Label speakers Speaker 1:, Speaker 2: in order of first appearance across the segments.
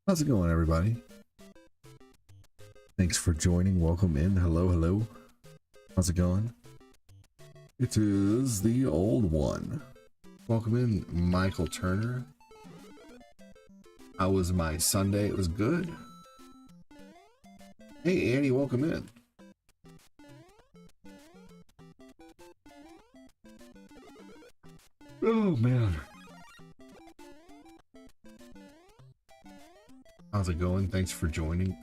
Speaker 1: How's it going, everybody? Thanks for joining. Welcome in. Hello, hello. How's it going? It is the old one. Welcome in, Michael Turner. How was my Sunday? It was good. Hey, Annie, welcome in. Oh, man. How's it going? Thanks for joining.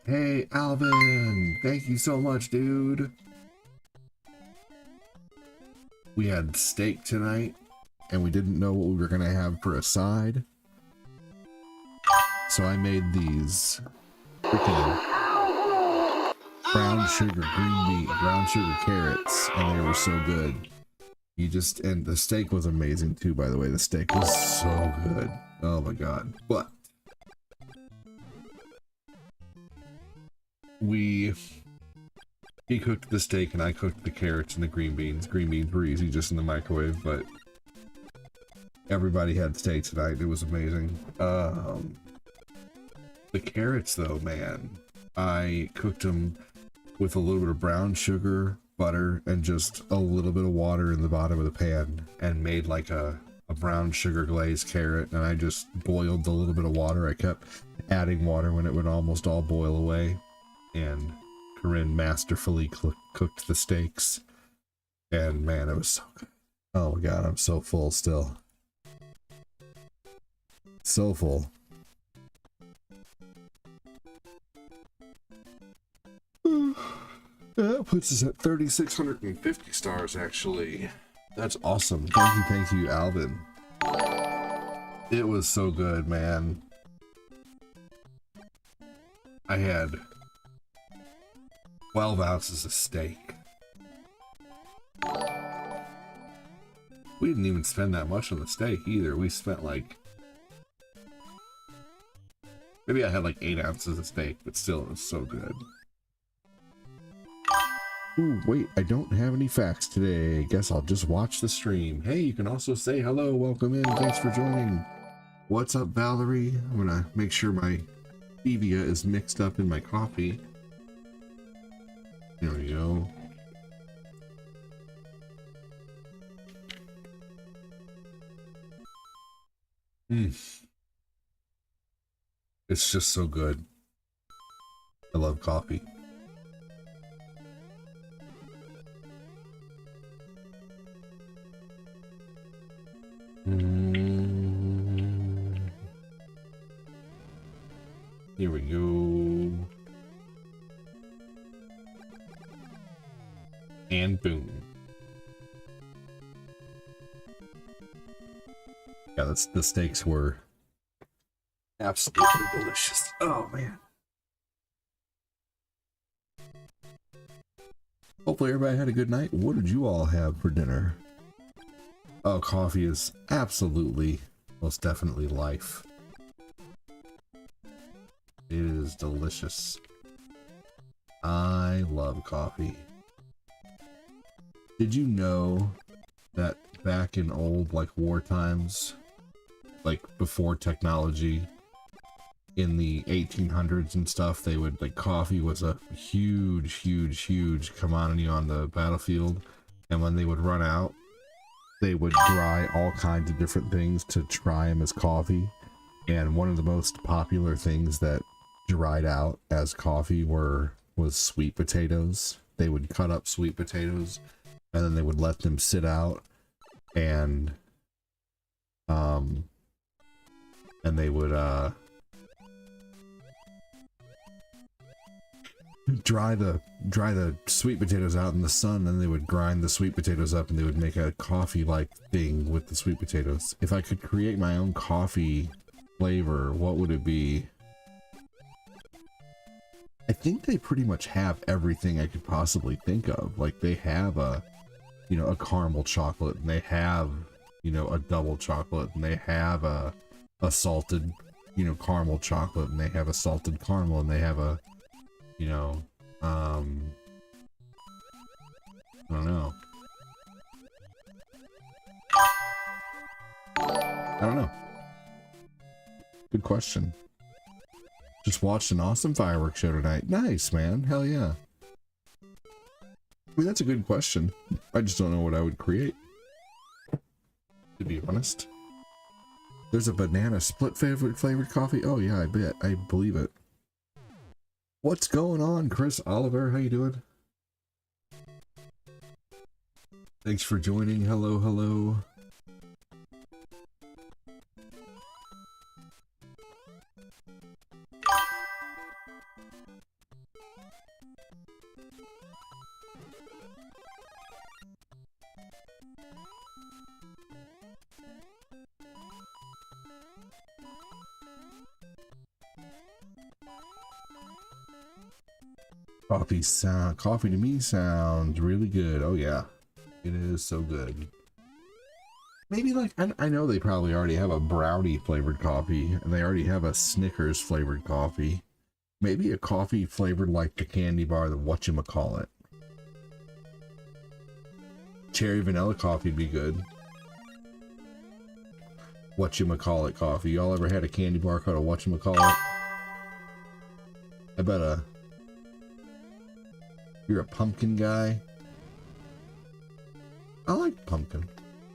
Speaker 1: Hey, Alvin! Thank you so much, dude. We had steak tonight, and we didn't know what we were gonna have for a side. So I made these freaking brown sugar brown sugar carrots, and they were so good. And the steak was amazing too, by the way. The steak was so good. Oh my god. But he cooked the steak and I cooked the carrots and the green beans. Green beans were easy, just in the microwave, but everybody had steak tonight. It was amazing. The carrots though, man, I cooked them with a little bit of brown sugar, butter, and just a little bit of water in the bottom of the pan, and made like a brown sugar glazed carrot. And I just boiled the little bit of water. I kept adding water when it would almost all boil away, and Corinne masterfully cooked the steaks, and man, it was so good. Oh my god, I'm so full still. So full. That puts us at 3,650 stars, actually. That's awesome. Thank you, Alvin. It was so good, man. I had 12 ounces of steak. We didn't even spend that much on the steak either. We spent like... maybe I had like 8 ounces of steak, but still, it was so good. Ooh, wait, I don't have any facts today. Guess I'll just watch the stream. Hey, you can also say hello, welcome in, thanks for joining. What's up, Valerie? I'm gonna make sure my stevia is mixed up in my coffee. There we go. It's just so good. I love coffee. Here we go. And boom. Yeah, the steaks were absolutely delicious. Oh man. Hopefully everybody had a good night. What did you all have for dinner? Oh, coffee is absolutely, most definitely life. It is delicious. I love coffee. Did you know that back in old, like, war times, like before technology, in the 1800s and stuff, they would, like, coffee was a huge commodity on the battlefield, and when they would run out, they would dry all kinds of different things to try them as coffee. And one of the most popular things that dried out as coffee was sweet potatoes. They would cut up sweet potatoes and then they would let them sit out, and they would dry the sweet potatoes out in the sun, and they would grind the sweet potatoes up and they would make a coffee like thing with the sweet potatoes. If I could create my own coffee flavor, what would it be? I think they pretty much have everything I could possibly think of. Like they have a, you know, a caramel chocolate, and they have, you know, a double chocolate, and they have a salted, you know, caramel chocolate, and they have a salted caramel, and they have a, you know, I don't know. I don't know. Good question. Just watched an awesome fireworks show tonight. Nice, man. Hell yeah. I mean, that's a good question. I just don't know what I would create, to be honest. There's a banana split flavored coffee. Oh yeah, I bet. I believe it. What's going on, Chris Oliver? How you doing? Thanks for joining. Hello, hello. Coffee to me sounds really good. Oh yeah, it is so good. Maybe like, I know they probably already have a brownie flavored coffee, and they already have a Snickers flavored coffee. Maybe a coffee flavored like the candy bar, the whatchamacallit. Cherry vanilla coffee would be good. Whatchamacallit coffee. Y'all ever had a candy bar called a whatchamacallit? I bet you're a pumpkin guy. I like pumpkin.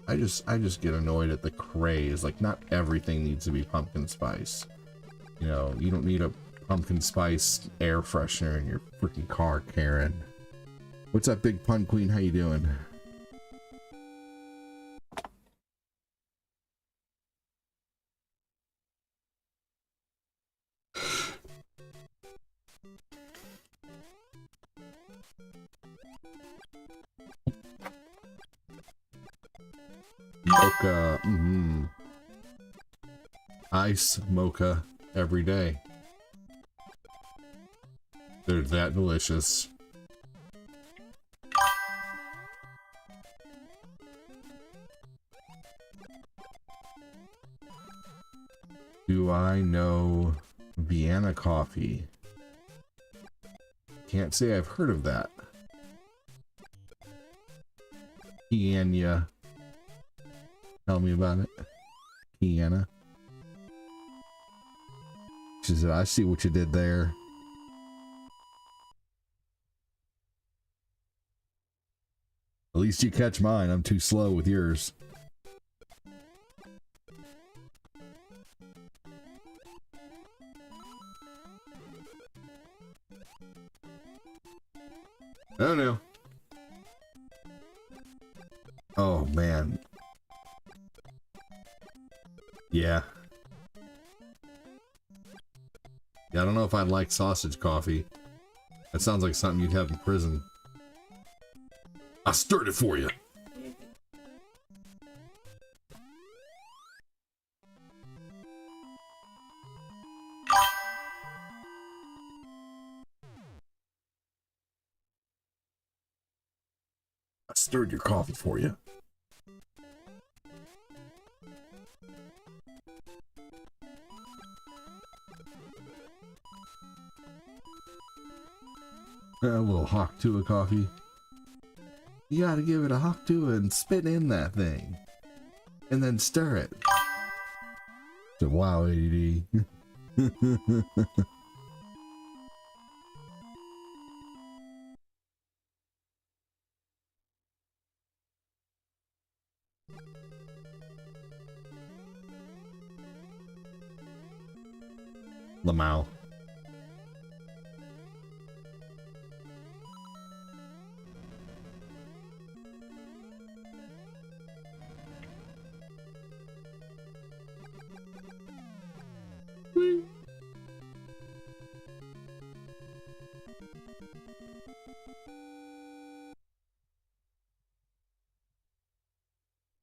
Speaker 1: I just get annoyed at the craze. Like, not everything needs to be pumpkin spice. You know, you don't need a pumpkin spice air freshener in your freaking car, Karen. What's up, Big Pun Queen? How you doing? Mocha, ice mocha every day. They're that delicious. Do I know Vienna coffee? Can't say I've heard of that. Kianya. Tell me about it. Kiana. She said, I see what you did there. At least you catch mine. I'm too slow with yours. Oh no. Oh man. Yeah. Yeah, I don't know if I'd like sausage coffee. That sounds like something you'd have in prison. I stirred it for you. I stirred your coffee for you. A little Hawk-Tua coffee. You gotta give it a Hawk-Tua and spit in that thing. And then stir it. So, wow, ADD. Lamau.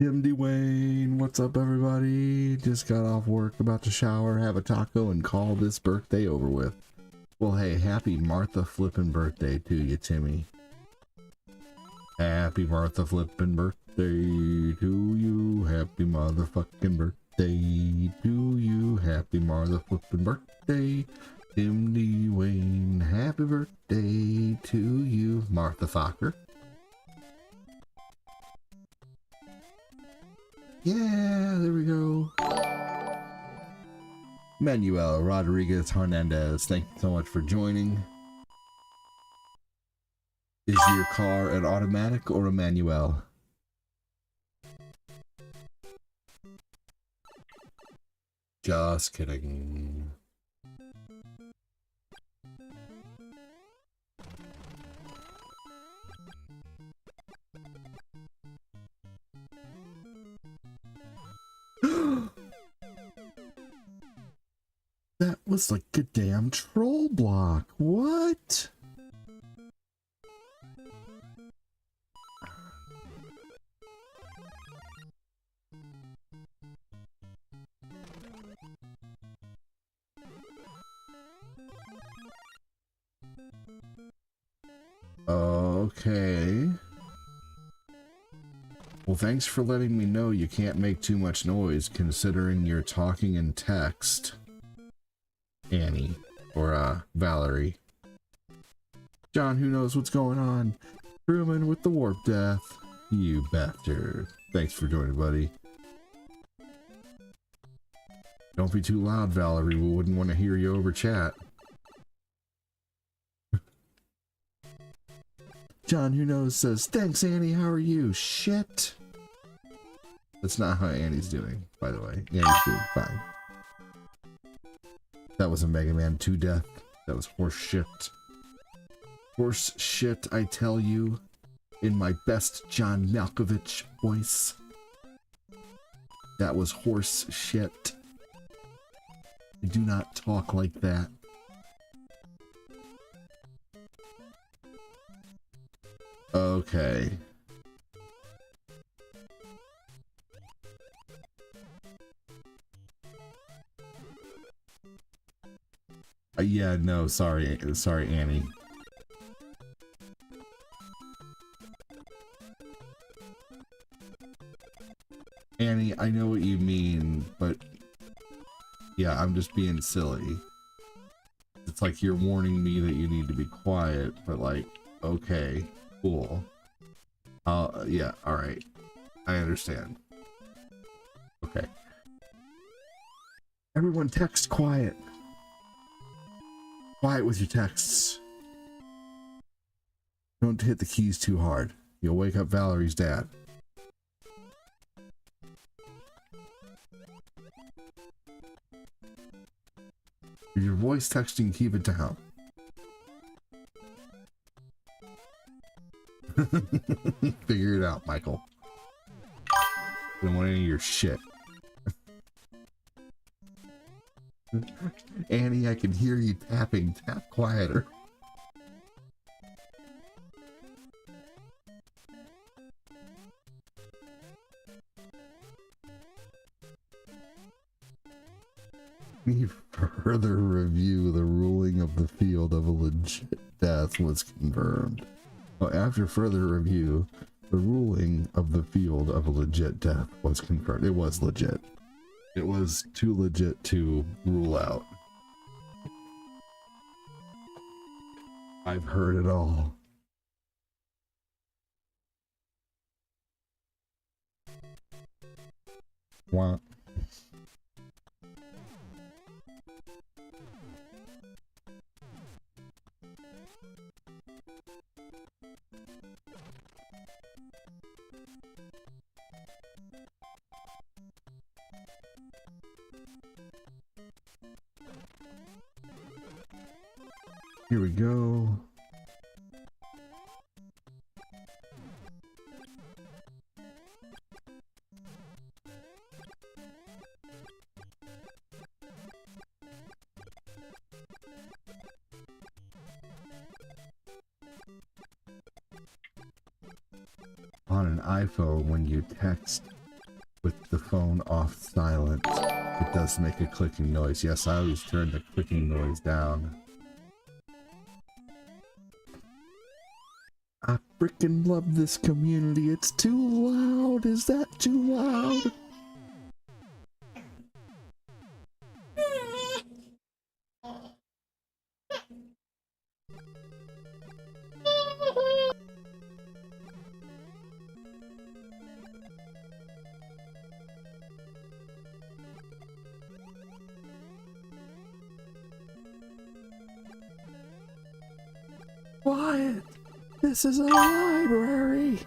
Speaker 1: Tim Dwayne, what's up everybody? Just got off work, about to shower, have a taco, and call this birthday over with. Well, hey, happy Martha flippin' birthday to you, Timmy. Happy Martha flippin' birthday to you. Happy motherfucking birthday to you. Happy Martha flippin' birthday, Tim Dwayne. Happy birthday to you, Martha Fokker. Yeah, there we go. Manuel Rodriguez Hernandez, thank you so much for joining. Is your car an automatic or a manual? Just kidding. That was like a damn troll block. What? Okay. Well, thanks for letting me know you can't make too much noise considering you're talking in text. Annie, or Valerie. John, who knows what's going on? Truman with the warp death. You bastard. Thanks for joining, buddy. Don't be too loud, Valerie. We wouldn't want to hear you over chat. John, who knows, says, thanks, Annie. How are you? Shit. That's not how Annie's doing, by the way. Annie's doing fine. That was a Mega Man 2 death. That was horse shit. Horse shit, I tell you, in my best John Malkovich voice. That was horse shit. I do not talk like that. Okay. Yeah, no, sorry, Annie. Annie, I know what you mean, but yeah, I'm just being silly. It's like you're warning me that you need to be quiet, but like, okay, cool. Yeah, alright. I understand. Okay. Everyone text quiet. Quiet with your texts. Don't hit the keys too hard. You'll wake up Valerie's dad. If you're voice texting, keep it down. Figure it out, Michael. I don't want any of your shit. Annie, I can hear you tapping. Tap quieter. We further review the ruling of the field of a legit death was confirmed. Well, after further review, the ruling of the field of a legit death was confirmed. It was legit. It was too legit to rule out. I've heard it all. Wah. Here we go. On an iPhone, when you text with the phone off silent, it does make a clicking noise. Yes, I always turn the clicking noise down. I freaking love this community. It's too loud. Is that too loud? Quiet! This is a library!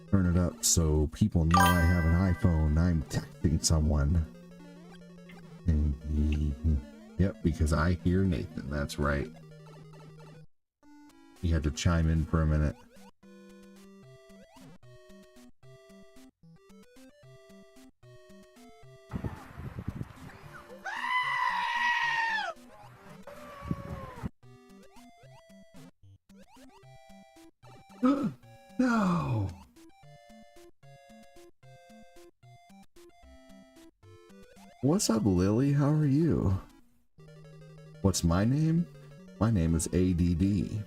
Speaker 1: Turn it up so people know I have an iPhone. I'm texting someone. Yep, because I hear Nathan. That's right. He had to chime in for a minute. No! What's up, Lily? How are you? What's my name? My name is ADD.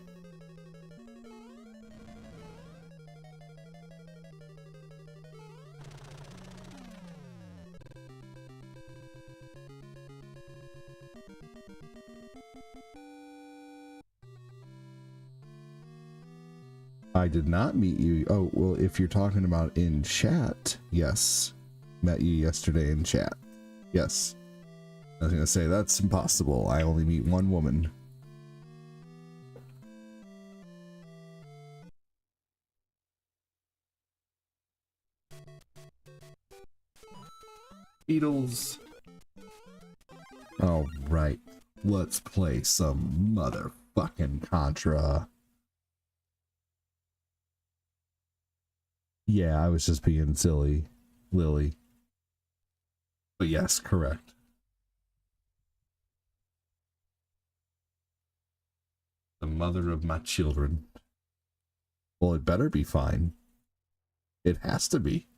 Speaker 1: I did not meet you. Oh, well, if you're talking about in chat, yes. Met you yesterday in chat. Yes. I was gonna say, that's impossible. I only meet one woman. Beatles. All right. Let's play some motherfucking Contra. Yeah, I was just being silly, Lily. But yes, correct. The mother of my children. Well, it better be fine. It has to be.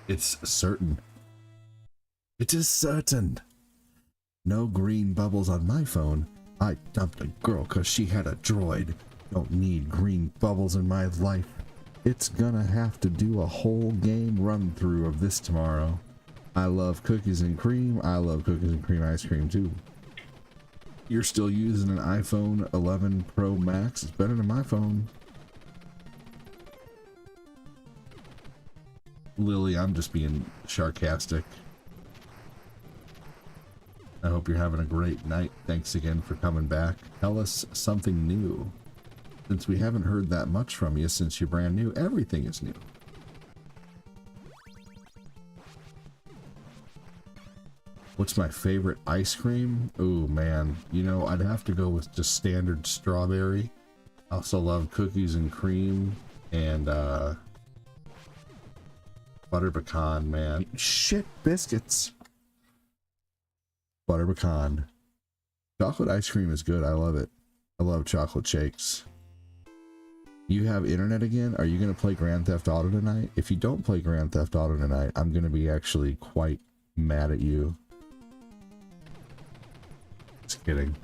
Speaker 1: It's certain. It is certain. No green bubbles on my phone. I dumped a girl because she had a droid. Don't need green bubbles in my life. It's gonna have to do a whole game run through of this tomorrow. I love cookies and cream. I love cookies and cream ice cream too. You're still using an iPhone 11 Pro Max. It's better than my phone. Lily, I'm just being sarcastic. I hope you're having a great night. Thanks again for coming back. Tell us something new. Since we haven't heard that much from you since you're brand new, everything is new. What's my favorite ice cream? Oh man, you know, I'd have to go with just standard strawberry. I also love cookies and cream and butter pecan, man. Shit, biscuits. Butter pecan. Chocolate ice cream is good. I love it. I love chocolate shakes. You have internet again? Are you going to play Grand Theft Auto tonight? If you don't play Grand Theft Auto tonight, I'm going to be actually quite mad at you. Just kidding.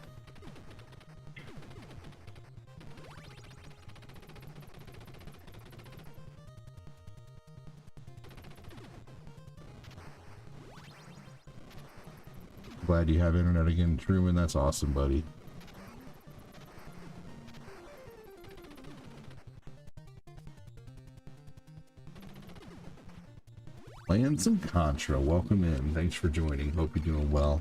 Speaker 1: Glad you have internet again, Truman. That's awesome, buddy. Playing some Contra. Welcome in. Thanks for joining. Hope you're doing well.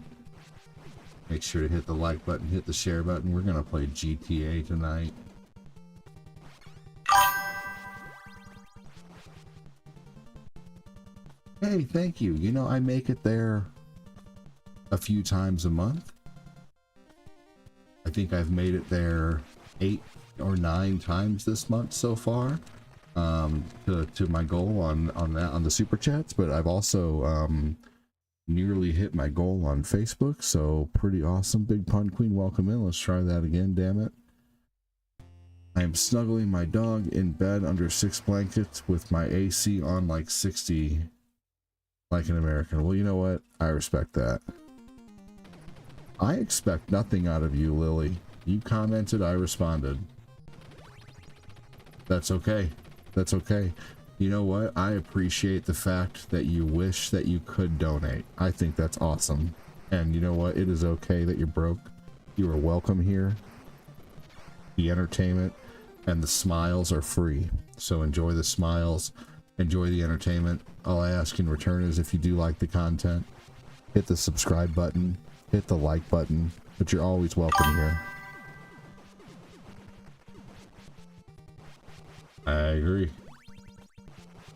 Speaker 1: Make sure to hit the like button, hit the share button. We're gonna play GTA tonight. Hey, thank you. You know, I make it there a few times a month. I think I've made it there 8 or 9 times this month so far. To my goal on the super chats, but I've also nearly hit my goal on Facebook, so pretty awesome. Big Pun Queen, welcome in. Let's try that again, damn it. I am snuggling my dog in bed under 6 blankets with my AC on like 60, like an American. Well, you know what? I respect that. I expect nothing out of you, Lily. You commented, I responded. That's okay. That's okay. You know what? I appreciate the fact that you wish that you could donate. I think that's awesome. And you know what? It is okay that you're broke. You are welcome here. The entertainment and the smiles are free. So enjoy the smiles, enjoy the entertainment. All I ask in return is if you do like the content, hit the subscribe button, hit the like button, but you're always welcome here. I agree.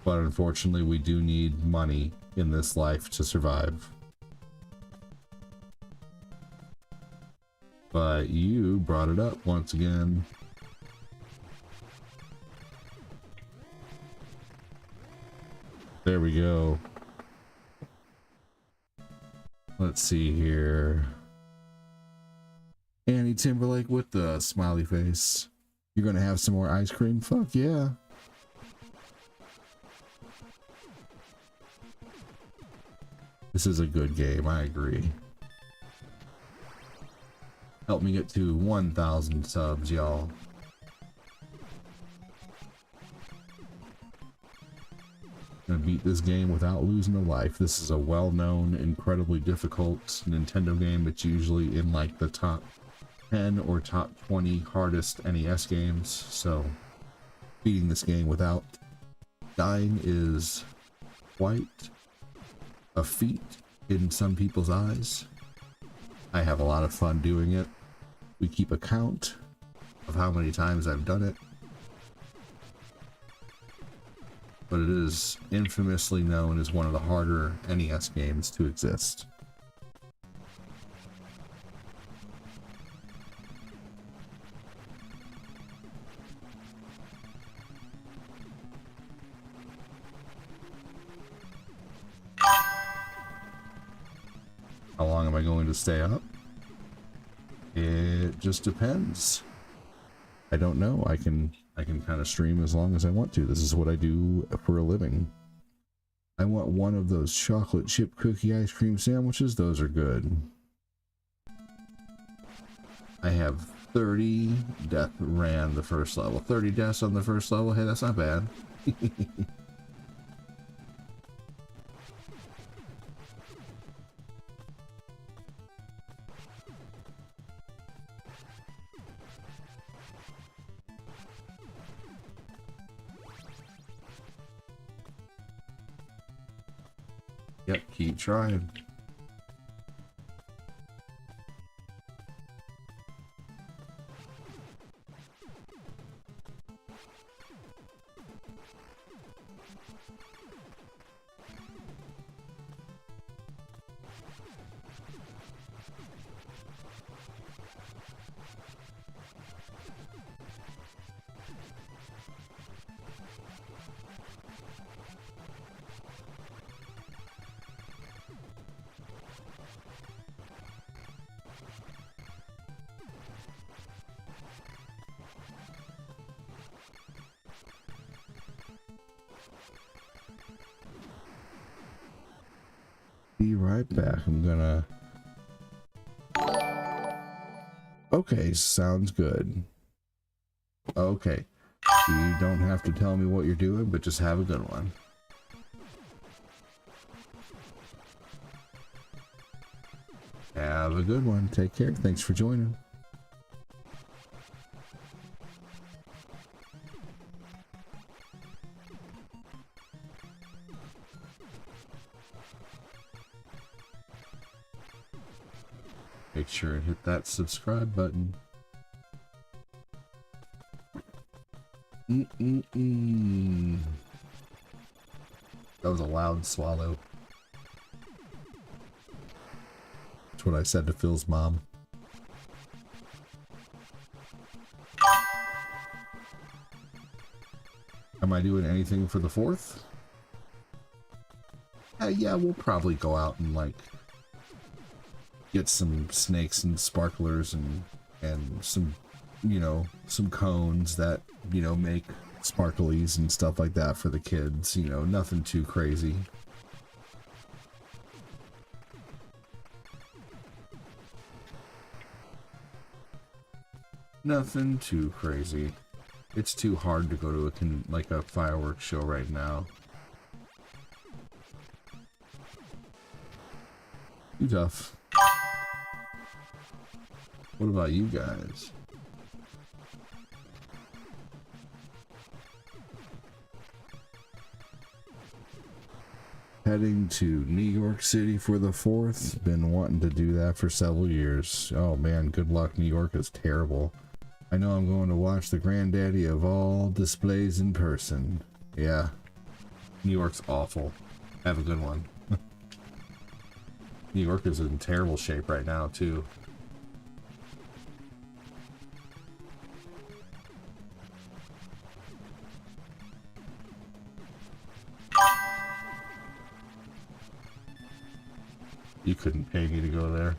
Speaker 1: But unfortunately, we do need money in this life to survive. But you brought it up once again. There we go. Let's see here. Annie Timberlake with the smiley face. You're gonna have some more ice cream? Fuck yeah. This is a good game, I agree. Help me get to 1,000 subs, y'all. Gonna beat this game without losing a life. This is a well-known, incredibly difficult Nintendo game. It's usually in like the top 10 or top 20 hardest NES games, so beating this game without dying is quite a feat in some people's eyes. I have a lot of fun doing it. We keep a count of how many times I've done it, but it is infamously known as one of the harder NES games to exist. How long am I going to stay up? It just depends. I don't know. I can kind of stream as long as I want to. This is what I do for a living. I want one of those chocolate chip cookie ice cream sandwiches. Those are good. I have 30 death ran the first level. 30 deaths on the first level. Hey, that's not bad. Yep, keep trying. Be right back. I'm gonna... Okay, sounds good. Okay. You don't have to tell me what you're doing, but just have a good one. Have a good one. Take care. Thanks for joining. Make sure and hit that subscribe button. That was a loud swallow. That's what I said to Phil's mom. Am I doing anything for the 4th? Yeah, we'll probably go out and like get some snakes and sparklers and some, you know, some cones that, you know, make sparklies and stuff like that for the kids. You know, nothing too crazy. Nothing too crazy. It's too hard to go to a fireworks show right now. Too tough. What about you guys? Heading to New York City for the 4th. Been wanting to do that for several years. Oh man, good luck. New York is terrible. I know I'm going to watch the granddaddy of all displays in person. Yeah. New York's awful. Have a good one. New York is in terrible shape right now, too. You couldn't pay me to go there.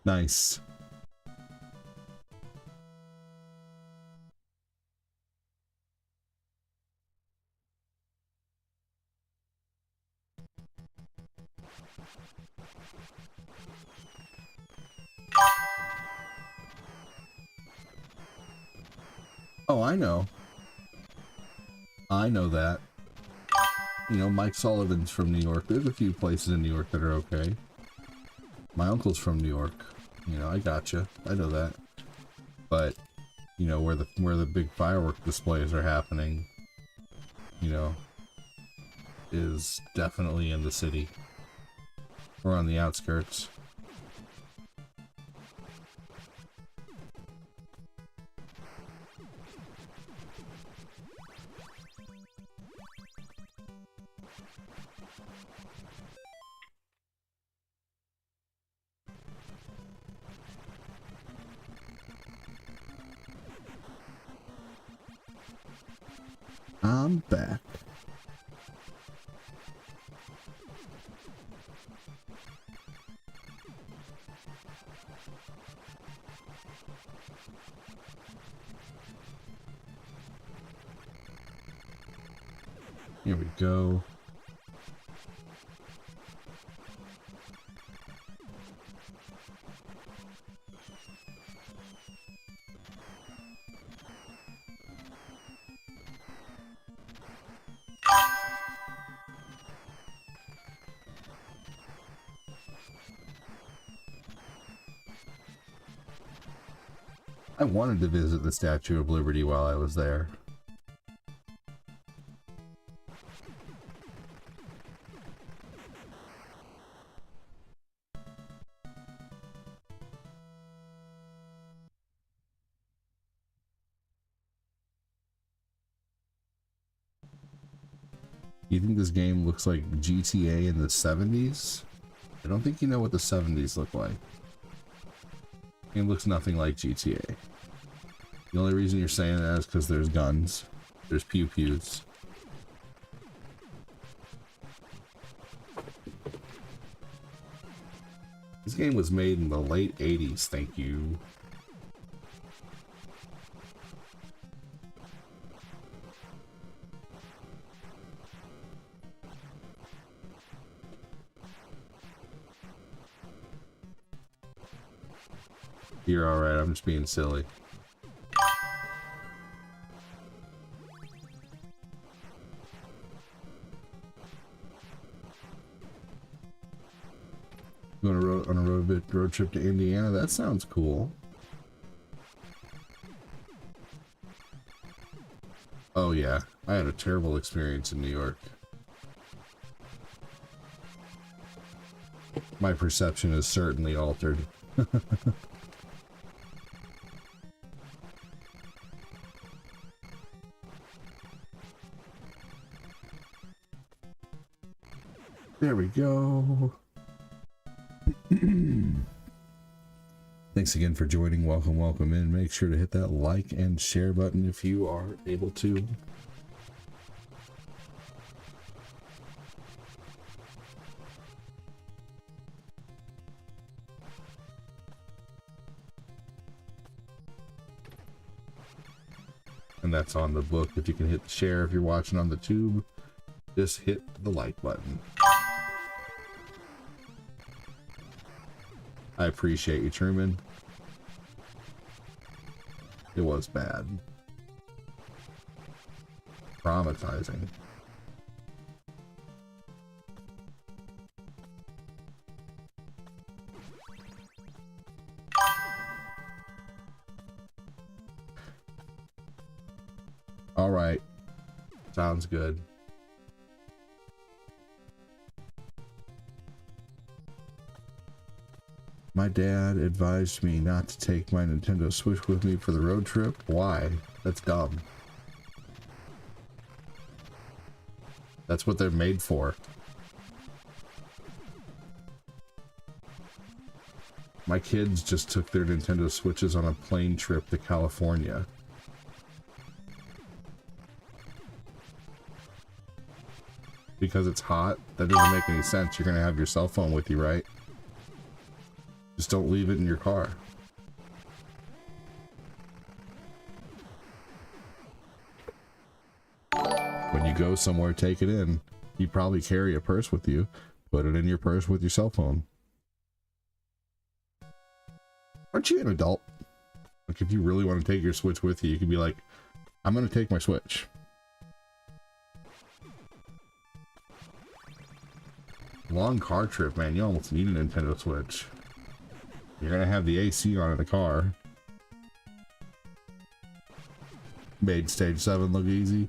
Speaker 1: Nice. Oh, I know. I know that. You know, Mike Sullivan's from New York. There's a few places in New York that are okay. My uncle's from New York. You know, I gotcha. I know that. But, you know, where the big firework displays are happening, you know, is definitely in the city. Or on the outskirts. I'm back. Here we go. I wanted to visit the Statue of Liberty while I was there. You think this game looks like GTA in the 70s? I don't think you know what the 70s look like. It looks nothing like GTA. The only reason you're saying that is because there's guns. There's pew-pews. This game was made in the late 80s, thank you. You're alright, I'm just being silly. Going on a road trip to Indiana? That sounds cool. Oh yeah, I had a terrible experience in New York. My perception is certainly altered. There we go. Thanks again for joining. Welcome in. Make sure to hit that like and share button if you are able to. And that's on the book. If you can hit the share, if you're watching on the tube, just hit the like button. I appreciate you, Truman. It was bad. Traumatizing. All right. Sounds good. My dad advised me not to take my Nintendo Switch with me for the road trip. Why? That's dumb. That's what they're made for. My kids just took their Nintendo Switches on a plane trip to California. Because it's hot? That doesn't make any sense. You're gonna have your cell phone with you, right? Just don't leave it in your car. When you go somewhere, take it in. You probably carry a purse with you. Put it in your purse with your cell phone. Aren't you an adult? Like, if you really want to take your Switch with you, you could be like, I'm gonna take my Switch. Long car trip, man. You almost need a Nintendo Switch. You're gonna have the AC on in the car. Made stage 7 look easy.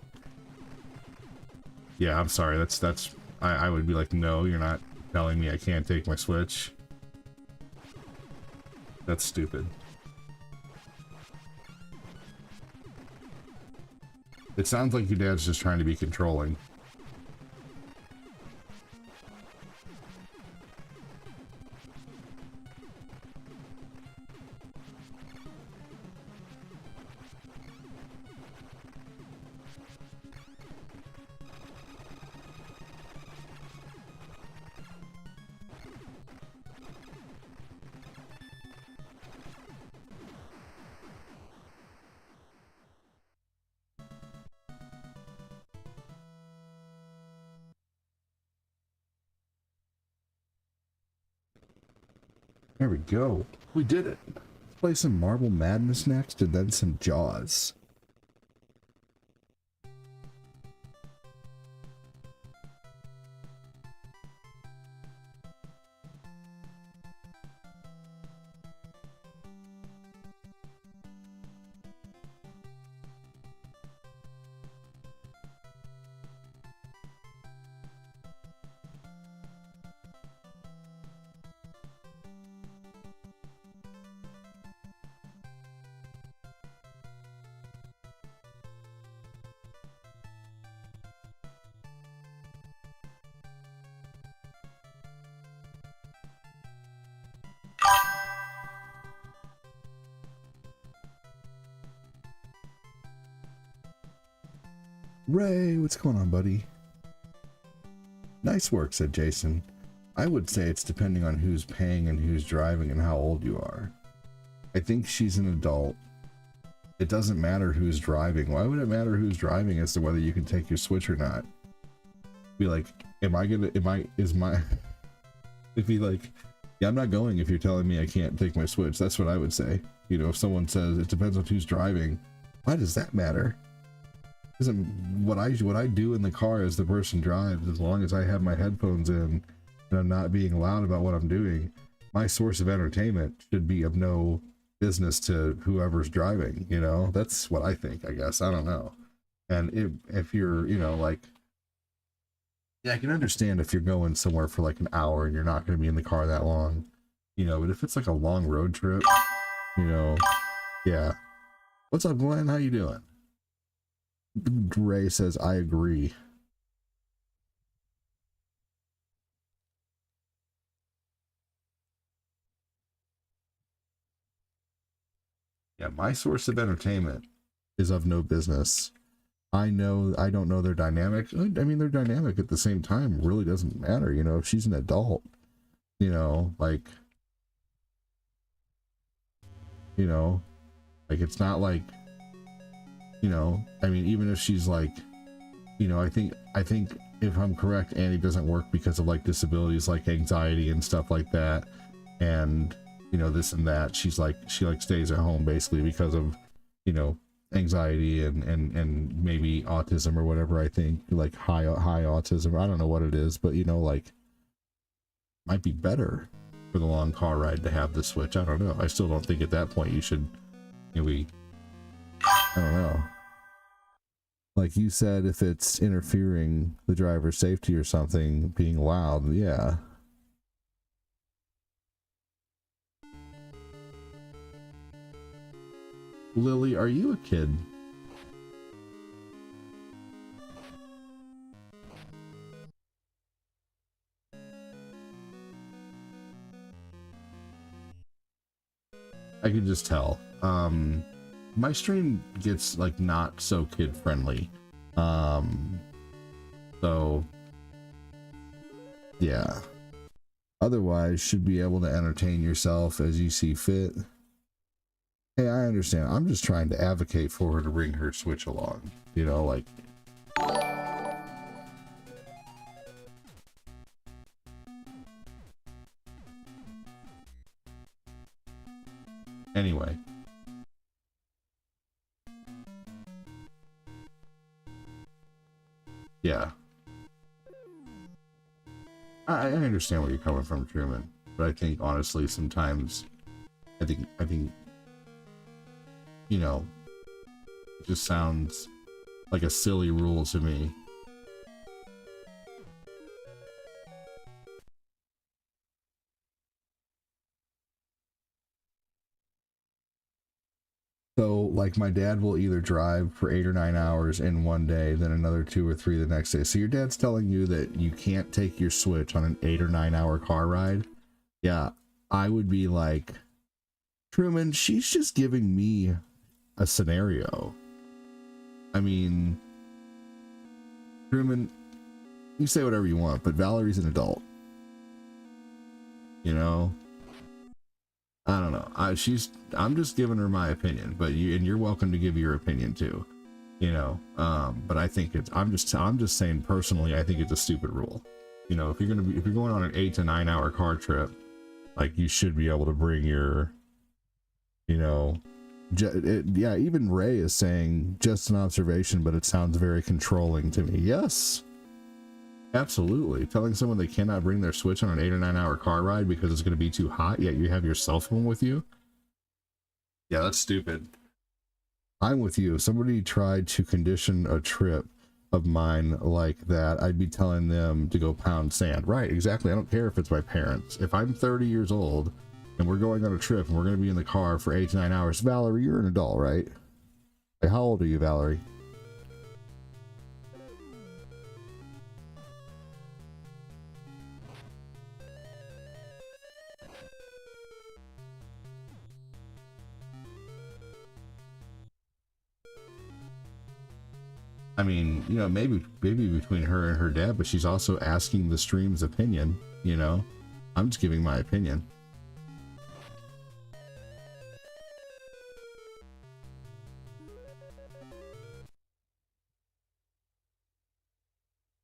Speaker 1: Yeah, I'm sorry. I would be like, no, you're not telling me I can't take my Switch. That's stupid. It sounds like your dad's just trying to be controlling. There we go. We did it. Let's play some Marble Madness next and then some Jaws. Ray, what's going on, buddy? Nice work, said Jason. I would say it's depending on who's paying and who's driving and how old you are. I think she's an adult. It doesn't matter who's driving. Why would it matter who's driving as to whether you can take your Switch or not? Be like, if be like, yeah, I'm not going if you're telling me I can't take my Switch. That's what I would say. You know, if someone says it depends on who's driving, why does that matter? Isn't what I do in the car as the person drives, as long as I have my headphones in and I'm not being loud about what I'm doing, my source of entertainment should be of no business to whoever's driving, you know? That's what I think, I guess. I don't know. And if you're, you know, like, yeah, I can understand if you're going somewhere for like an hour and you're not going to be in the car that long, you know, but if it's like a long road trip, you know, yeah. What's up, Glenn? How you doing? Ray says, I agree. Yeah, my source of entertainment is of no business. I don't know their dynamic. I mean, their dynamic at the same time really doesn't matter. You know, if she's an adult, you know, like, you know, like it's not like, you know, I mean, even if she's like, you know, I think if I'm correct, Annie doesn't work because of like disabilities like anxiety and stuff like that. And, you know, this and that. She stays at home basically because of, you know, anxiety and maybe autism or whatever. I think like high autism. I don't know what it is, but you know, like might be better for the long car ride to have the Switch. I don't know. I still don't think at that point you should, you know, I don't know. Like you said, if it's interfering the driver's safety or something, being loud, yeah. Lily, are you a kid? I can just tell. My stream gets like not so kid friendly. So yeah. Otherwise, should be able to entertain yourself as you see fit. Hey, I understand. I'm just trying to advocate for her to bring her Switch along. You know, like. Anyway. Yeah. I understand where you're coming from, Truman. But I think honestly, sometimes I think you know, it just sounds like a silly rule to me. So, like, my dad will either drive for 8 or 9 hours in one day, then another 2 or 3 the next day. So your dad's telling you that you can't take your Switch on an 8 or 9 hour car ride? Yeah, I would be like, Truman, she's just giving me a scenario. I mean, Truman, you say whatever you want, but Valerie's an adult. You know? I don't know. I'm just giving her my opinion, but you're welcome to give your opinion too. You know, but I think I'm just saying personally, I think it's a stupid rule. You know, if you're going on an 8 to 9 hour car trip, like you should be able to bring your, you know, yeah, even Ray is saying just an observation, but it sounds very controlling to me. Yes, absolutely. Telling someone they cannot bring their Switch on an 8 or 9 hour car ride because it's going to be too hot, yet you have your cell phone with you. Yeah, that's stupid. I'm with you. If somebody tried to condition a trip of mine like that, I'd be telling them to go pound sand. Right, exactly. I don't care if it's my parents. If I'm 30 years old and we're going on a trip and we're going to be in the car for 8 to 9 hours, Valerie, you're an adult, right? Like, how old are you, Valerie? I mean, you know, maybe between her and her dad, but she's also asking the stream's opinion, you know? I'm just giving my opinion.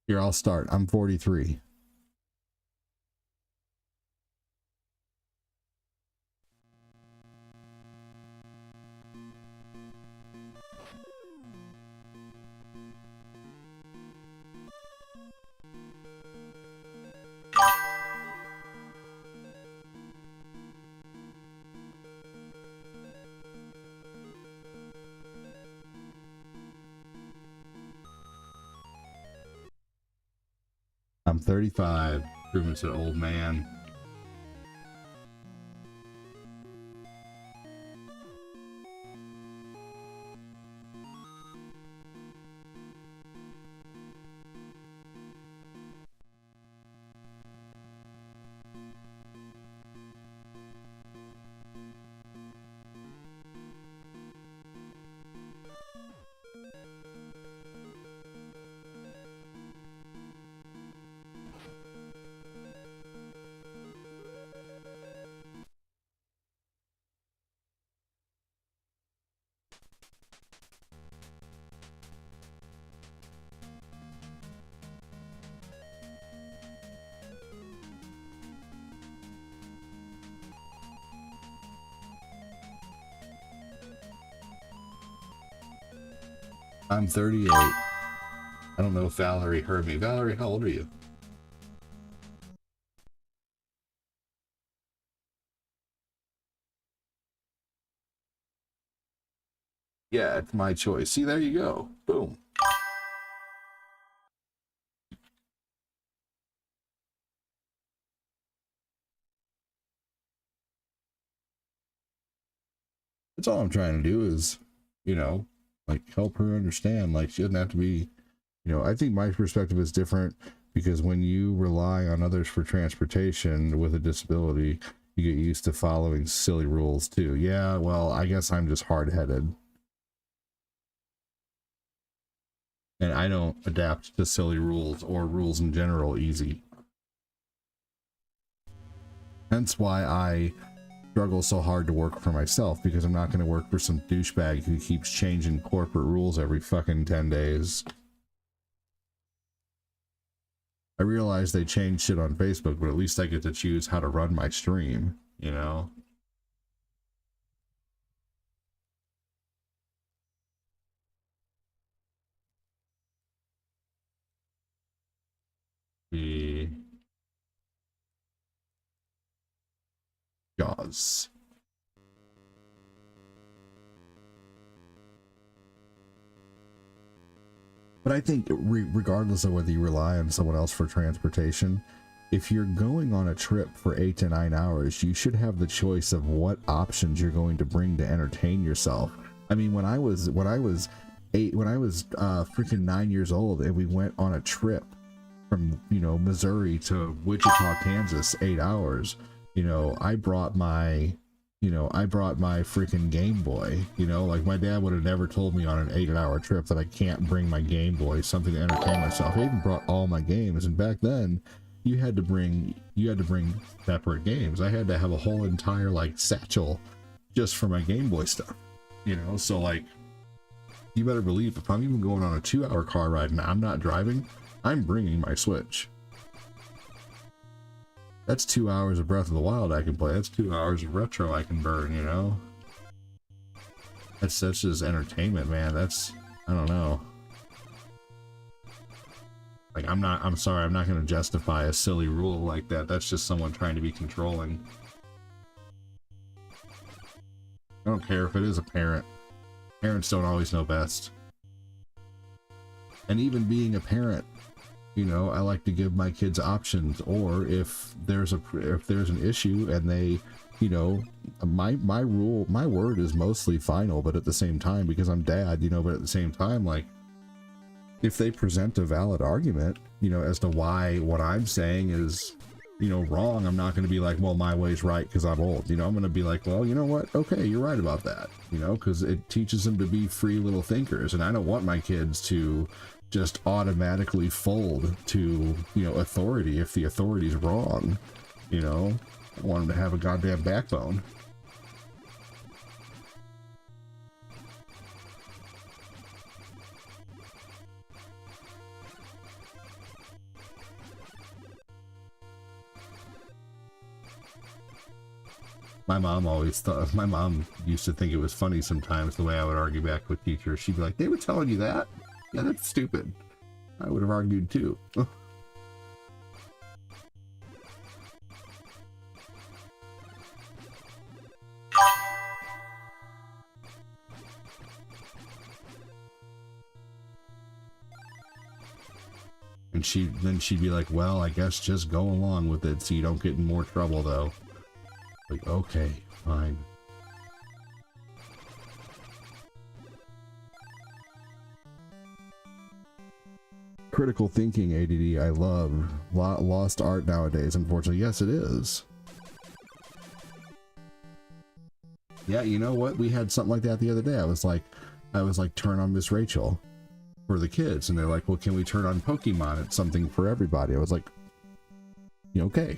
Speaker 1: Here, I'll start. I'm 43. I'm 35. Truman's an old man. I'm 38. I don't know if Valerie heard me. Valerie, how old are you? Yeah, it's my choice. See, there you go. Boom. That's all I'm trying to do is, you know, like help her understand. Like she doesn't have to be, I think my perspective is different because when you rely on others for transportation with a disability, you get used to following silly rules too. Yeah, well, I guess I'm just hard-headed. And I don't adapt to silly rules or rules in general easy. Hence why I struggle so hard to work for myself, because I'm not going to work for some douchebag who keeps changing corporate rules every fucking 10 days. I realize they change shit on Facebook, but at least I get to choose how to run my stream, you know? The Jaws. But I think regardless of whether you rely on someone else for transportation, if you're going on a trip for 8 to 9 hours, you should have the choice of what options you're going to bring to entertain yourself. I mean, when I was freaking 9 years old and we went on a trip from, Missouri to Wichita, Kansas, 8 hours, I brought my freaking Game Boy. Like my dad would have never told me on an 8-hour trip that I can't bring my Game Boy, something to entertain myself. I even brought all my games, and back then you had to bring separate games. I had to have a whole entire like satchel just for my Game Boy stuff. So like, you better believe if I'm even going on a 2-hour car ride and I'm not driving, I'm bringing my Switch. That's 2 hours of Breath of the Wild I can play. That's 2 hours of retro I can burn, That's just entertainment, man. I don't know. Like, I'm sorry, I'm not going to justify a silly rule like that. That's just someone trying to be controlling. I don't care if it is a parent. Parents don't always know best. And even being a parent, I like to give my kids options, or if there's an issue and they, my word is mostly final, but at the same time, because I'm dad, but at the same time, like, if they present a valid argument, as to why what I'm saying is, wrong, I'm not going to be like, well, my way's right because I'm old. I'm going to be like, well, you know what? Okay, you're right about that, because it teaches them to be free little thinkers. And I don't want my kids to just automatically fold to, authority if the authority's wrong. I want them to have a goddamn backbone. My mom used to think it was funny sometimes the way I would argue back with teachers. She'd be like, they were telling you that? Yeah, that's stupid. I would have argued too. And she'd be like, well, I guess just go along with it so you don't get in more trouble though. Like, okay, fine. Critical thinking, ADD, I love. Lost art nowadays, unfortunately. Yes, it is. Yeah, you know what? We had something like that the other day. I was like, turn on Miss Rachel for the kids. And they're like, well, can we turn on Pokemon? It's something for everybody. I was like, okay.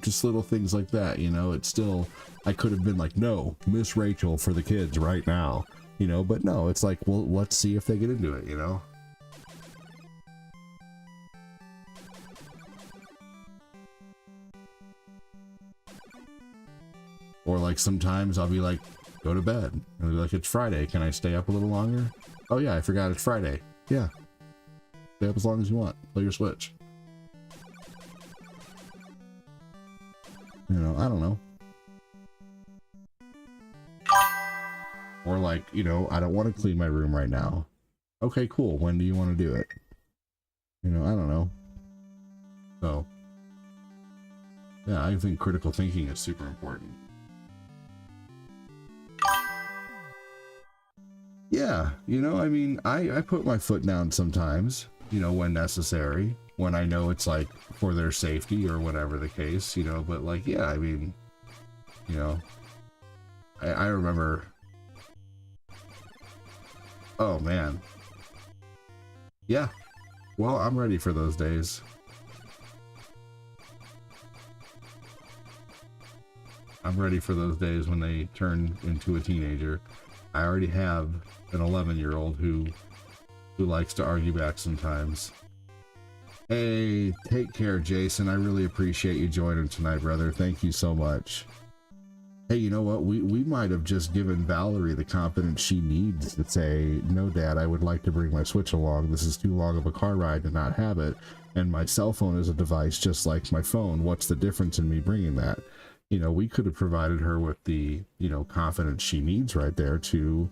Speaker 1: Just little things like that, it's still, I could have been like, no, Miss Rachel for the kids right now, but no, it's like, well, let's see if they get into it, Or like sometimes I'll be like, go to bed. And they'll be like, it's Friday, can I stay up a little longer? Oh yeah, I forgot it's Friday. Yeah. Stay up as long as you want. Play your Switch. You know, I don't know. Or like, you know, I don't want to clean my room right now. Okay, cool. When do you want to do it? You know, I don't know. So, yeah, I think critical thinking is super important. Yeah, you know, I mean, I put my foot down sometimes, you know, when necessary, when I know it's like for their safety or whatever the case, you know, but like, yeah, I mean, you know, I remember, oh man. Yeah, well, I'm ready for those days. I'm ready for those days when they turn into a teenager. I already have an 11-year-old who likes to argue back sometimes. Hey, take care, Jason. I really appreciate you joining tonight, brother. Thank you so much. Hey, you know what? We might have just given Valerie the confidence she needs to say, no, Dad, I would like to bring my Switch along. This is too long of a car ride to not have it. And my cell phone is a device just like my phone. What's the difference in me bringing that? You know, we could have provided her with the, you know, confidence she needs right there to, you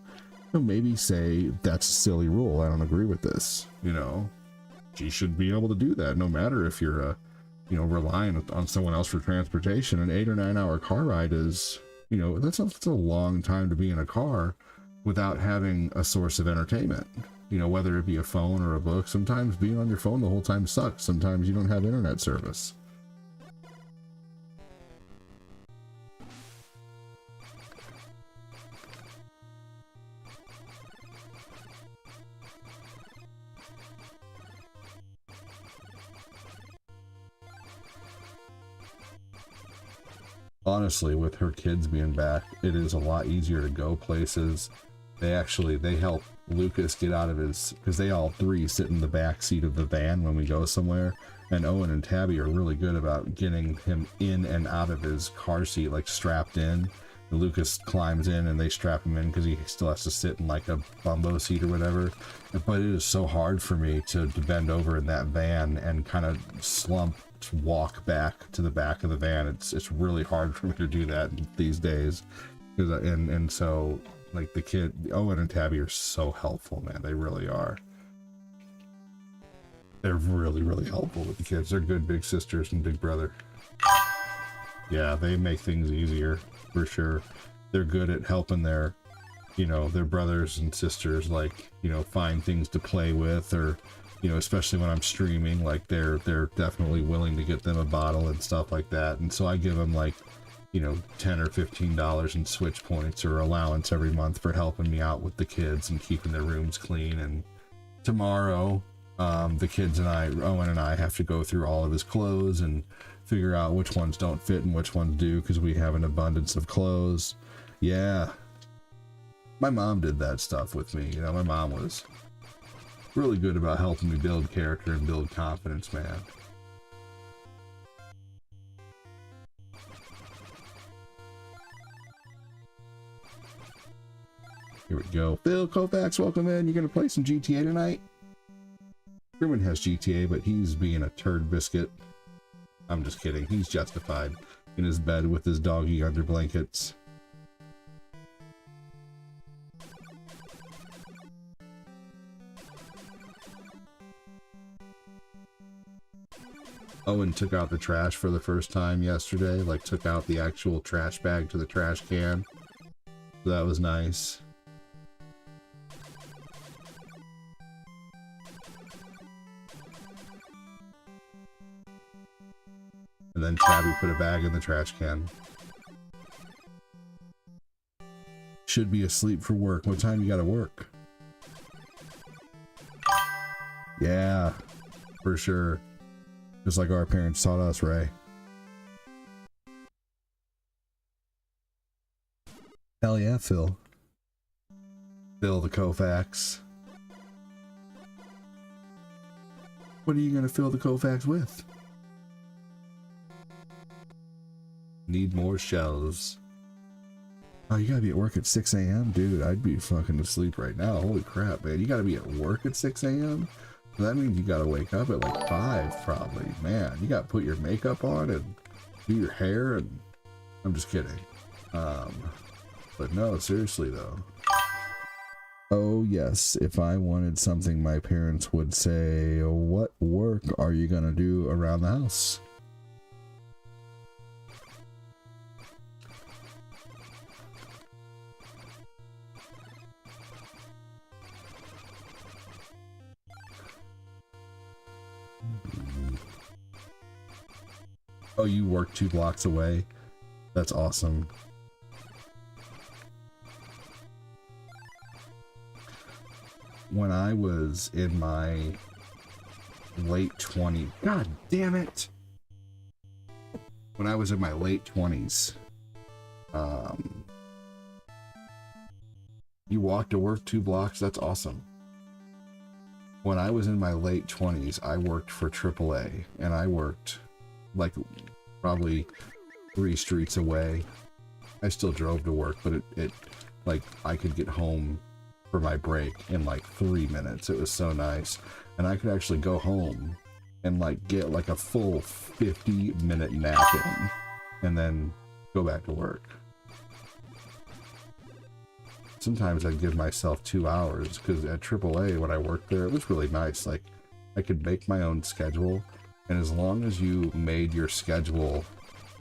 Speaker 1: know, maybe say, that's a silly rule. I don't agree with this. You know, she should be able to do that no matter if you're, you know, relying on someone else for transportation. An 8 or 9 hour car ride is, you know, that's a long time to be in a car without having a source of entertainment. You know, whether it be a phone or a book. Sometimes being on your phone the whole time sucks. Sometimes you don't have internet service. Honestly, with her kids being back, it is a lot easier to go places. They help Lucas get out of his, because they all three sit in the back seat of the van when we go somewhere, and Owen and Tabby are really good about getting him in and out of his car seat, like strapped in. And Lucas climbs in and they strap him in because he still has to sit in like a bumbo seat or whatever. But it is so hard for me to bend over in that van and kind of slump to walk back to the back of the van. It's really hard for me to do that these days, and so like the kid Owen and Tabby are so helpful, man. They really are. They're really helpful with the kids. They're good big sisters and big brother. Yeah, they make things easier for sure. They're good at helping their, you know, their brothers and sisters, like, you know, find things to play with, or, you know, especially when I'm streaming, like they're definitely willing to get them a bottle and stuff like that. And so I give them like, you know, $10 or $15 in Switch points or allowance every month for helping me out with the kids and keeping their rooms clean. And tomorrow, the kids and I, Owen and I, have to go through all of his clothes and figure out which ones don't fit and which ones do, because we have an abundance of clothes. Yeah. My mom did that stuff with me. You know, my mom was really good about helping me build character and build confidence, man. Here we go. Phil Kovacs, welcome in. You gonna play some GTA tonight? Truman has GTA, but he's being a turd biscuit. I'm just kidding. He's justified in his bed with his doggy under blankets. Owen took out the trash for the first time yesterday, like took out the actual trash bag to the trash can. So that was nice. And then Tabby put a bag in the trash can. Should be asleep for work. What time you gotta work? Yeah, for sure. Just like our parents taught us, Ray. Hell yeah, Phil. Phil the Kovacs. What are you gonna fill the Kovacs with? Need more shelves. Oh, you gotta be at work at 6 a.m.? Dude, I'd be fucking asleep right now. Holy crap, man. You gotta be at work at 6 a.m.? So that means you gotta wake up at like 5, probably. Man, you gotta put your makeup on and do your hair and... I'm just kidding. But no, seriously though. Oh yes, if I wanted something, my parents would say, what work are you gonna do around the house? Oh, you work 2 blocks away? That's awesome. When I was in my late 20s, god damn it! When I was in my late 20s, you walk to work 2 blocks? That's awesome. When I was in my late 20s, I worked for AAA, and I worked like probably 3 streets away. I still drove to work, but it like I could get home for my break in like 3 minutes. It was so nice. And I could actually go home and like get like a full 50-minute nap in and then go back to work. Sometimes I'd give myself 2 hours because at AAA when I worked there, it was really nice. Like I could make my own schedule, and as long as you made your schedule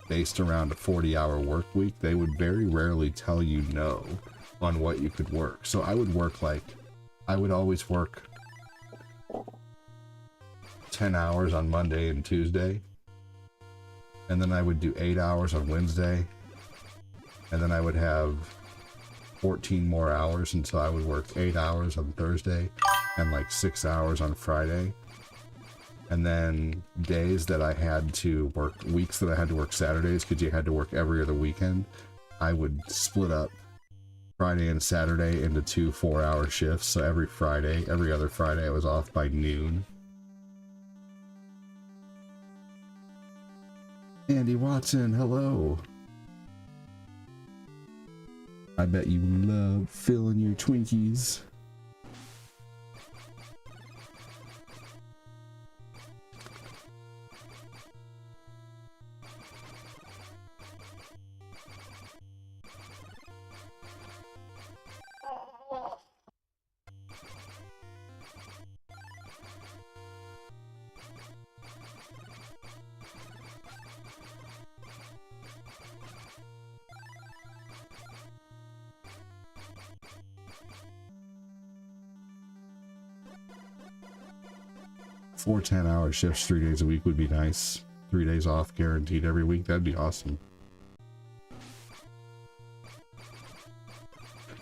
Speaker 1: based around a 40-hour work week, they would very rarely tell you no on what you could work. So I would work like, I would always work 10 hours on Monday and Tuesday, and then I would do 8 hours on Wednesday, and then I would have 14 more hours until I would work 8 hours on Thursday and like 6 hours on Friday. And then days that I had to work, weeks that I had to work Saturdays because you had to work every other weekend, I would split up Friday and Saturday into 2 4-hour shifts. So every Friday, every other Friday, I was off by noon. Andy Watson, hello. I bet you love filling your Twinkies. Four 10-hour shifts 3 days a week would be nice. 3 days off guaranteed every week. That'd be awesome.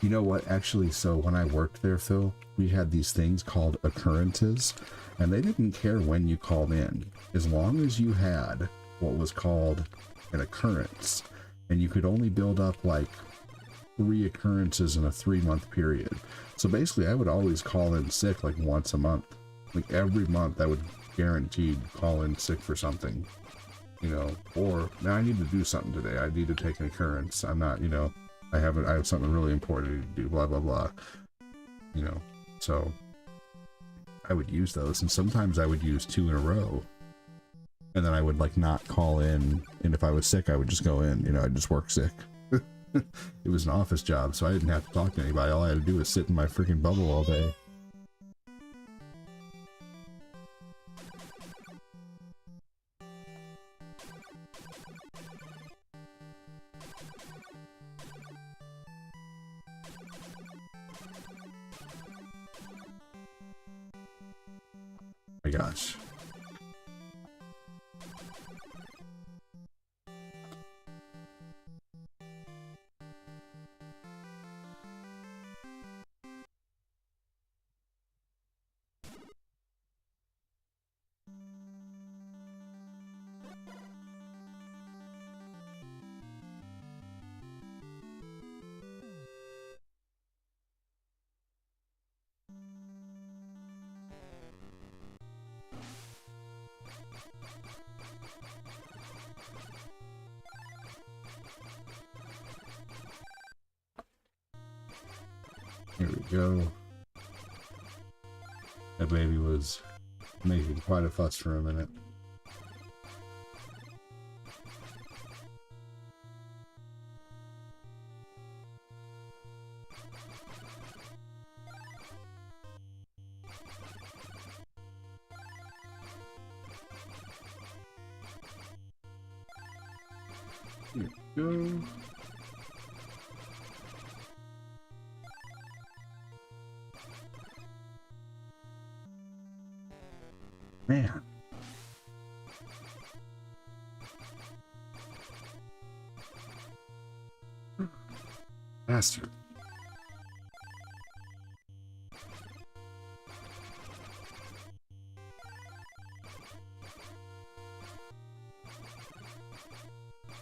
Speaker 1: You know what? Actually, so when I worked there, Phil, we had these things called occurrences, and they didn't care when you called in. As long as you had what was called an occurrence, and you could only build up like 3 occurrences in a 3-month period. So basically, I would always call in sick like once a month. Like every month I would guaranteed call in sick for something, you know, or now I need to do something today. I need to take an occurrence. I'm not, you know, I have something really important to do, blah, blah, blah, you know, so I would use those. And sometimes I would use 2 in a row, and then I would like not call in. And if I was sick, I would just go in, you know, I'd just work sick. It was an office job, so I didn't have to talk to anybody. All I had to do was sit in my freaking bubble all day. My gosh. Here we go. That baby was making quite a fuss for a minute. Here we go. Man. Bastard.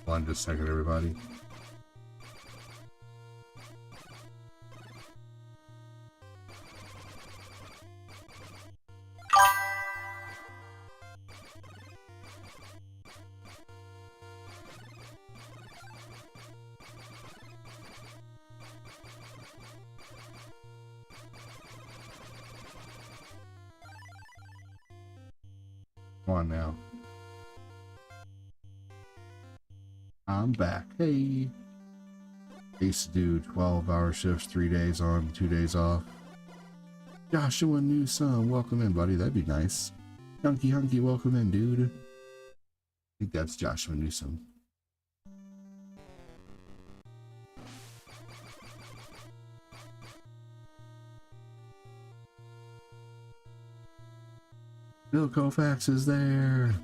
Speaker 1: Hold on just a second, everybody. Come on now. I'm back. Hey. I used to do 12-hour shifts, 3 days on, 2 days off. Joshua Newsom, welcome in, buddy. That'd be nice. Hunky Hunky, welcome in, dude. I think that's Joshua Newsom. Bill Koufax is there.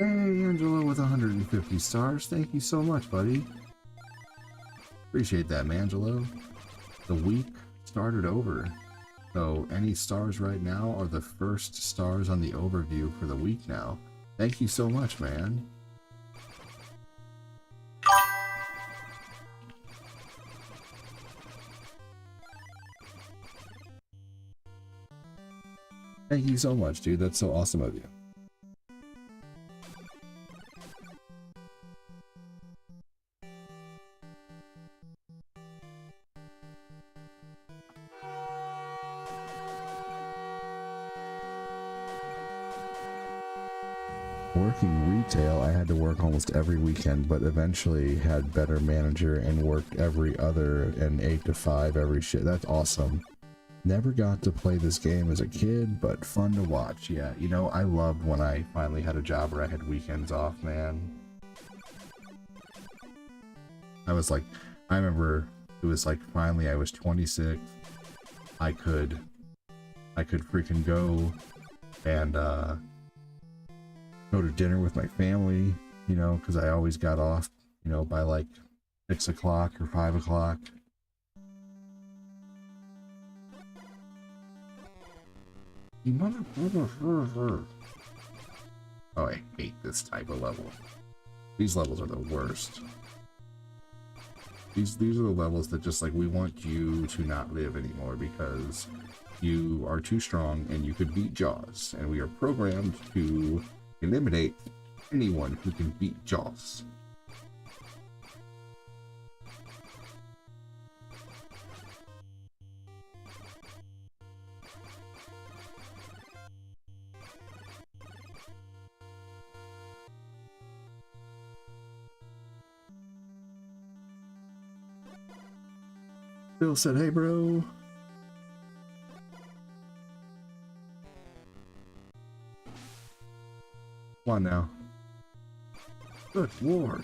Speaker 1: Hey, Angelo with 150 stars. Thank you so much, buddy. Appreciate that, Mangelo. The week started over. So any stars right now are the first stars on the overview for the week now. Thank you so much, man. Thank you so much, dude. That's so awesome of you. Working retail, I had to work almost every weekend, but eventually had better manager and worked every other and 8 to 5 every shit. That's awesome. Never got to play this game as a kid, but fun to watch. Yeah, you know, I loved when I finally had a job where I had weekends off, man. I was like, I remember it was like finally I was 26. I could freaking go and go to dinner with my family, you know, because I always got off, you know, by like 6 o'clock or 5 o'clock. You motherfucker. Oh, I hate this type of level. These levels are the worst. These are the levels that just like, we want you to not live anymore because you are too strong and you could beat Jaws, and we are programmed to eliminate anyone who can beat Jaws. Bill said, hey bro. Come on now. Good lord.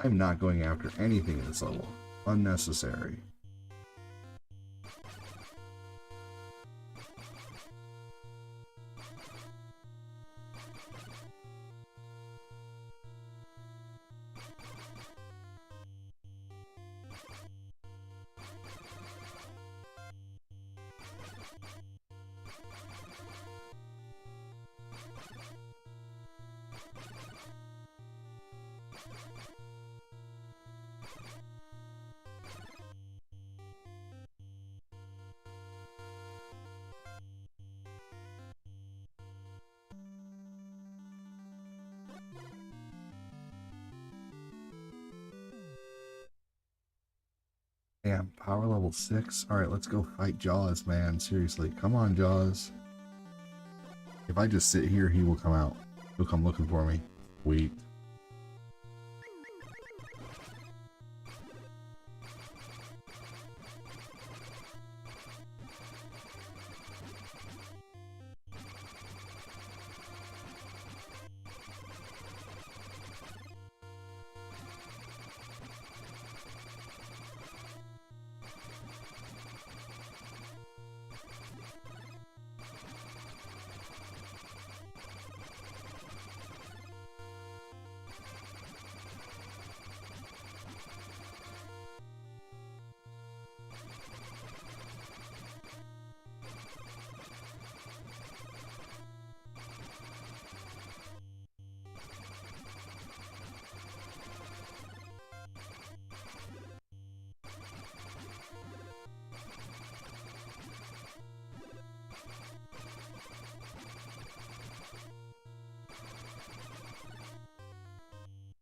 Speaker 1: I'm not going after anything in this level. Unnecessary. Damn, power level 6? Alright, let's go fight Jaws, man. Seriously. Come on, Jaws. If I just sit here, he will come out. He'll come looking for me. Sweet.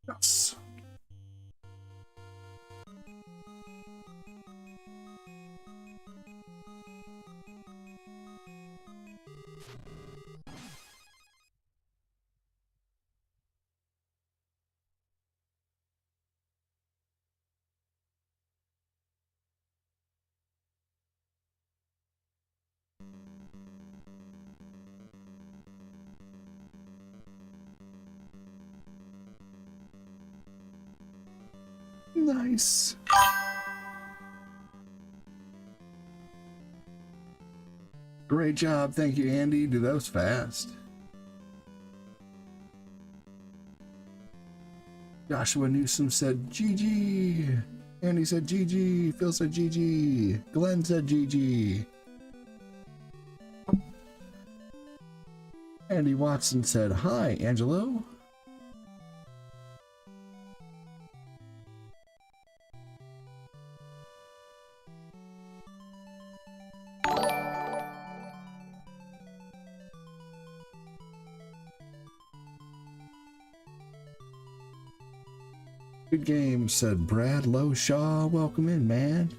Speaker 1: Yes. Nice. Great job. Thank you, Andy. Dude, that was fast. Joshua Newsom said GG. Andy said GG. Phil said GG. Glenn said GG. Andy Watson said hi, Angelo. Good game, said Brad Lowshaw. Welcome in, man.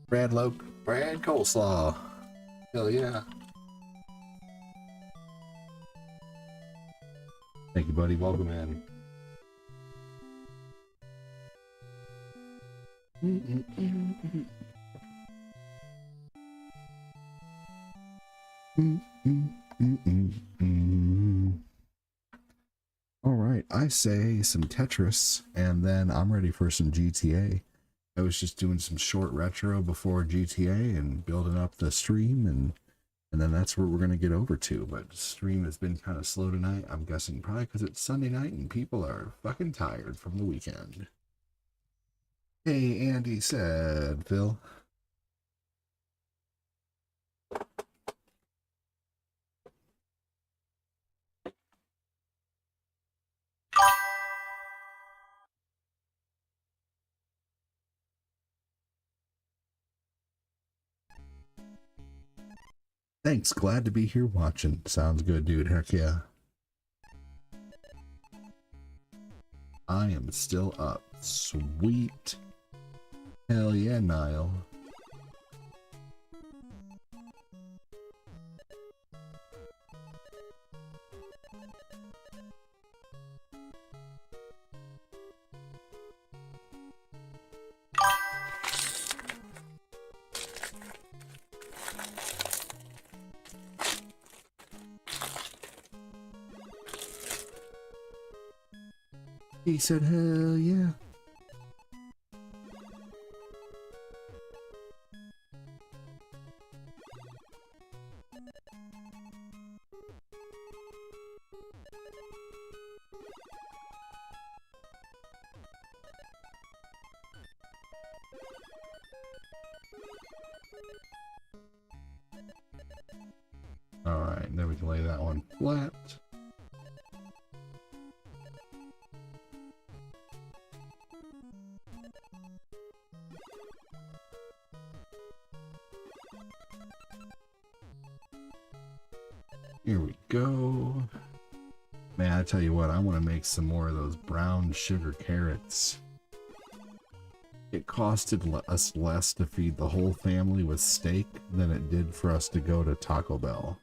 Speaker 1: Brad Coleslaw. Hell yeah. Thank you, buddy. Welcome in. All right, I say some Tetris, and then I'm ready for some GTA. I was just doing some short retro before GTA and building up the stream, and then that's where we're going to get over to. But the stream has been kind of slow tonight. I'm guessing probably because it's Sunday night and people are fucking tired from the weekend. Hey, Andy said, Phil. Thanks, glad to be here watching. Sounds good, dude. Heck yeah. I am still up. Sweet. Hell yeah, Niall. He said, hell yeah. Alright, then we can lay that one flat. Here we go. Man, I tell you what, I want to make some more of those brown sugar carrots. It costed us less to feed the whole family with steak than it did for us to go to Taco Bell.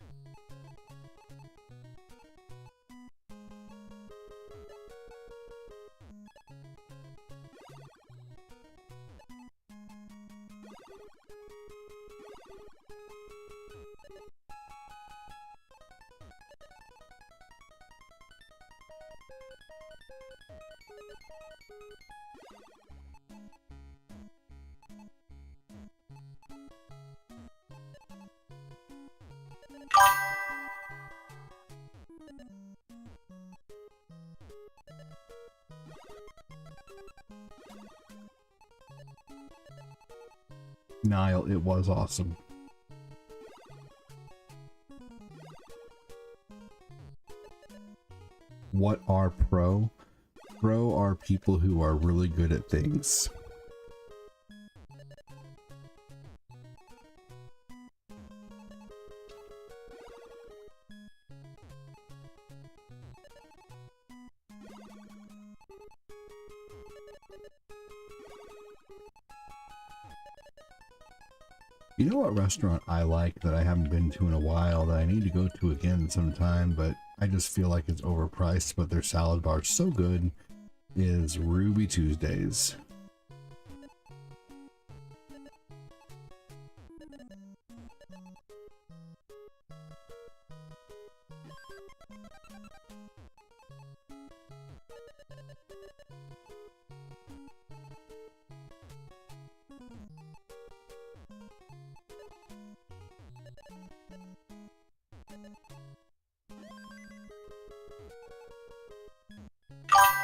Speaker 1: Nile, it was awesome. What are pro? Pro are people who are really good at things. You know what restaurant I like that I haven't been to in a while that I need to go to again sometime, but I just feel like it's overpriced, but their salad bar is so good, is Ruby Tuesdays.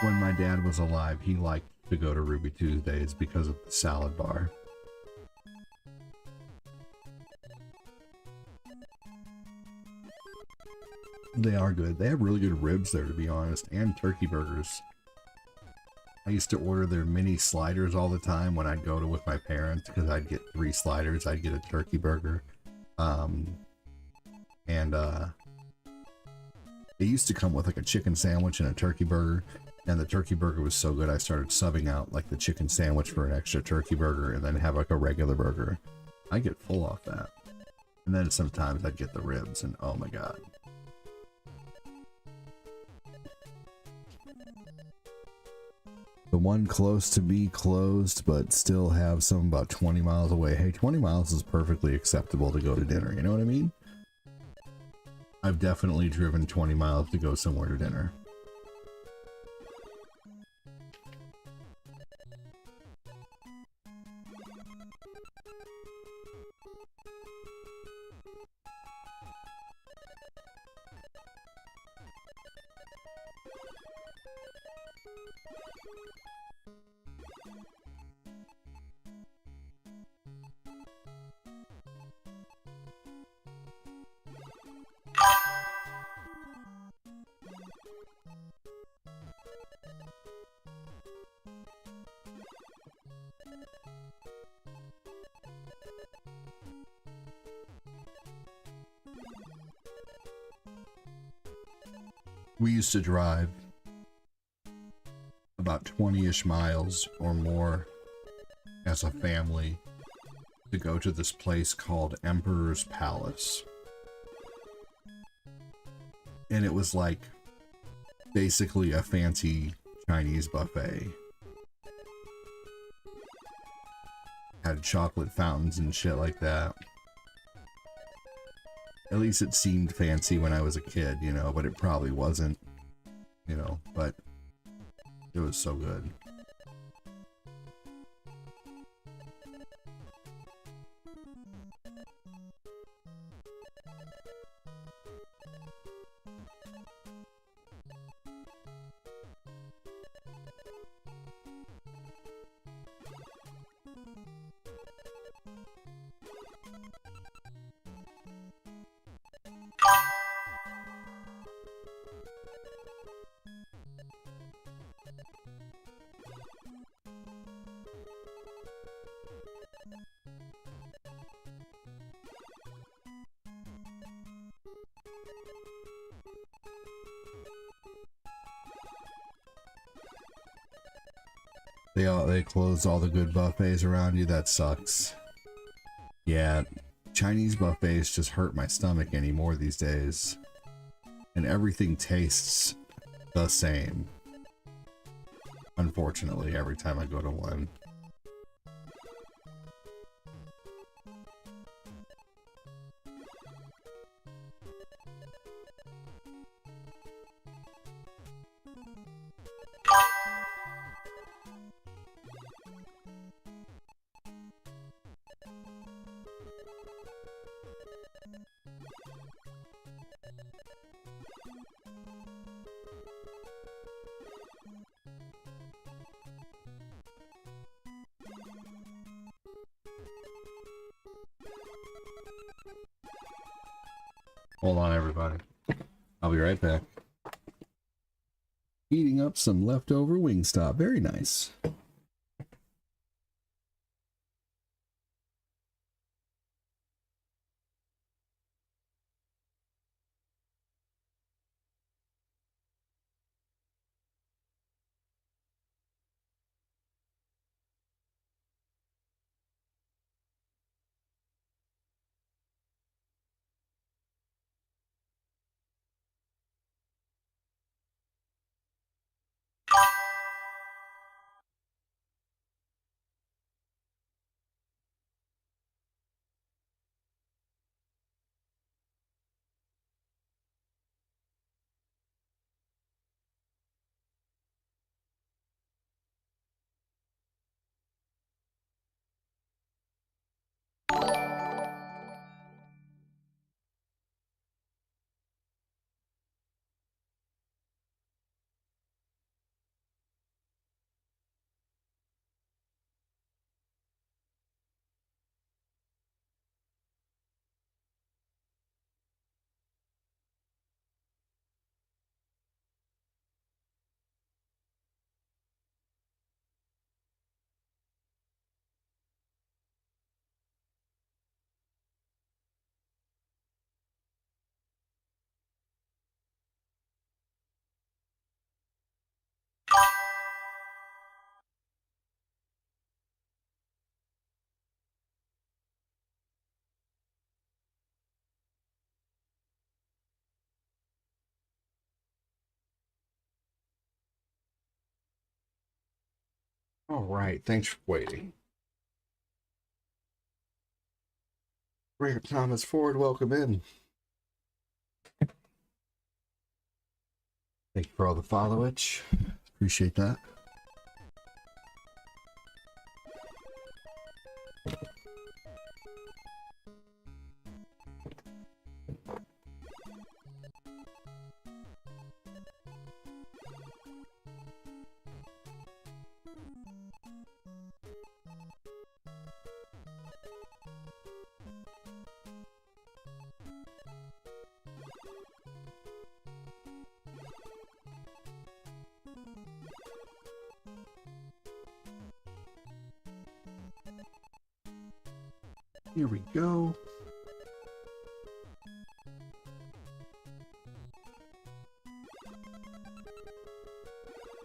Speaker 1: When my dad was alive, he liked to go to Ruby Tuesdays because of the salad bar. They are good. They have really good ribs there, to be honest, and turkey burgers. I used to order their mini sliders all the time when I'd go to with my parents, because I'd get 3 sliders. I'd get a turkey burger. They used to come with like a chicken sandwich and a turkey burger. And the turkey burger was so good, I started subbing out like the chicken sandwich for an extra turkey burger and then have like a regular burger. I get full off that. And then sometimes I'd get the ribs and oh my god. The one close to be closed, but still have some about 20 miles away. Hey, 20 miles is perfectly acceptable to go to dinner, you know what I mean? I've definitely driven 20 miles to go somewhere to dinner. We used to drive about 20-ish miles or more as a family to go to this place called Emperor's Palace. And it was like basically a fancy Chinese buffet. Had chocolate fountains and shit like that. At least it seemed fancy when I was a kid, you know, but it probably wasn't, you know, but It was so good. They closed all the good buffets around you. That sucks. Yeah, Chinese buffets just hurt my stomach anymore these days. And everything tastes the same. Unfortunately, every time I go to one. Hold on, everybody. I'll be right back. Eating up some leftover Wingstop. Very nice. All right, thanks for waiting. Rick Thomas Ford, welcome in. Thank you for all the followage. Appreciate that. Here we go.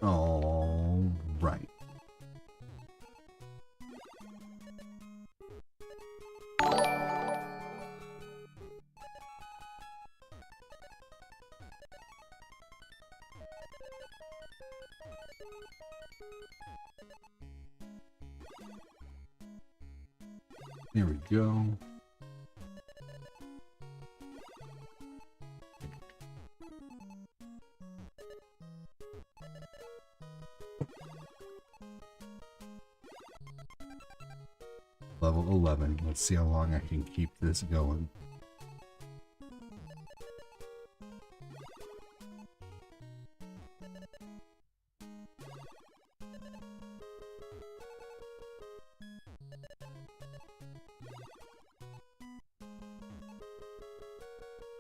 Speaker 1: All right. Here we go. Level 11. Let's see how long I can keep this going.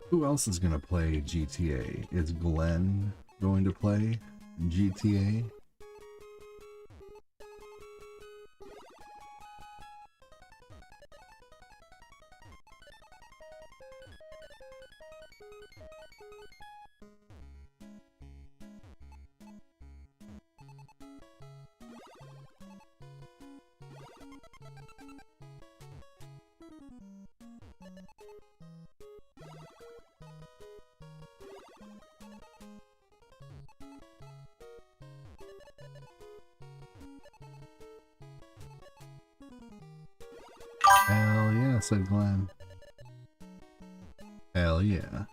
Speaker 1: Who else is going to play GTA? Is Glenn going to play GTA? Hell yeah, said Glenn. Hell yeah.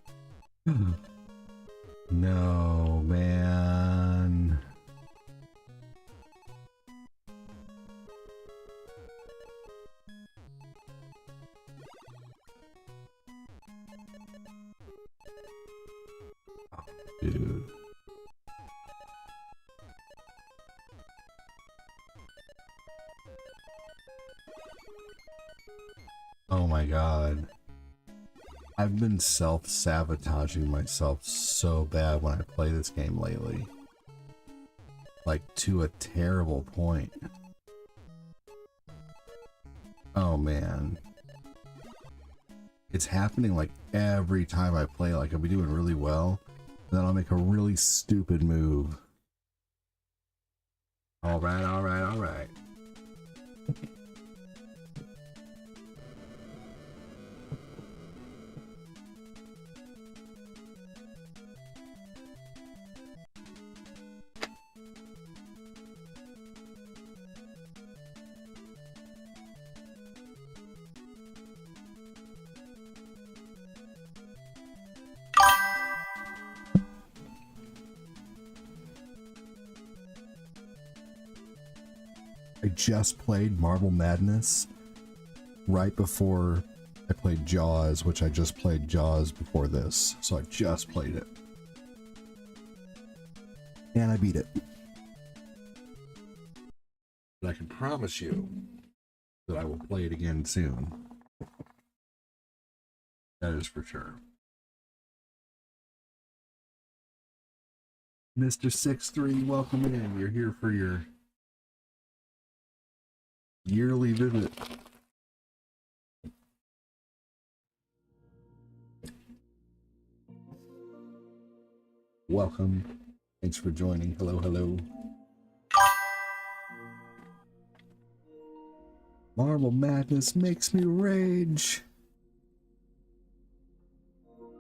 Speaker 1: No, man. Oh, dude. Oh my god. I've been self-sabotaging myself so bad when I play this game lately. Like, to a terrible point. Oh man. It's happening like every time I play. Like, I'll be doing really well, and then I'll make a really stupid move. Alright, alright, alright. I just played Marble Madness right before I played Jaws, which I just played Jaws before this, so I just played it. And I beat it. But I can promise you that I will play it again soon. That is for sure. Mr. 6-3, welcome in. You're here for your yearly visit. Welcome. Thanks for joining. Hello, hello. Marble Madness makes me rage.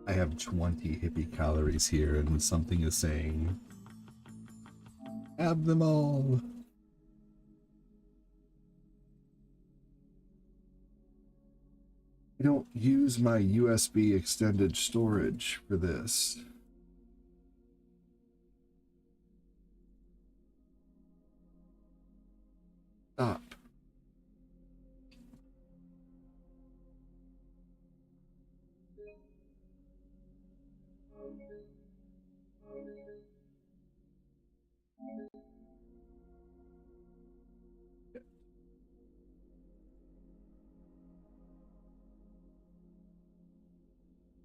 Speaker 1: I have 20 hippie calories here, and something is saying, have them all. I don't use my USB extended storage for this. Stop.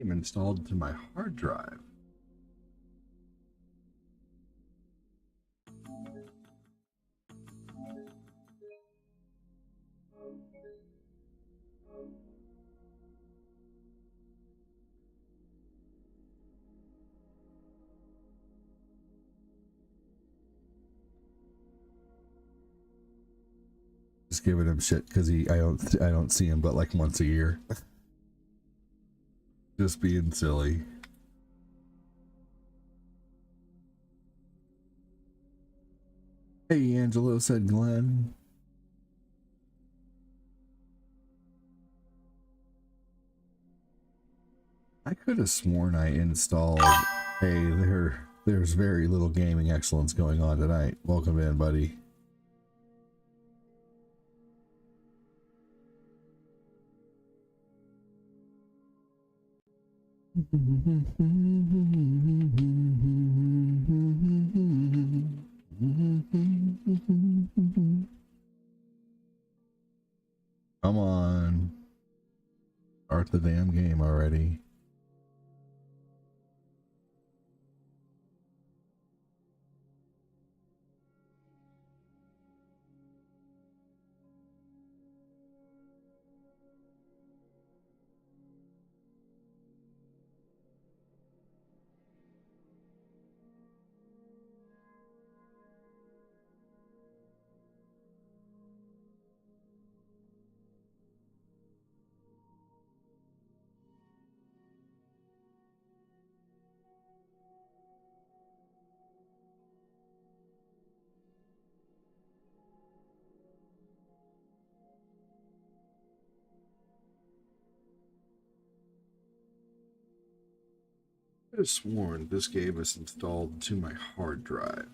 Speaker 1: I'm installed to my hard drive. Just giving him shit because I don't see him but like once a year. Just being silly. Hey, Angelo, said Glenn. I could have sworn I installed. Hey, there's very little gaming excellence going on tonight. Welcome in, buddy. Come on. Start the damn game already. I have sworn this game is installed to my hard drive.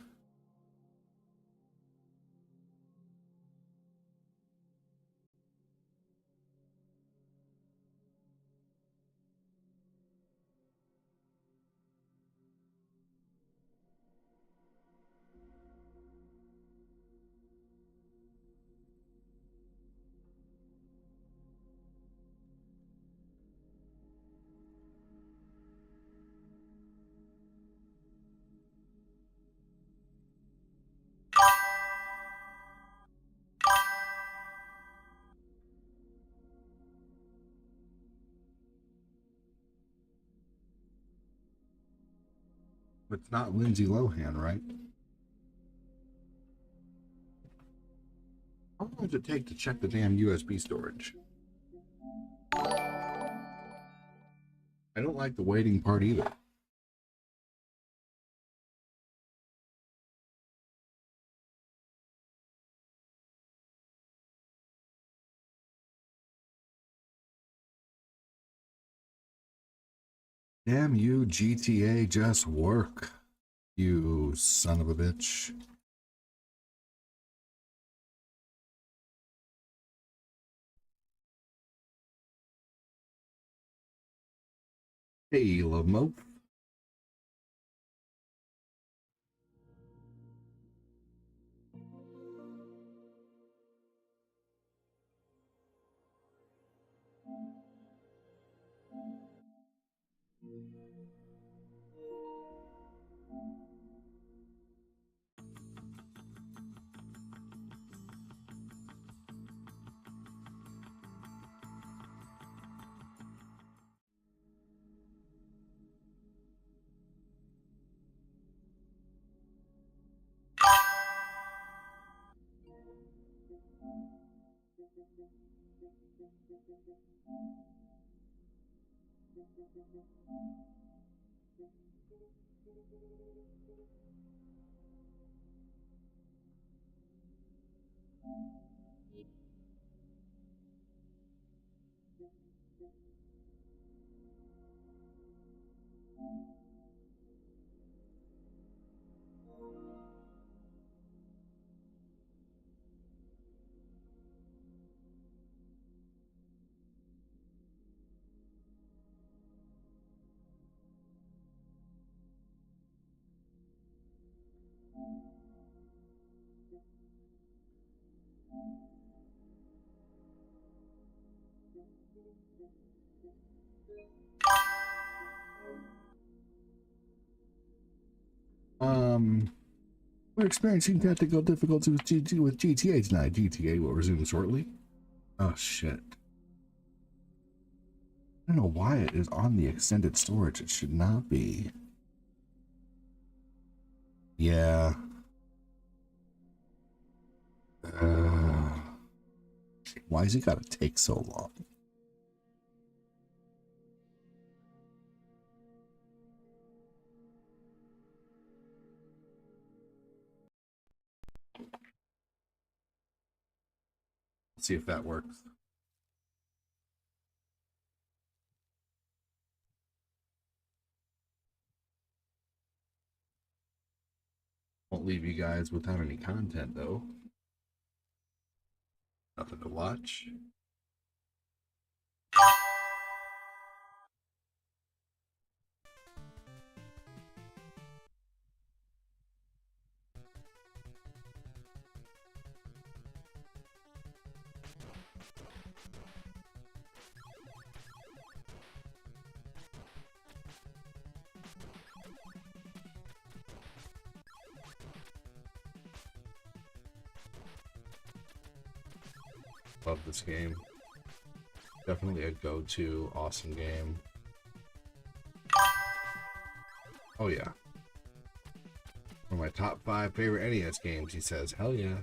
Speaker 1: It's not Lindsay Lohan, right? How long does it take to check the damn USB storage? I don't like the waiting part either. Damn you, GTA, just work. You son of a bitch. Hey, Love Mo. We're experiencing technical difficulties with GTA tonight. GTA will resume shortly. Oh shit. I don't know why it is on the extended storage. It should not be. Yeah. Why has it got to take so long? Let's see if that works. Won't leave you guys without any content though. Nothing to watch. Love this game. Definitely a go-to awesome game. Oh yeah. One of my top 5 favorite NES games, he says. Hell yeah.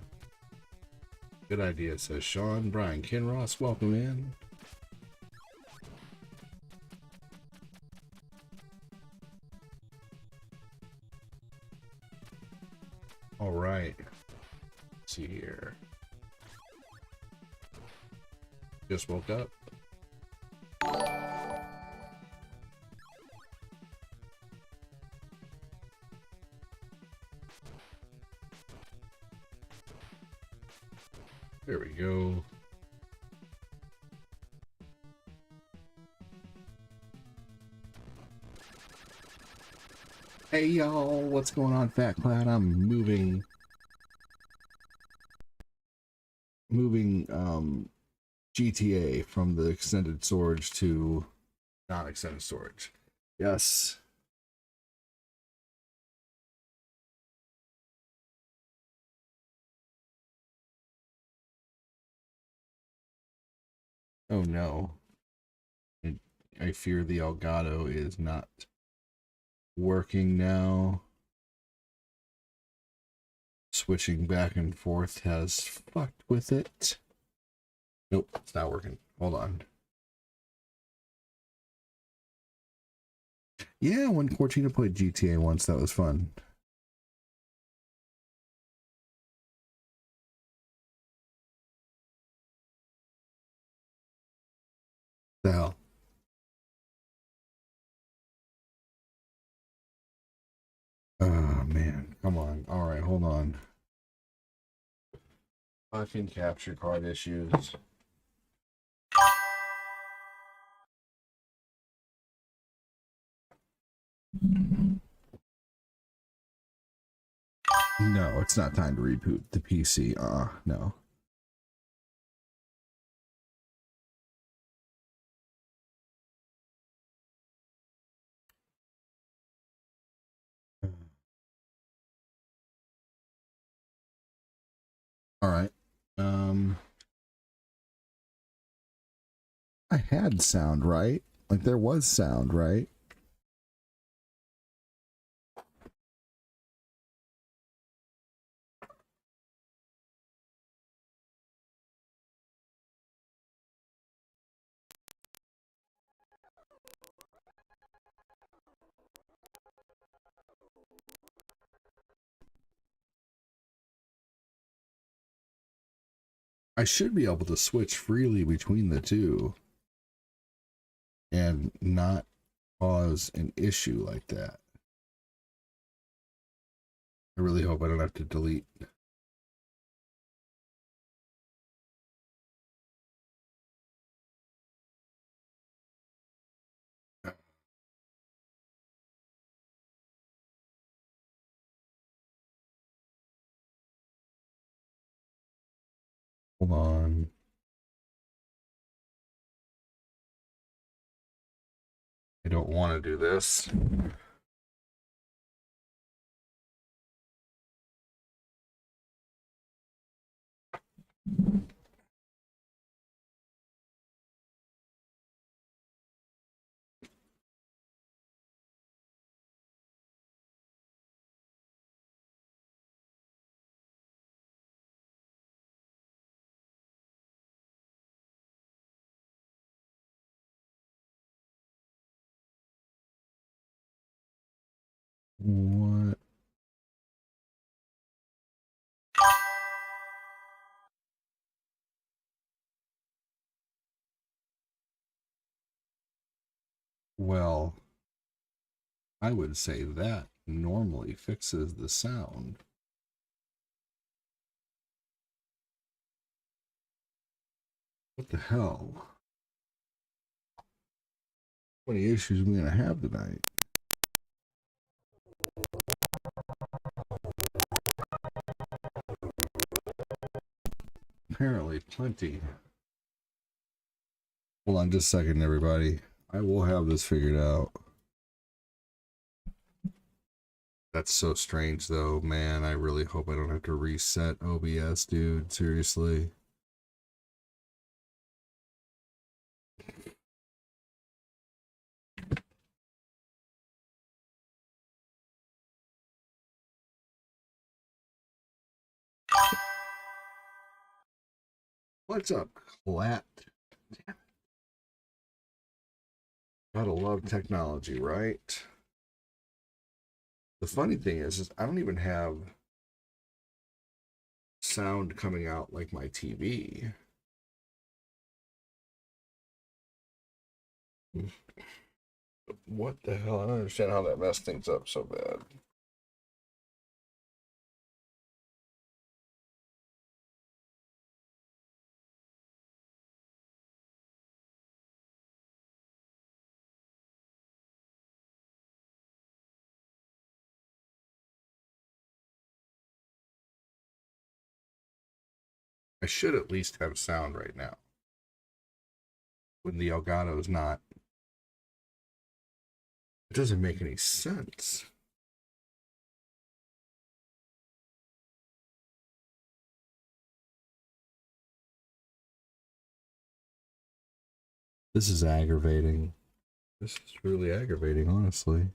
Speaker 1: Good idea, says Sean. Brian Kinross, welcome in. All right. Let's see here. Just woke up. There we go. Hey y'all, what's going on, Fat Cloud? I'm moving GTA from the extended storage to non-extended storage. Yes. Oh no. I fear the Elgato is not working now. Switching back and forth has fucked with it. Nope, it's not working. Hold on. Yeah, when Cortina played GTA once, that was fun. The hell? Oh man, come on. All right, hold on. Fucking capture card issues. No, it's not time to reboot the PC. No. All right. I had sound, right? Like there was sound, right? I should be able to switch freely between the two and not cause an issue like that. I really hope I don't have to delete. Hold on. I don't want to do this. What? Well, I would say that normally fixes the sound. What the hell? How many issues are we gonna have tonight? Apparently plenty. Hold on just a second, everybody. I will have this figured out. That's so strange, though. Man, I really hope I don't have to reset OBS, dude. Seriously. What's up, Clat? Damn it. Gotta love technology, right? The funny thing is I don't even have sound coming out like my TV. What the hell? I don't understand how that messed things up so bad. I should at least have sound right now. When the Elgato's not. It doesn't make any sense. This is aggravating. This is really aggravating, honestly.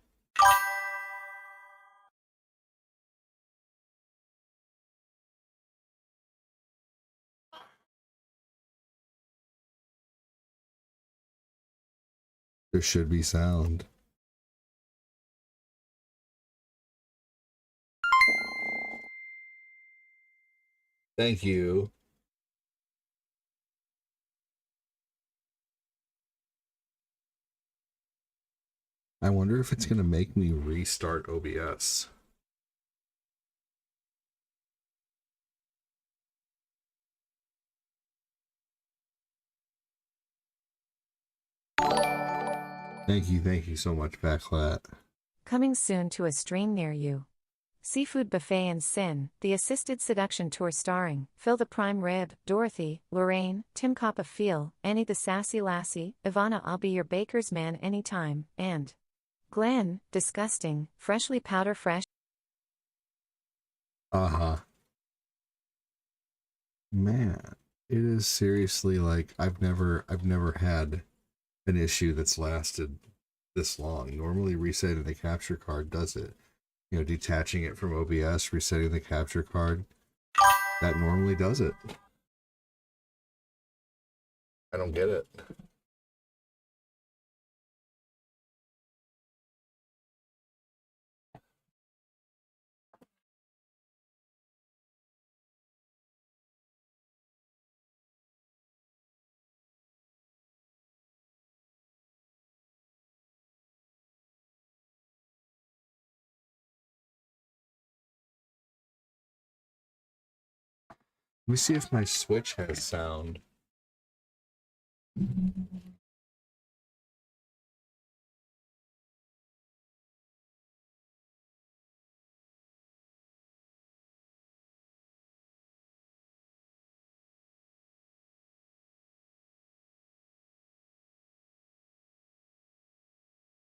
Speaker 1: There should be sound. Thank you. I wonder if it's going to make me restart OBS. Thank you so much, Backlat.
Speaker 2: Coming soon to a stream near you. Seafood Buffet and Sin, the Assisted Seduction Tour starring Phil the Prime Rib, Dorothy, Lorraine, Tim Copperfield, Annie the Sassy Lassie, Ivana I'll Be Your Baker's Man Anytime, and Glenn, Disgusting, Freshly Powder Fresh.
Speaker 1: Uh-huh. Man, it is seriously like I've never had an issue that's lasted this long. Normally resetting the capture card does it. You know, detaching it from OBS, resetting the capture card, that normally does it. I don't get it. Let me see if my Switch has sound.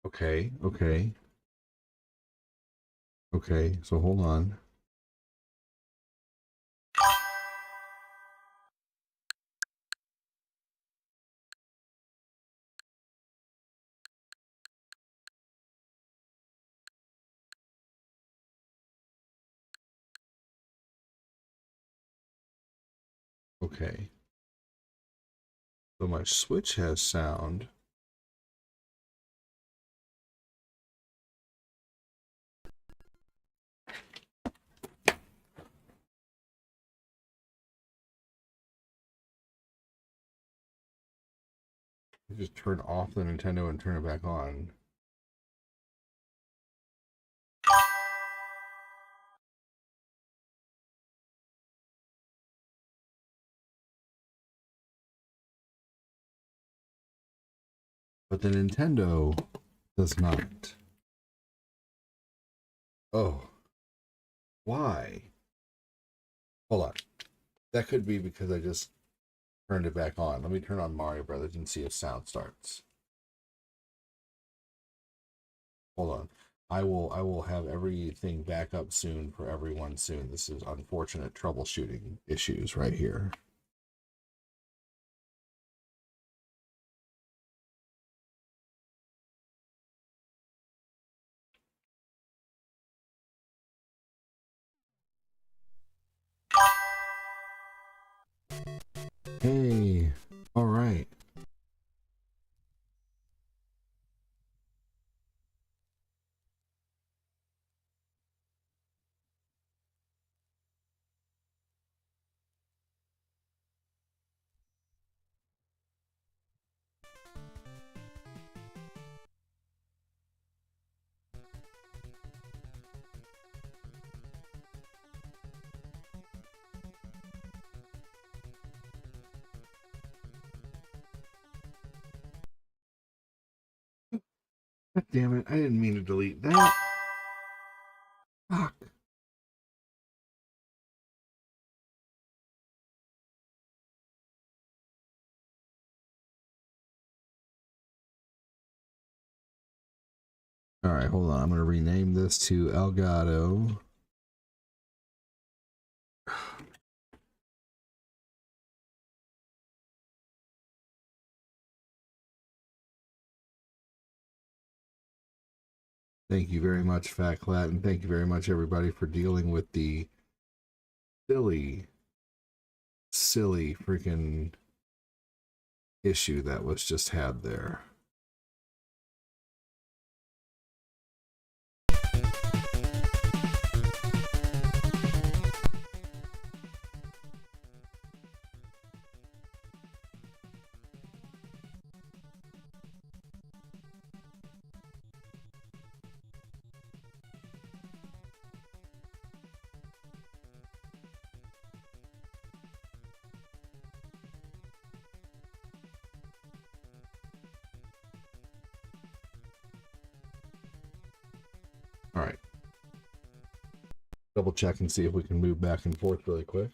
Speaker 1: Okay, okay. Okay, so hold on. Okay. So my Switch has sound. You just turn off the Nintendo and turn it back on. But the Nintendo does not. Oh. Why? Hold on. That could be because I just turned it back on. Let me turn on Mario Brothers and see if sound starts. Hold on. I will have everything back up soon for everyone soon. This is unfortunate troubleshooting issues right here. Hey, all right. God damn it, I didn't mean to delete that. Fuck. All right, hold on. I'm going to rename this to Elgato. Thank you very much, Fat Clat, and thank you very much, everybody, for dealing with the silly freaking issue that was just had there. All right. Double check and see if we can move back and forth really quick.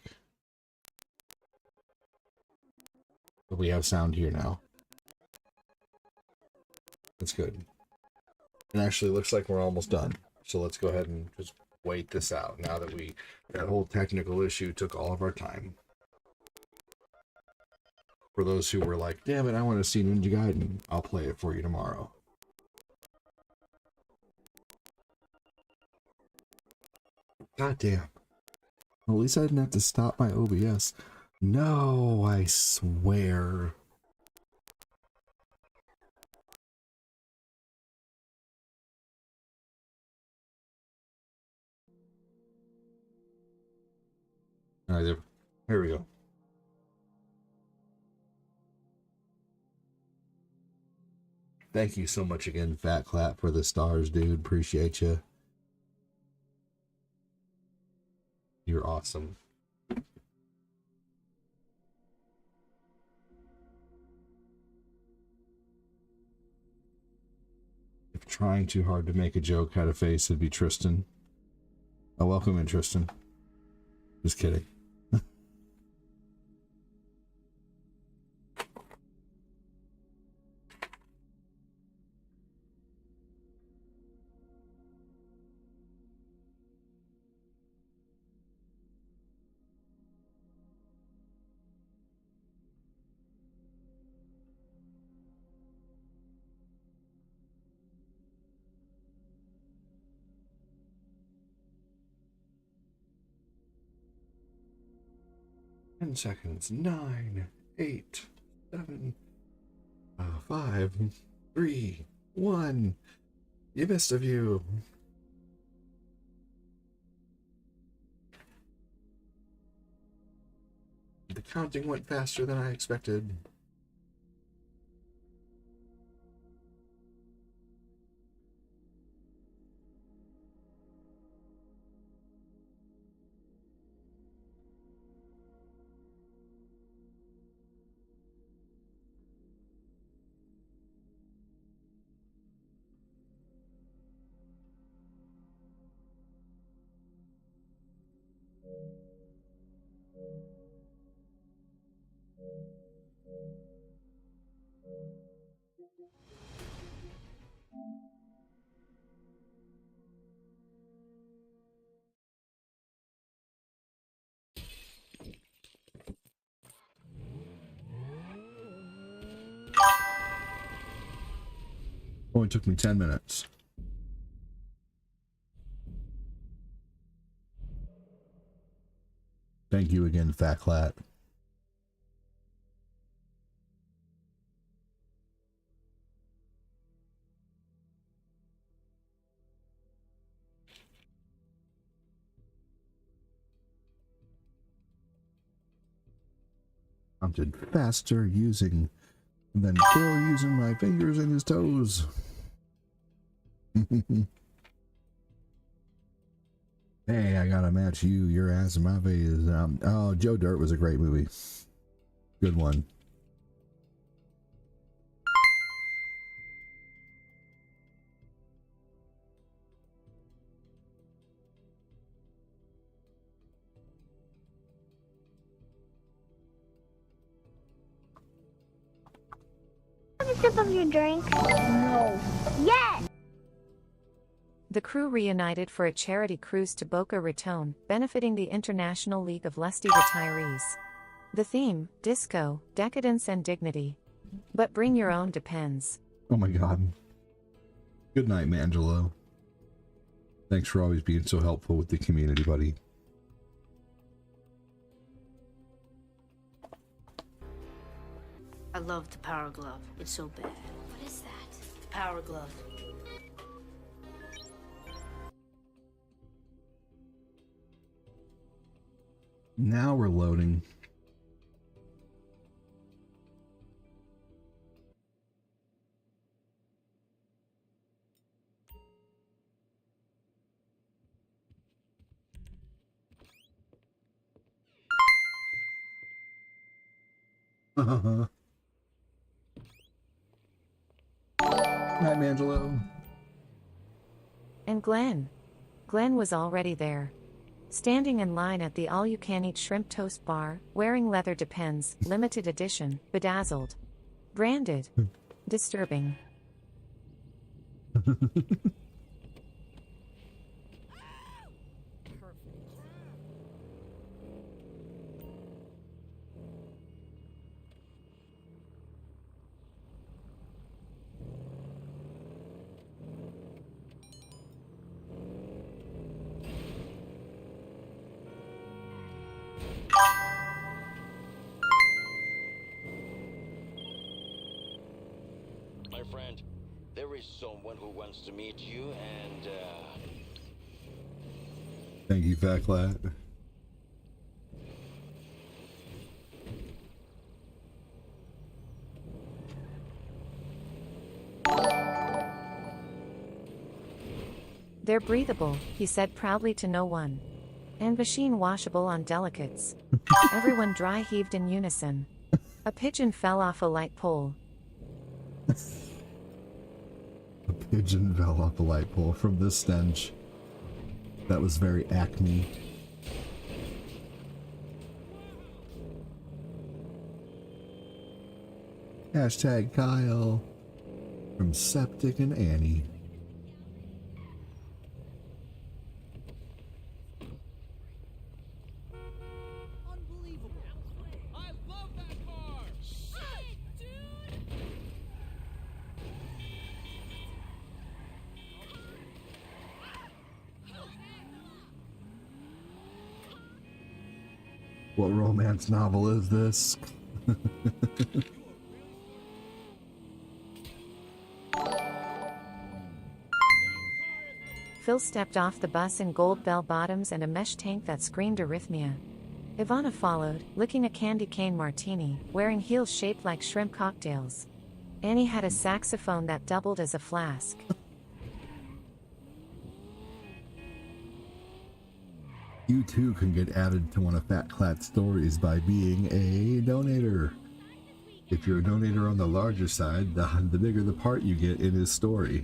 Speaker 1: But we have sound here now. That's good. It actually looks like we're almost done. So let's go ahead and just wait this out now that that whole technical issue took all of our time. For those who were like, damn it, I want to see Ninja Gaiden, I'll play it for you tomorrow. God damn. Well, at least I didn't have to stop my OBS. No, I swear. All right, there we go. Thank you so much again, Fat Clap, for the stars, dude. Appreciate you. You're awesome. If trying too hard to make a joke had a face, it'd be Tristan. Oh, welcome in, Tristan. Just kidding. Seconds. 9, 8, 7, 5, 3, 1. You missed a view. The counting went faster than I expected. only took me 10 minutes. Thank you again, Fatclat. Prompted faster using than Phil using my fingers and his toes. Hey, I gotta match you, your ass and my face. Oh, Joe Dirt was a great movie. Good one.
Speaker 3: Have a sip of your drink? No. Yes!
Speaker 2: The crew reunited for a charity cruise to Boca Raton, benefiting the International League of Lusty Retirees. The theme, disco, decadence and dignity. But bring your own depends.
Speaker 1: Oh my god. Good night, Mangelo. Thanks for always being so helpful with the community, buddy.
Speaker 4: I love the Power Glove. It's so bad.
Speaker 3: What is that?
Speaker 4: The Power Glove.
Speaker 1: Now we're loading. Night, Mangelo.
Speaker 2: And Glenn. Glenn was already there. Standing in line at the all-you-can-eat shrimp toast bar, wearing leather depends, limited edition, bedazzled. Branded. Disturbing.
Speaker 5: My friend, there is someone who wants to meet you, and
Speaker 1: Thank you, Fatclat.
Speaker 2: They're breathable, he said proudly to no one. And machine washable on delicates. Everyone dry heaved in unison. A pigeon fell off a light pole.
Speaker 1: A pigeon fell off a light pole from this stench. That was very Acme. Hashtag Kyle from Septic and Annie.
Speaker 6: Unbelievable. I love that car. Shit, dude.
Speaker 1: What romance novel is this?
Speaker 2: Phil stepped off the bus in gold bell-bottoms and a mesh tank that screamed arrhythmia. Ivana followed, licking a candy cane martini, wearing heels shaped like shrimp cocktails. Annie had a saxophone that doubled as a flask.
Speaker 1: You too can get added to one of Fatclat's stories by being a donator. If you're a donator on the larger side, the bigger the part you get in his story.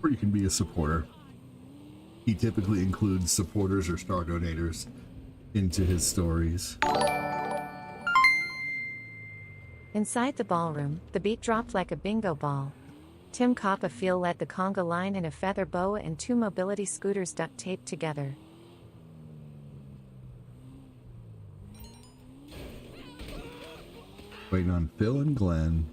Speaker 1: Or you can be a supporter. He typically includes supporters or star donators into his stories.
Speaker 2: Inside the ballroom, the beat dropped like a bingo ball. Tim Copperfield led the conga line in a feather boa and 2 mobility scooters duct taped together.
Speaker 1: Waiting on Phil and Glenn.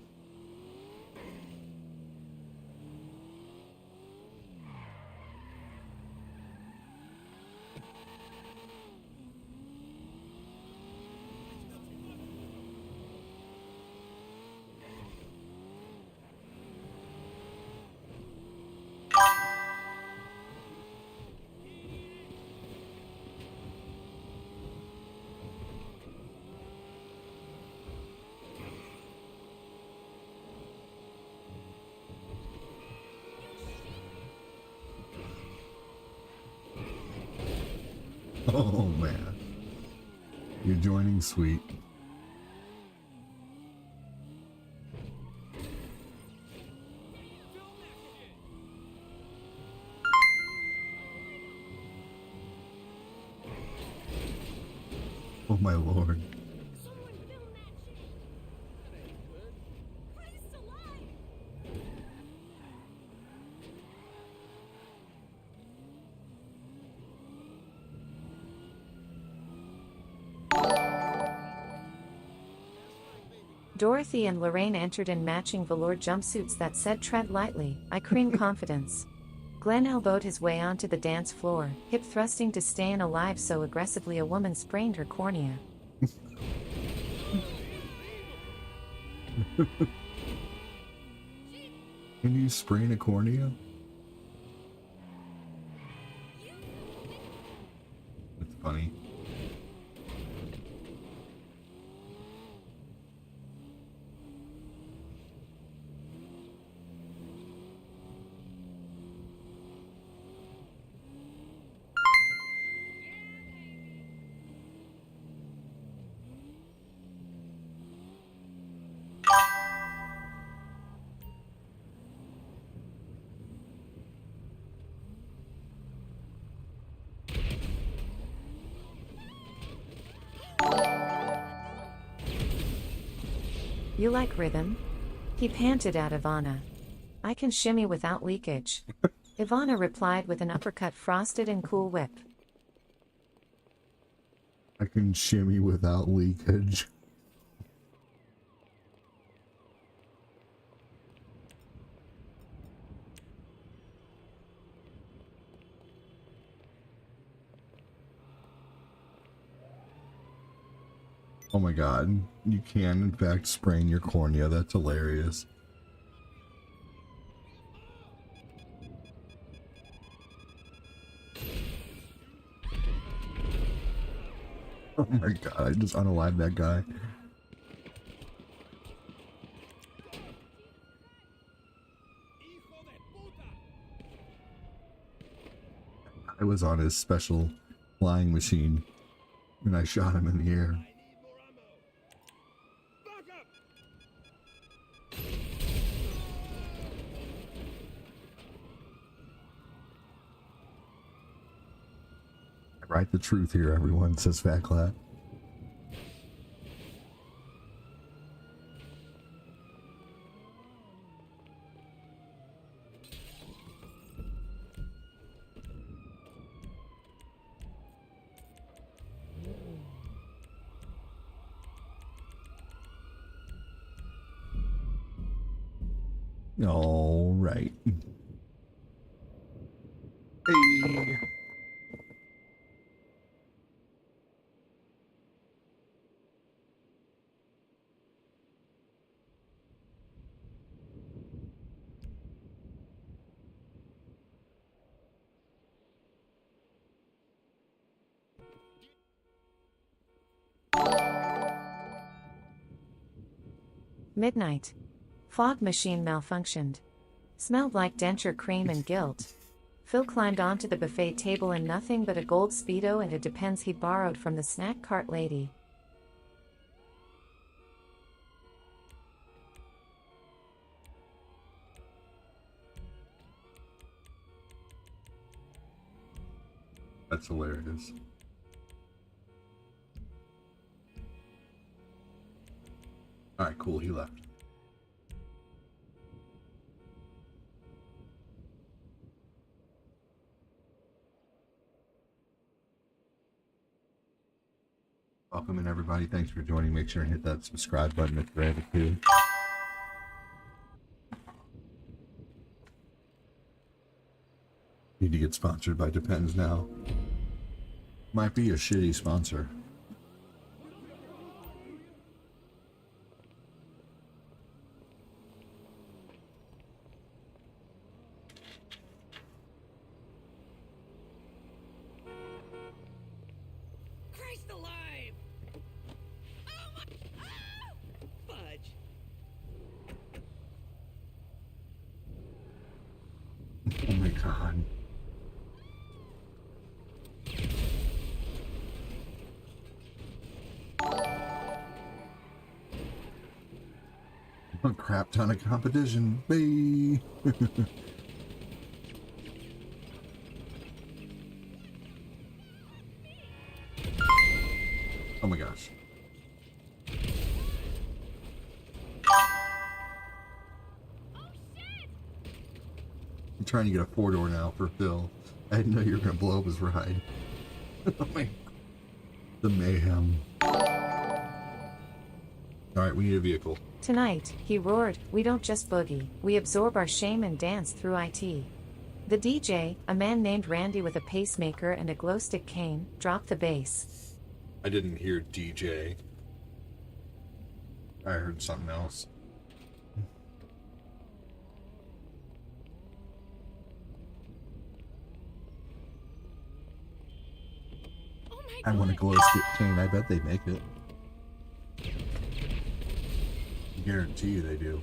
Speaker 1: Oh man, you're joining sweet. Oh my lord.
Speaker 6: Someone film that shit. That ain't good. Christ alive!
Speaker 2: Dorothy and Lorraine entered in matching velour jumpsuits that said "Tread lightly, I cream confidence." Glenn elbowed his way onto the dance floor, hip thrusting to staying alive so aggressively a woman sprained her cornea.
Speaker 1: Can you sprain a cornea? That's funny.
Speaker 2: You like rhythm? He panted at Ivana. I can shimmy without leakage. Ivana replied with an uppercut frosted and Cool Whip.
Speaker 1: I can shimmy without leakage. Oh my god, you can in fact sprain your cornea, that's hilarious. Oh my god, I just unalived that guy.
Speaker 6: Hijo de puta!
Speaker 1: I was on his special flying machine and I shot him in the air.
Speaker 6: I need more ammo. Back up!
Speaker 1: I write the truth here, everyone, says Fat Clap. All right. Hey.
Speaker 2: Midnight. Fog machine malfunctioned. Smelled like denture cream and guilt. Phil climbed onto the buffet table in nothing but a gold Speedo and a Depends he'd borrowed from the snack cart lady.
Speaker 1: That's hilarious. Alright, cool, he left. Welcome in, everybody. Thanks for joining. Make sure and hit that subscribe button if you're able to. Need to get sponsored by Depends now. Might be a shitty sponsor.
Speaker 6: Christ alive! Oh my... Ah! Fudge.
Speaker 1: Oh my god. A crap ton of competition. Bye. Oh my gosh. I'm trying to get a 4-door now for Phil. I didn't know you were going to blow up his ride. Oh my. The mayhem. Alright, we need a vehicle.
Speaker 2: Tonight, he roared, we don't just boogie, we absorb our shame and dance through IT. The DJ, a man named Randy with a pacemaker and a glow stick cane, dropped the bass.
Speaker 1: I didn't hear DJ. I heard something else.
Speaker 6: Oh my
Speaker 1: I
Speaker 6: god.
Speaker 1: want a glow stick cane. I bet they make it. I guarantee you they do.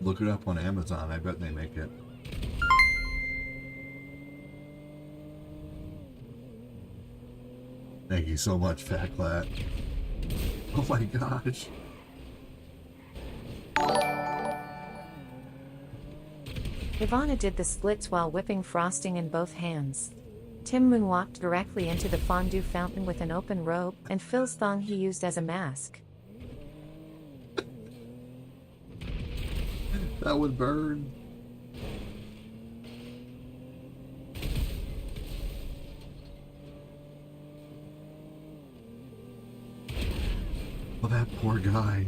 Speaker 1: Look it up on Amazon. I bet they make it. Thank you so much, Fat Clat. Oh my gosh.
Speaker 2: Ivana did the splits while whipping frosting in both hands. Tim moonwalked directly into the fondue fountain with an open robe, and Phil's thong he used as a mask.
Speaker 1: That would burn. Oh, that poor guy.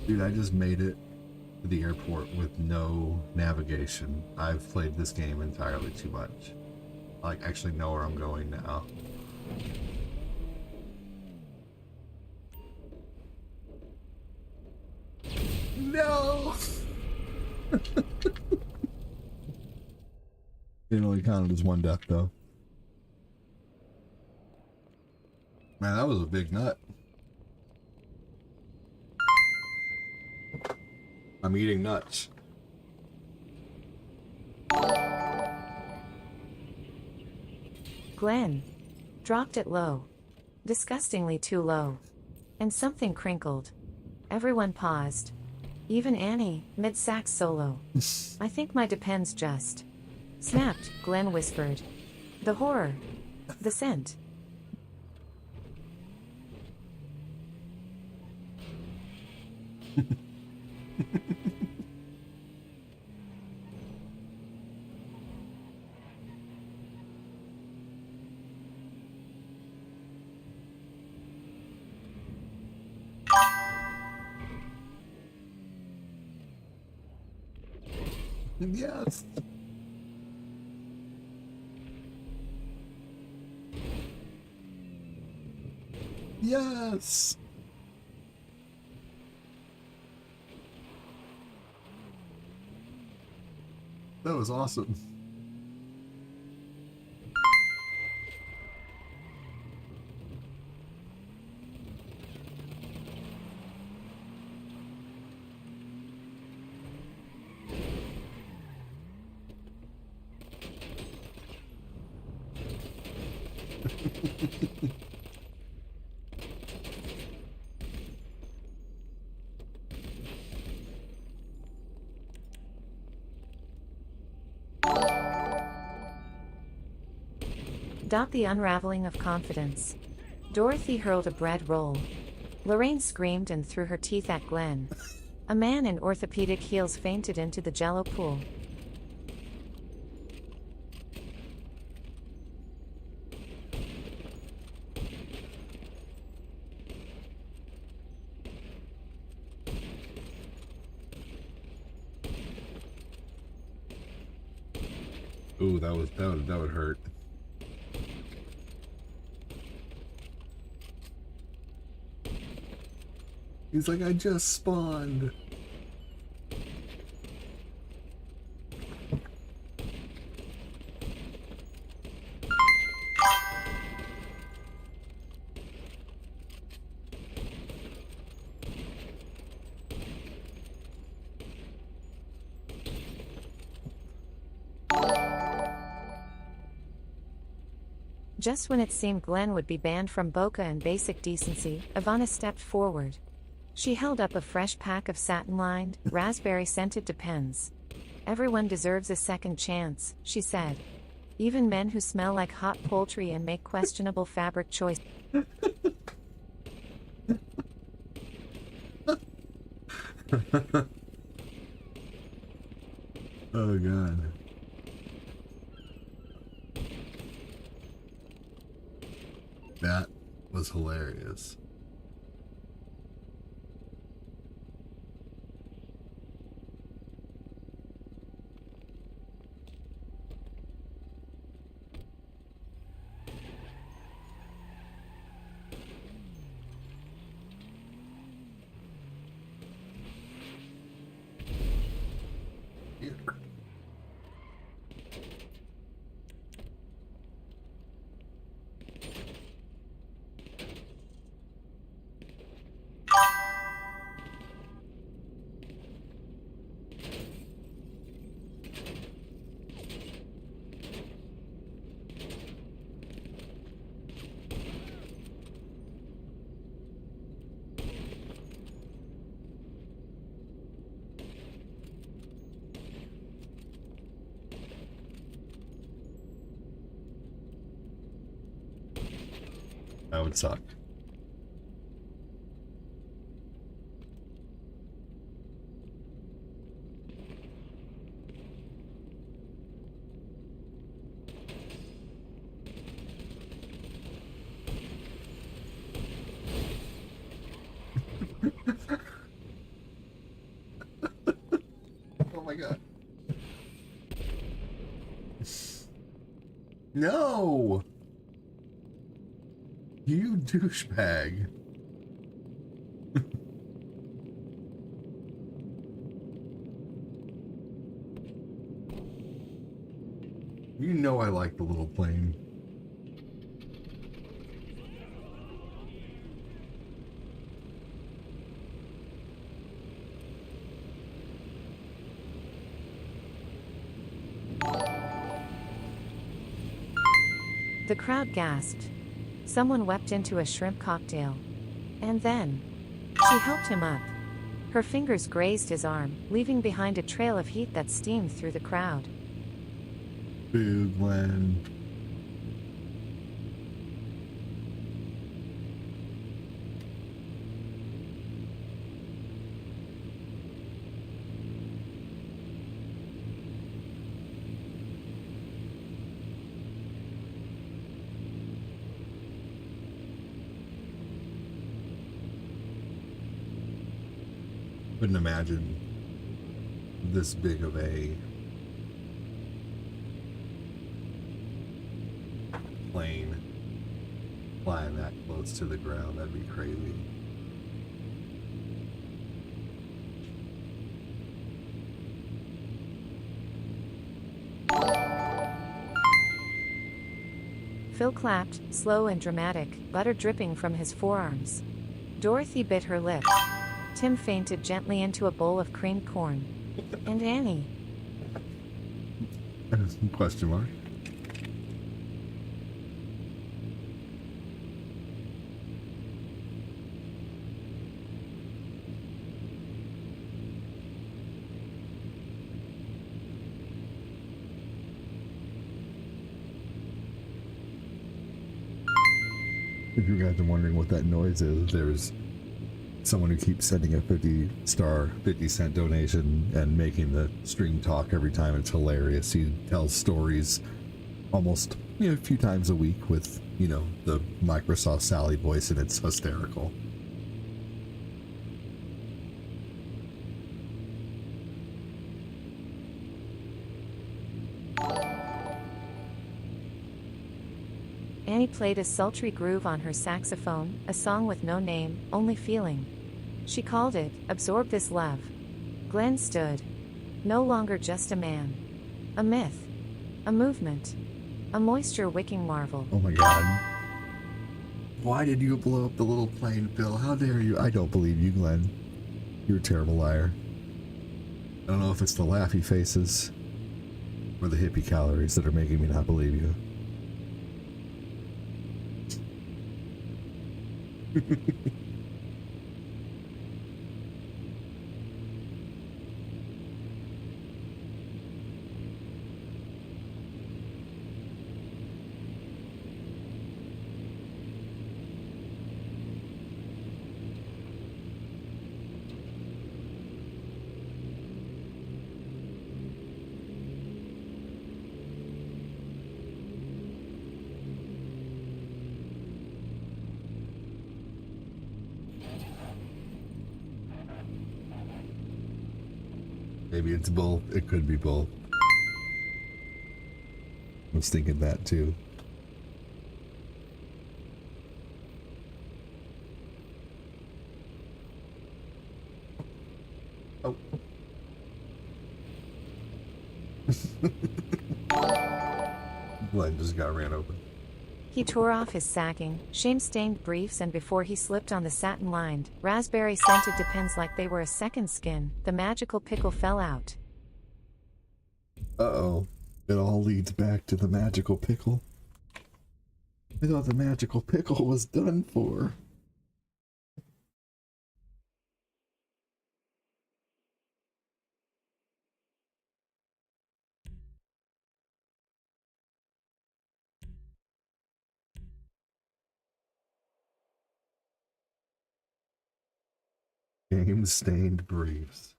Speaker 1: Dude, I just made it to the airport with no navigation. I've played this game entirely too much. I actually know where I'm going now. No! It only counted as one death, though. Man, that was a big nut. I'm eating nuts.
Speaker 2: Glenn dropped it low. Disgustingly too low. And something crinkled. Everyone paused. Even Annie, mid-sax solo. I think my Depends just snapped, Glenn whispered. The horror. The scent.
Speaker 1: Yes. Yes. That was awesome.
Speaker 2: The unraveling of confidence. Dorothy hurled a bread roll. Lorraine screamed and threw her teeth at Glenn. A man in orthopedic heels fainted into the jello pool.
Speaker 1: Ooh, that would hurt. He's like, I just spawned.
Speaker 2: Just when it seemed Glenn would be banned from Boca and basic decency, Ivana stepped forward. She held up a fresh pack of satin-lined, raspberry-scented Depends. Everyone deserves a second chance, she said. Even men who smell like hot poultry and make questionable fabric choices.
Speaker 1: Oh, God. That was hilarious. That would suck. Oh my God. No! You douchebag. You know I like the little plane.
Speaker 2: The crowd gasped. Someone wept into a shrimp cocktail. And then, she helped him up. Her fingers grazed his arm, leaving behind a trail of heat that steamed through the crowd.
Speaker 1: Boo, Glenn. Couldn't imagine this big of a plane flying that close to the ground. That'd be crazy.
Speaker 2: Phil clapped, slow and dramatic, butter dripping from his forearms. Dorothy bit her lip. Tim fainted gently into a bowl of creamed corn. And Annie.
Speaker 1: Question mark. If you guys are wondering what that noise is, there's someone who keeps sending a 50-cent donation and making the string talk every time. It's hilarious. He tells stories almost a few times a week with the Microsoft Sally voice, and it's hysterical.
Speaker 2: Annie played a sultry groove on her saxophone, a song with no name, only feeling. She called it, Absorb This Love. Glenn stood. No longer just a man. A myth. A movement. A moisture-wicking marvel.
Speaker 1: Oh my god. Why did you blow up the little plane, Phil? How dare you? I don't believe you, Glenn. You're a terrible liar. I don't know if it's the laughy faces or the hippie calories that are making me not believe you. Maybe it's both. It could be both. I was thinking that too. Oh. Glenn just got ran open.
Speaker 2: He tore off his sagging, shame-stained briefs, and before he slipped on the satin-lined, raspberry-scented Depends like they were a second skin, the magical pickle fell out.
Speaker 1: Uh-oh. It all leads back to the magical pickle. I thought the magical pickle was done for. Game-stained briefs.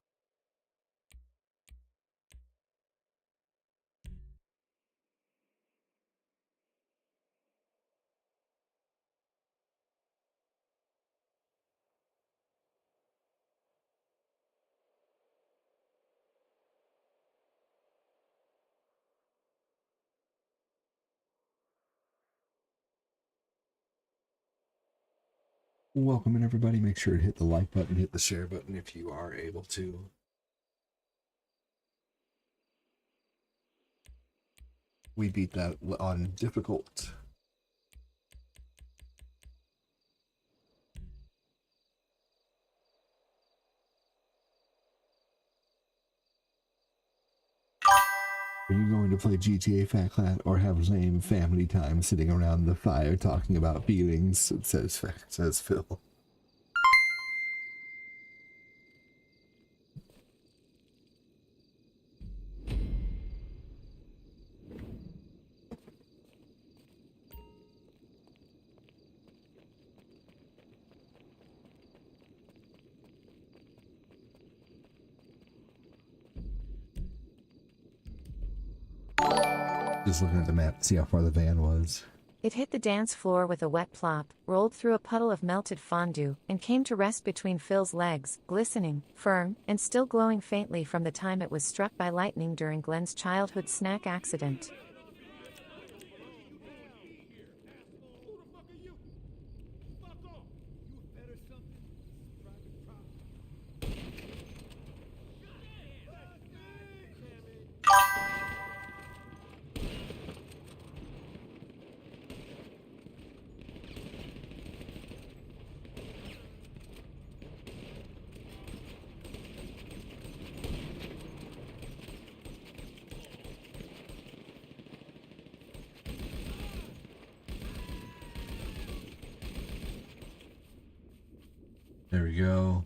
Speaker 1: Welcome in, everybody. Make sure to hit the like button, hit the share button if you are able to. We beat that on difficult. Are you going to play GTA Fat Cat or have lame family time sitting around the fire talking about feelings? It says Phil. Just looking at the map to see how far the van was.
Speaker 2: It hit the dance floor with a wet plop, rolled through a puddle of melted fondue, and came to rest between Phil's legs, glistening, firm, and still glowing faintly from the time it was struck by lightning during Glenn's childhood snack accident.
Speaker 1: There we go.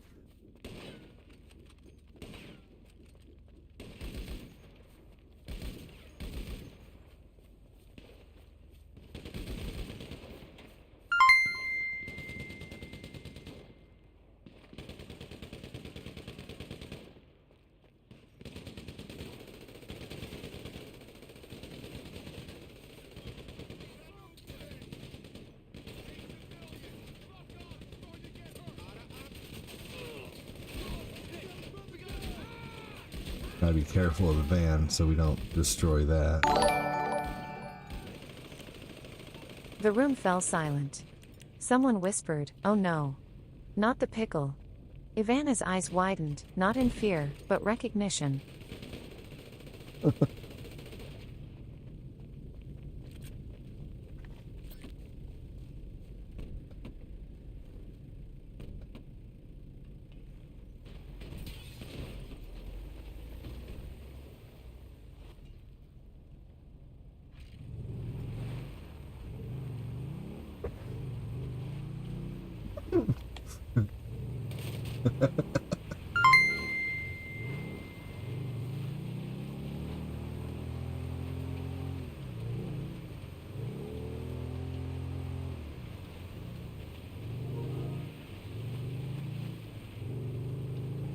Speaker 1: gotta be careful of the van so we don't destroy that.
Speaker 2: The room fell silent. Someone whispered, "Oh no. Not the pickle." Ivana's eyes widened, not in fear, but recognition.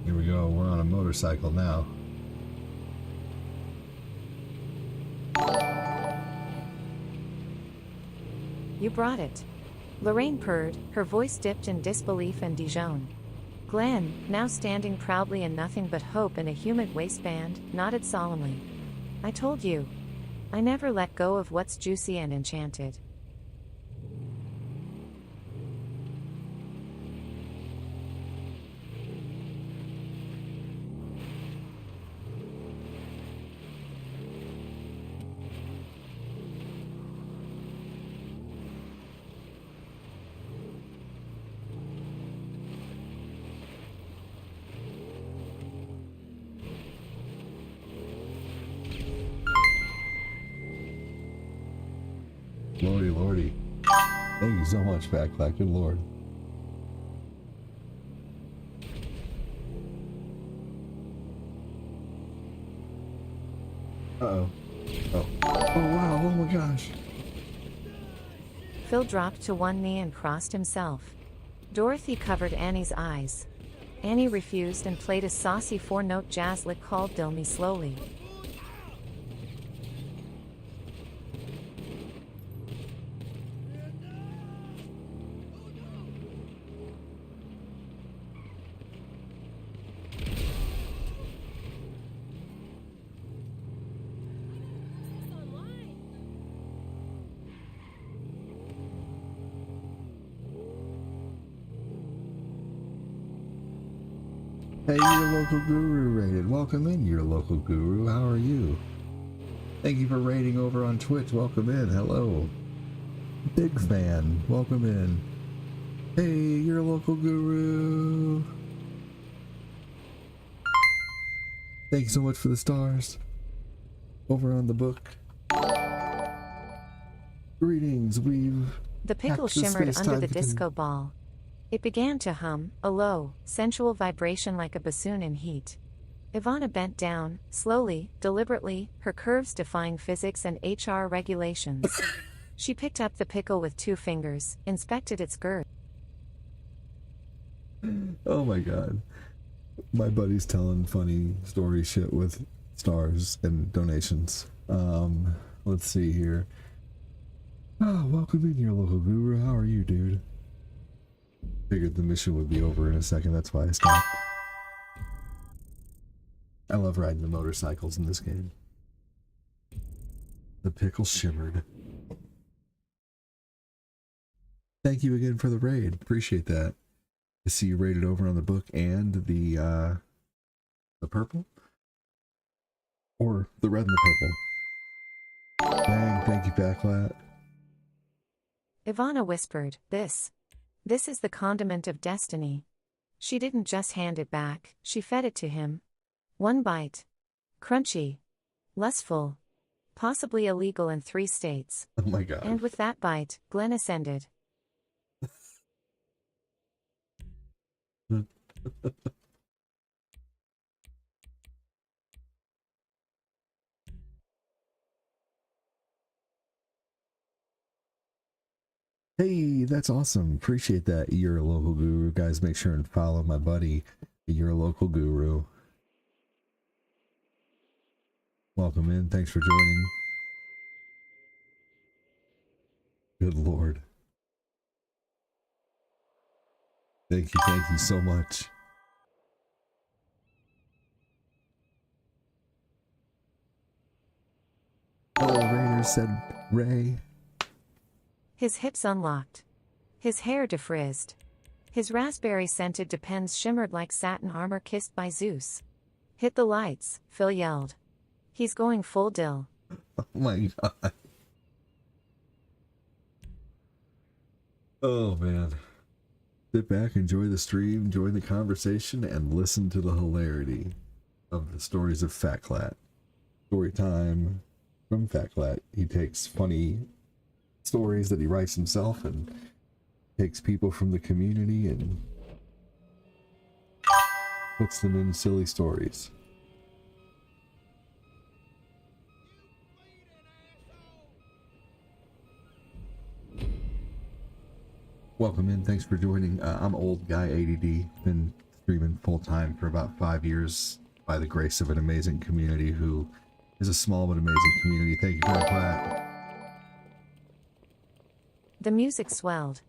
Speaker 1: Here we go, we're on a motorcycle now.
Speaker 2: You brought it. Lorraine purred, her voice dipped in disbelief and Dijon. Glenn, now standing proudly in nothing but hope in a humid waistband, nodded solemnly. I told you. I never let go of what's juicy and enchanted.
Speaker 1: Lordy, lordy. Thank you so much, Backpack. Good lord. Uh-oh. Oh. Oh, wow. Oh, my gosh.
Speaker 2: Phil dropped to one knee and crossed himself. Dorothy covered Annie's eyes. Annie refused and played a saucy four-note jazz lick called Dill Me Slowly.
Speaker 1: Hey, your local guru rated. Welcome in, your local guru. How are you? Thank you for raiding over on Twitch. Welcome in. Hello. Big fan. Welcome in. Hey, your local guru. Thank you so much for the stars. Over on the book. Greetings.
Speaker 2: The pickle shimmered under the disco ball. It began to hum, a low, sensual vibration like a bassoon in heat. Ivana bent down, slowly, deliberately, her curves defying physics and HR regulations. She picked up the pickle with 2 fingers, inspected its girth.
Speaker 1: Oh my god. My buddy's telling funny story shit with stars and donations. Let's see here. Oh, welcome in, your local guru. How are you, dude? Figured the mission would be over in a second, that's why I stopped. I love riding the motorcycles in this game. The pickle shimmered. Thank you again for the raid. Appreciate that. I see you raided over on the book and the purple? Or the red and the purple. Dang, thank you, Backlat.
Speaker 2: Ivana whispered, This is the condiment of destiny. She didn't just hand it back, she fed it to him. 1 bite. Crunchy. Lustful. Possibly illegal in 3 states.
Speaker 1: Oh my god.
Speaker 2: And with that bite, Glenn ascended.
Speaker 1: Hey, that's awesome. Appreciate that, Your Local Guru. Guys, make sure and follow my buddy, Your Local Guru. Welcome in. Thanks for joining. Good lord. Thank you so much. said Ray.
Speaker 2: His hips unlocked. His hair defrizzed. His raspberry-scented depends shimmered like satin armor kissed by Zeus. Hit the lights, Phil yelled. He's going full Dill.
Speaker 1: Oh my god. Oh man. Sit back, enjoy the stream, join the conversation, and listen to the hilarity of the stories of Fat Clat. Story time from Fat Clat. He takes funny stories that he writes himself and takes people from the community and puts them in silly stories. Welcome in. Thanks for joining. I'm Old Guy ADD. Been streaming full time for about 5 years by the grace of an amazing community who is a small but amazing community. Thank you for that.
Speaker 2: The music swelled.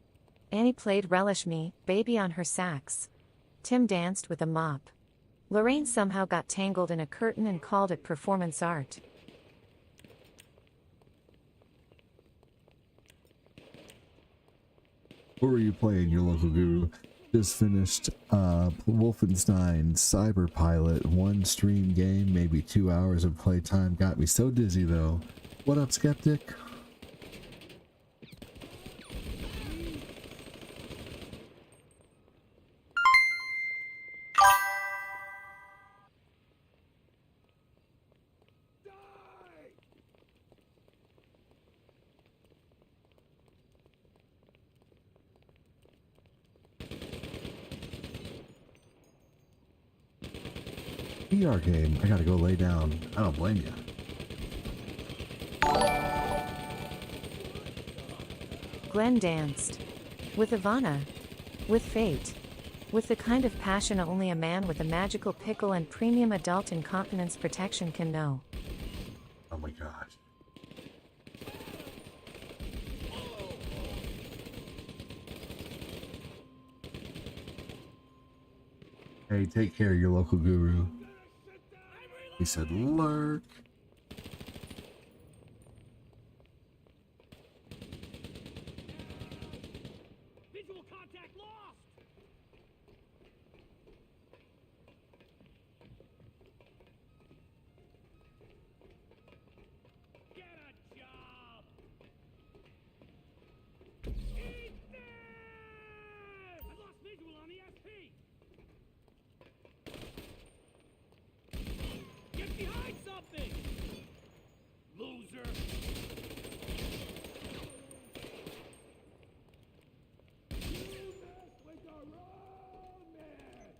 Speaker 2: Annie played Relish Me, Baby on her sax. Tim danced with a mop. Lorraine somehow got tangled in a curtain and called it performance art.
Speaker 1: What were you playing, your local guru? Just finished Wolfenstein Cyber Pilot. One stream game, maybe 2 hours of playtime. Got me so dizzy though. What up, Skeptic? VR game. I gotta go lay down. I don't blame you.
Speaker 2: Glenn danced. With Ivana. With Fate. With the kind of passion only a man with a magical pickle and premium adult incontinence protection can know.
Speaker 1: Oh my gosh. Hey, take care, your local guru. He said, lurk.
Speaker 6: Visual contact lost! Get a job! Eat this! I lost visual on the SP! Get behind something! Loser! You mess with the wrong man!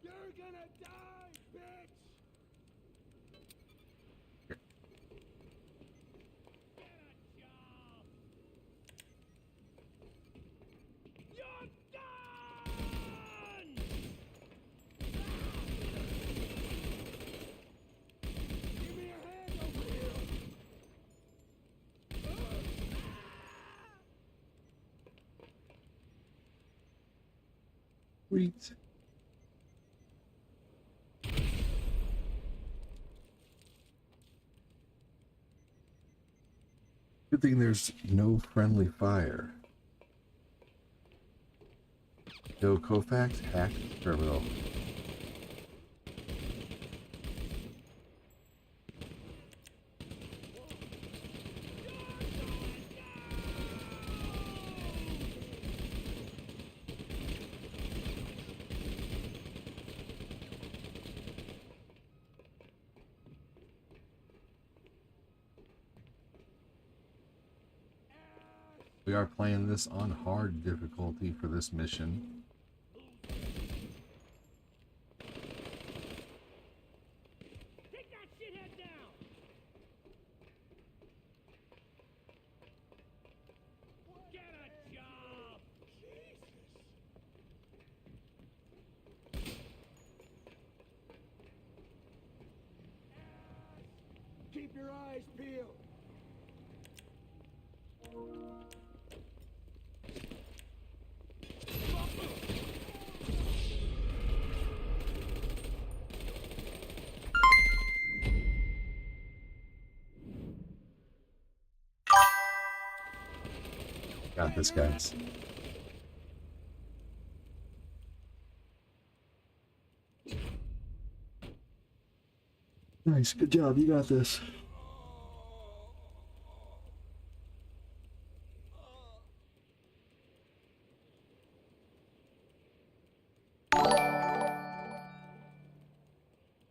Speaker 6: You're gonna die, bitch! Get a job! You're done! Give me a hand over here!
Speaker 1: Sweet. Good thing there's no friendly fire. Yo, Kofax hacked terminal. We are playing this on hard difficulty for this mission.
Speaker 6: Take that shithead down! Get a job! Jesus! Keep your eyes peeled!
Speaker 1: Got this, guys. Nice, good job. You got this.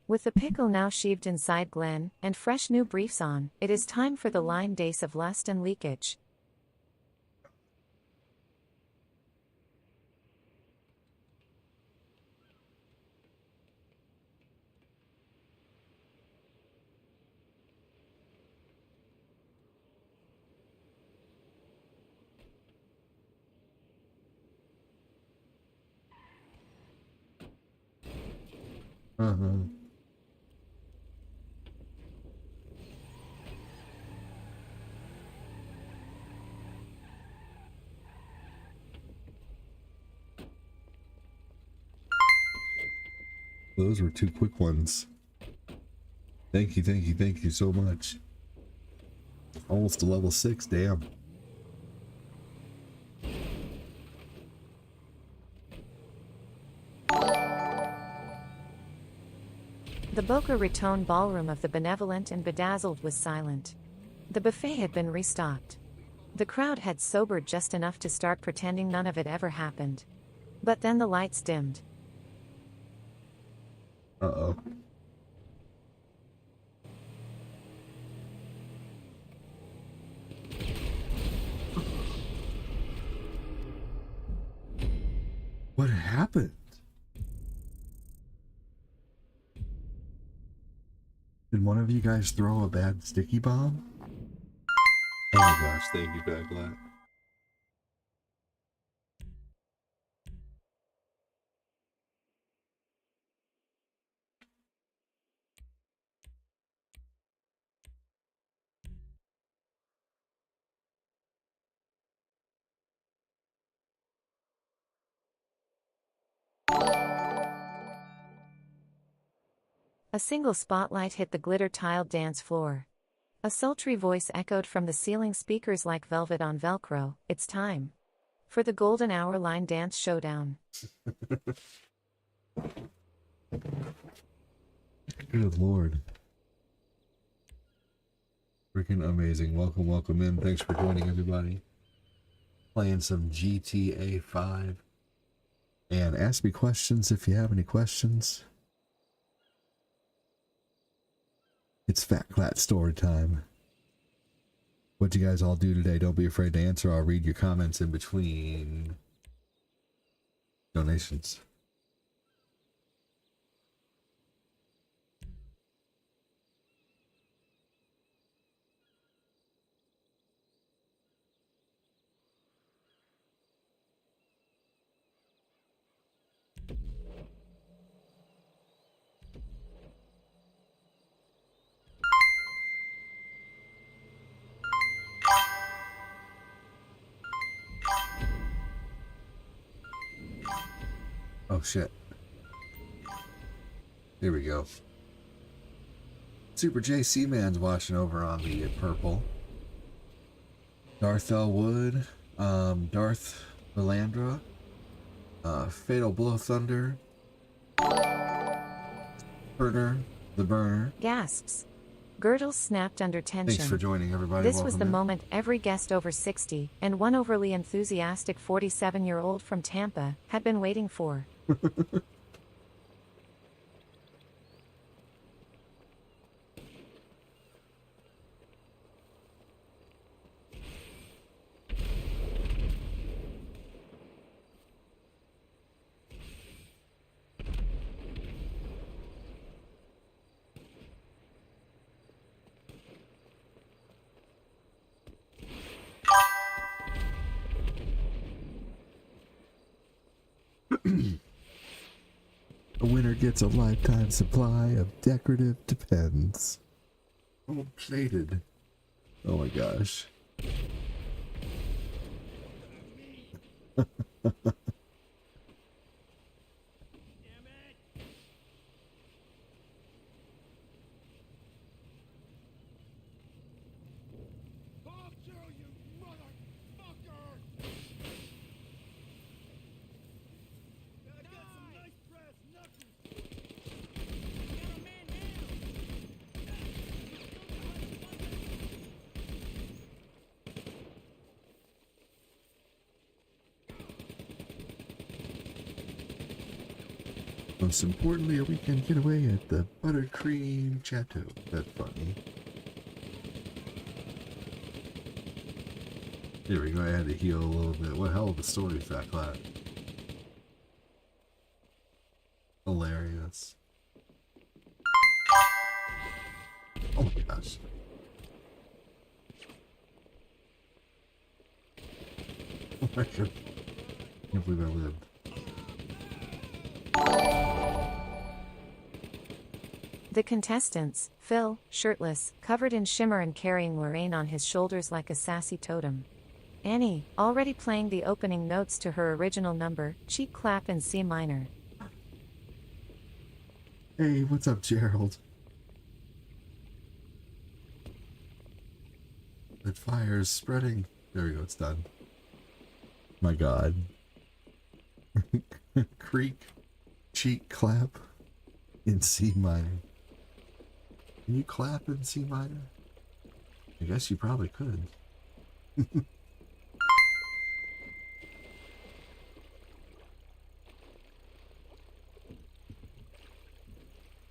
Speaker 2: With the pickle now sheathed inside Glenn, and fresh new briefs on, it is time for the line days of lust and leakage.
Speaker 1: Uh-huh. Those were two quick ones. Thank you, thank you, thank you so much. Almost to level 6, damn.
Speaker 2: The Boca Raton ballroom of the Benevolent and Bedazzled was silent. The buffet had been restocked. The crowd had sobered just enough to start pretending none of it ever happened. But then the lights dimmed.
Speaker 1: Uh-oh. What happened? Did one of you guys throw a bad sticky bomb? Oh my gosh, thank you, Baglat.
Speaker 2: A single spotlight hit the glitter-tiled dance floor. A sultry voice echoed from the ceiling speakers like velvet on Velcro. It's time for the golden hour line dance showdown.
Speaker 1: Good lord. Freaking amazing. Welcome, welcome in. Thanks for joining, everybody. Playing some GTA 5. And ask me questions if you have any questions. It's Fat Clat story time. What'd you guys all do today? Don't be afraid to answer. I'll read your comments in between donations. Oh shit. Here we go. Super JC Man's watching over on the purple. Darth Elwood, Darth Valandra, Fatal Blow Thunder, Burner, the Burner.
Speaker 2: Gasps. Girdles snapped under tension.
Speaker 1: Thanks for joining, everybody.
Speaker 2: This
Speaker 1: Welcome
Speaker 2: was the
Speaker 1: in.
Speaker 2: moment every guest over 60, and one overly enthusiastic 47-year-old from Tampa, had been waiting for.
Speaker 1: A winner gets a lifetime supply of decorative Depends. Oh, plated. Oh my gosh.
Speaker 6: Talk to you, motherfucker!
Speaker 1: Most importantly, a weekend getaway at the Buttercream Chateau. That's funny. Here we go. I had to heal a little bit. What hell of a story, Fat Clat. Hilarious. Oh my gosh. Oh my god. I can't believe I lived.
Speaker 2: The contestants, Phil, shirtless, covered in shimmer and carrying Lorraine on his shoulders like a sassy totem. Annie, already playing the opening notes to her original number, cheek clap in C minor.
Speaker 1: Hey, what's up, Gerald? That fire is spreading. There we go, it's done. My god. Creak, cheek clap in C minor. Can you clap in C minor? I guess you probably could.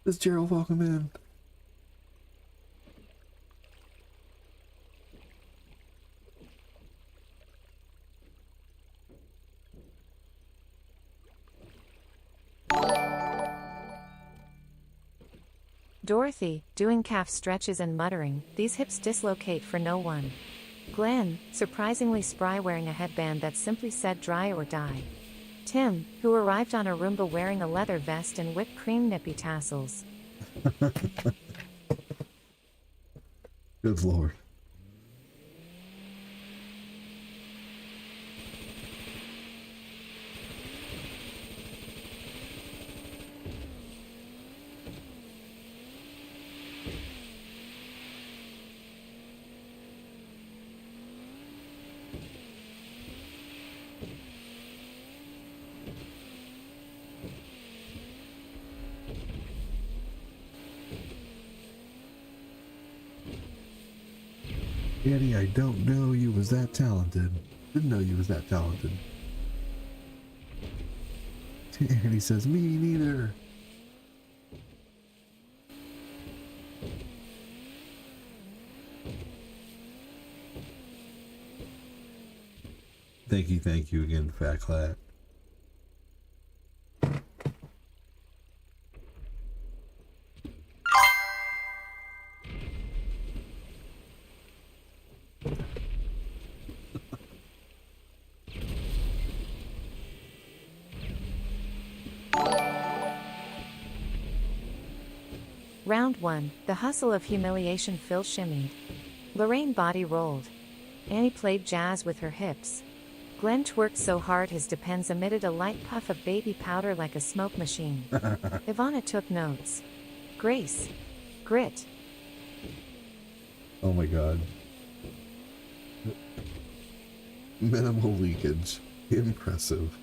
Speaker 1: Does Gerald welcome in?
Speaker 2: Dorothy, doing calf stretches and muttering, "These hips dislocate for no one." Glenn, surprisingly spry, wearing a headband that simply said "dry or die." Tim, who arrived on a Roomba wearing a leather vest and whipped cream nippy tassels.
Speaker 1: Good lord. Annie, I don't know you was that talented. Didn't know you was that talented. Annie says, me neither. Thank you again, Fat Clat.
Speaker 2: Round 1, the hustle of humiliation. Phil shimmied. Lorraine body rolled. Annie played jazz with her hips. Glenn twerked so hard his depends emitted a light puff of baby powder like a smoke machine. Ivana took notes. Grace. Grit.
Speaker 1: Oh my god. Minimal leakage. Impressive.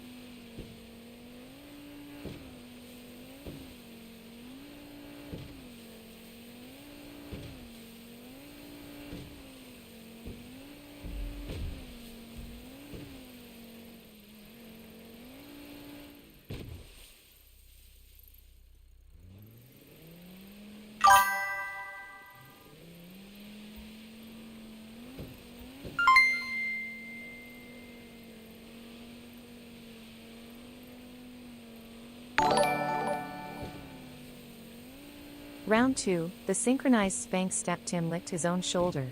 Speaker 2: Round 2, the synchronized spank step. Tim licked his own shoulder.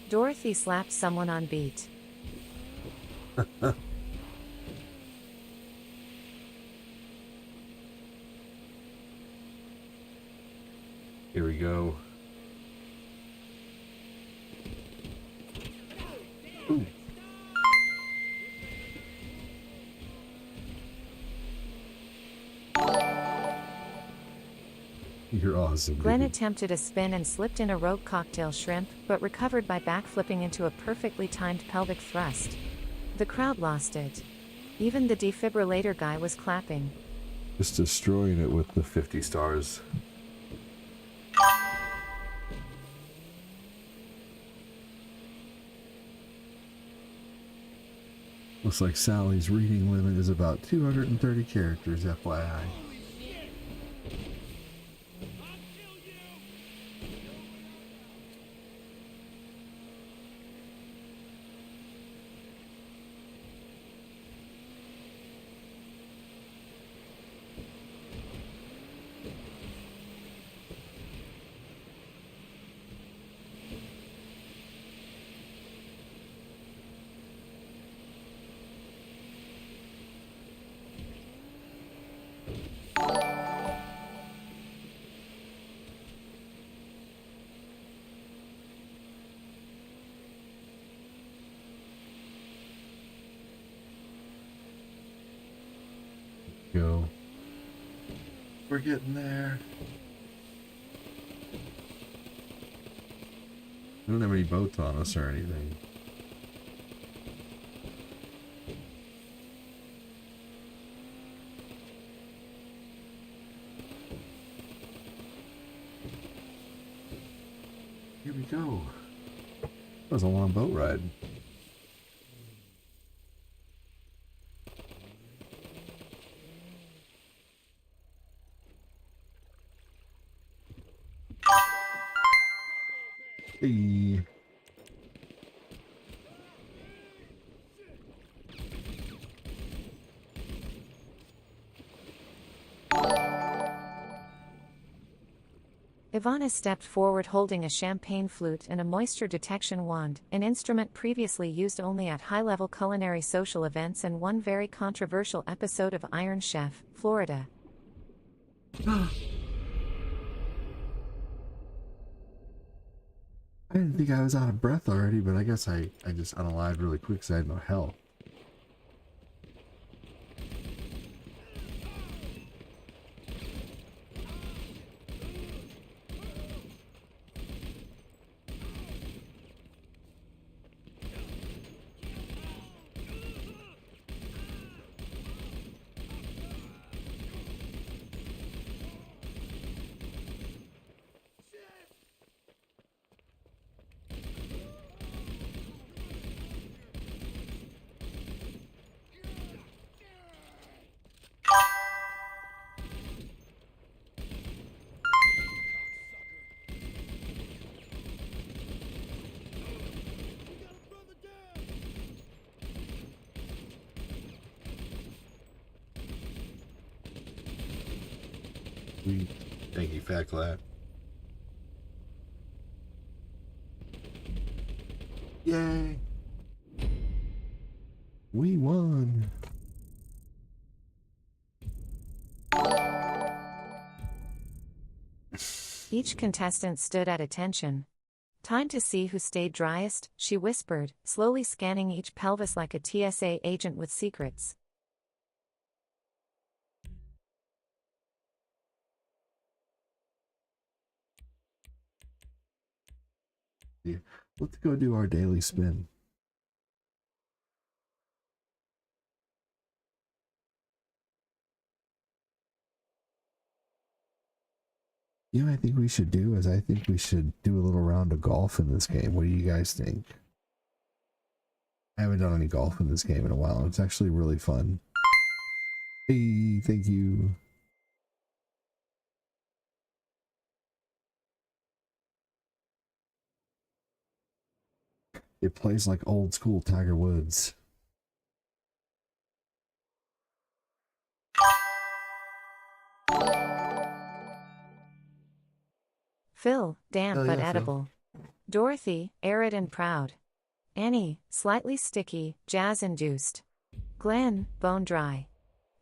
Speaker 2: Dorothy slapped someone on beat.
Speaker 1: Here we go. Ooh. You're awesome.
Speaker 2: Glenn
Speaker 1: dude.
Speaker 2: attempted a spin and slipped in a rogue cocktail shrimp, but recovered by backflipping into a perfectly timed pelvic thrust. The crowd lost it. Even the defibrillator guy was clapping.
Speaker 1: Just destroying it with the 50 stars. Looks like Sally's reading limit is about 230 characters, FYI. go. We're getting there. We don't have any boats on us or anything. Here we go. That was a long boat ride. Hey.
Speaker 2: Ivana stepped forward holding a champagne flute and a moisture detection wand, an instrument previously used only at high-level culinary social events and one very controversial episode of Iron Chef, Florida.
Speaker 1: I didn't think I was out of breath already, but I guess I just unalived really quick because I had no health. Thank you, Fat Clap. Yay! We won!
Speaker 2: Each contestant stood at attention. Time to see who stayed driest, she whispered, slowly scanning each pelvis like a TSA agent with secrets.
Speaker 1: Yeah. Let's go do our daily spin. You know what I think we should do is I think we should do a little round of golf in this game. What do you guys think? I haven't done any golf in this game in a while. It's actually really fun. Hey, thank you. It plays like old school Tiger Woods.
Speaker 2: Phil, damp
Speaker 1: Oh,
Speaker 2: but
Speaker 1: yeah, Phil.
Speaker 2: edible. Dorothy, arid and proud. Annie, slightly sticky, jazz-induced. Glenn, bone dry.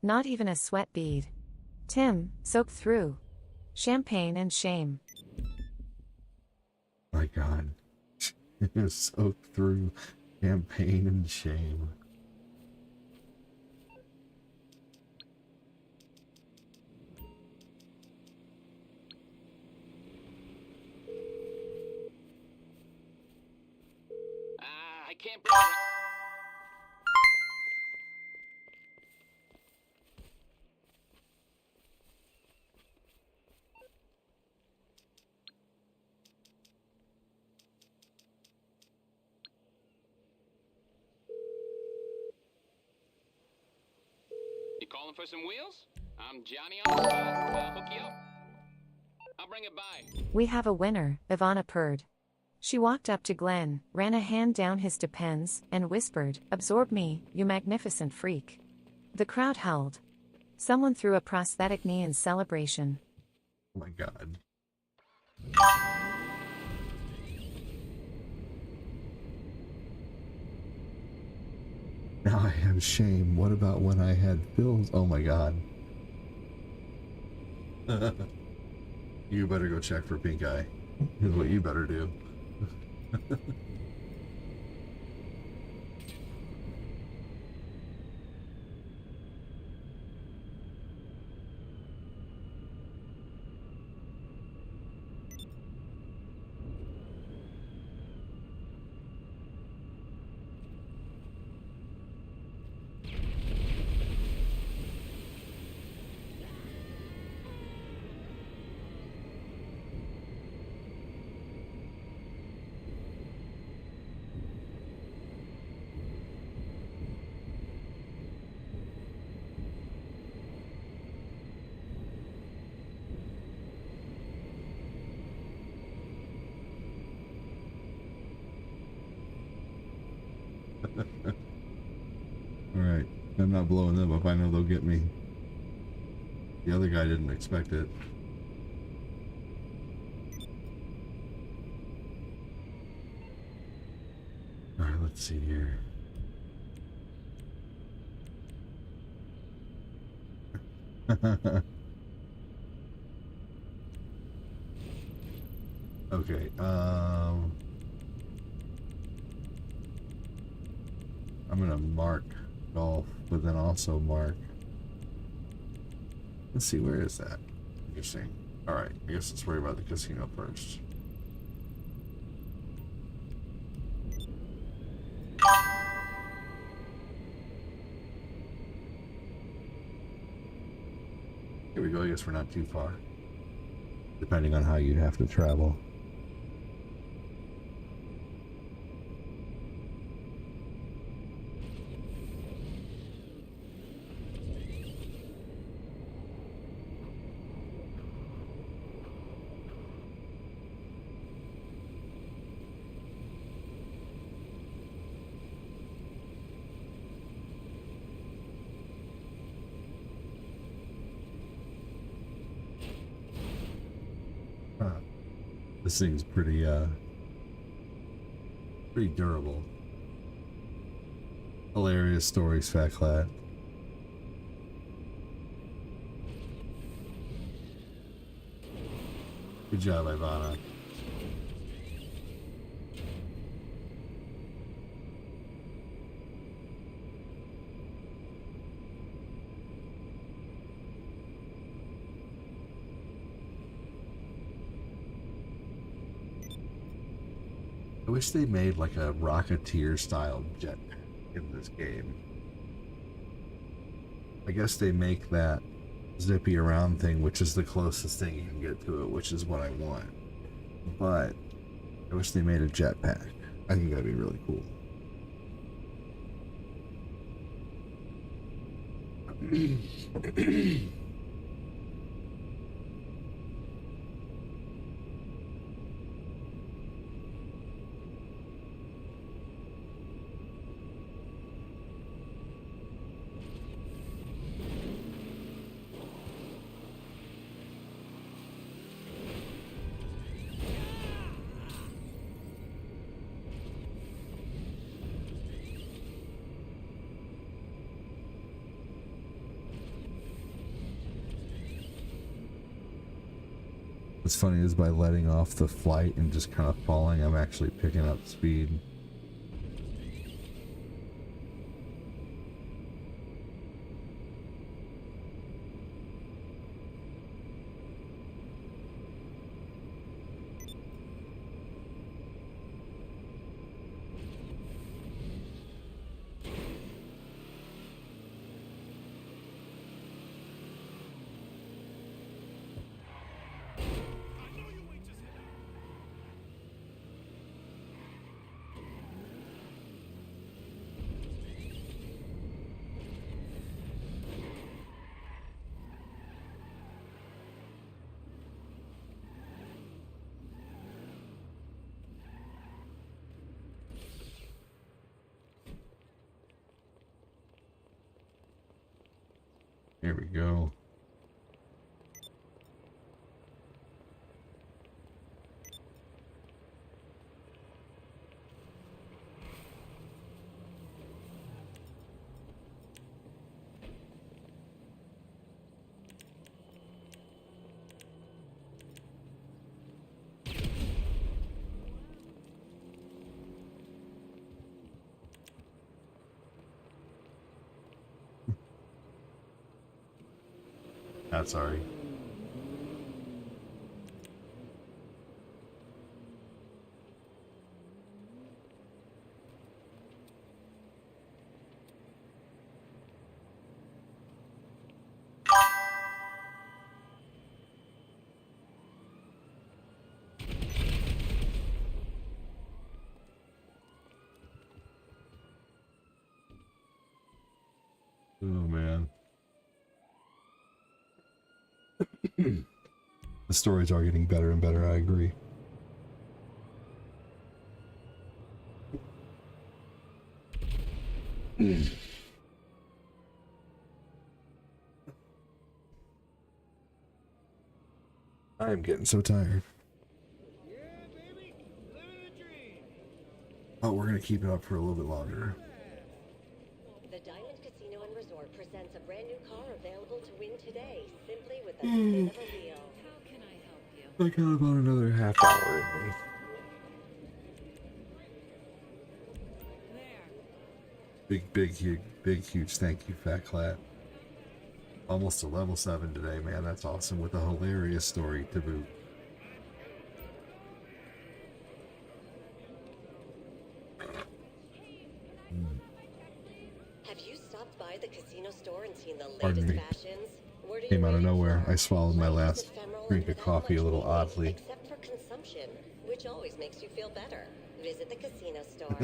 Speaker 2: Not even a sweat bead. Tim, soaked through. Champagne and shame.
Speaker 1: My God. Soaked through champagne and shame.
Speaker 5: I can't bring it. You calling for some wheels? I'm Johnny on the spot. I'll hook you up. I'll bring it by.
Speaker 2: We have a winner, Ivana purred. She walked up to Glenn, ran a hand down his depends, and whispered, "Absorb me, you magnificent freak." The crowd howled. Someone threw a prosthetic knee in celebration.
Speaker 1: Oh my God. Now I have shame. What about when I had Phil's? Oh my God. You better go check for pink eye. Here's what you better do. Alright, I'm not blowing them up. I know they'll get me. The other guy didn't expect it. Alright, let's see here. Okay, I'm gonna mark golf, but then also mark. Let's see, where is that? Interesting. Alright, I guess let's worry about the casino first. Here we go, I guess we're not too far. Depending on how you'd have to travel. This thing's pretty durable. Hilarious stories, Fat Clat. Good job, Ivana. I wish they made like a Rocketeer style jetpack in this game. I guess they make that zippy around thing, which is the closest thing you can get to it, which is what I want. But I wish they made a jetpack. I think that'd be really cool. What's funny is by letting off the flight and just kind of falling, I'm actually picking up speed. Here we go. Sorry. Oh man. The stories are getting better and better, I agree. I am getting so tired.
Speaker 6: Yeah, baby, living the dream.
Speaker 1: Oh, we're gonna keep it up for a little bit longer.
Speaker 7: The Diamond Casino and Resort presents a brand new car available to win today, simply with a spin of a wheel.
Speaker 4: How can I help you?
Speaker 1: I got about another half hour in me.
Speaker 4: There.
Speaker 1: Big, huge thank you, Fat Clat. Almost to level 7 today, man. That's awesome. With a hilarious story to boot.
Speaker 7: Have you stopped by the casino store and seen the
Speaker 1: Pardon
Speaker 7: latest
Speaker 1: me.
Speaker 7: fashions? What are you
Speaker 1: Came out of
Speaker 7: waiting
Speaker 1: nowhere.
Speaker 7: for?
Speaker 1: I swallowed my
Speaker 7: Life is
Speaker 1: last
Speaker 7: ephemeral
Speaker 1: drink
Speaker 7: and
Speaker 1: of coffee a
Speaker 7: without
Speaker 1: little
Speaker 7: much meaning,
Speaker 1: oddly.
Speaker 7: except for consumption, which always makes you feel better. Visit the casino store.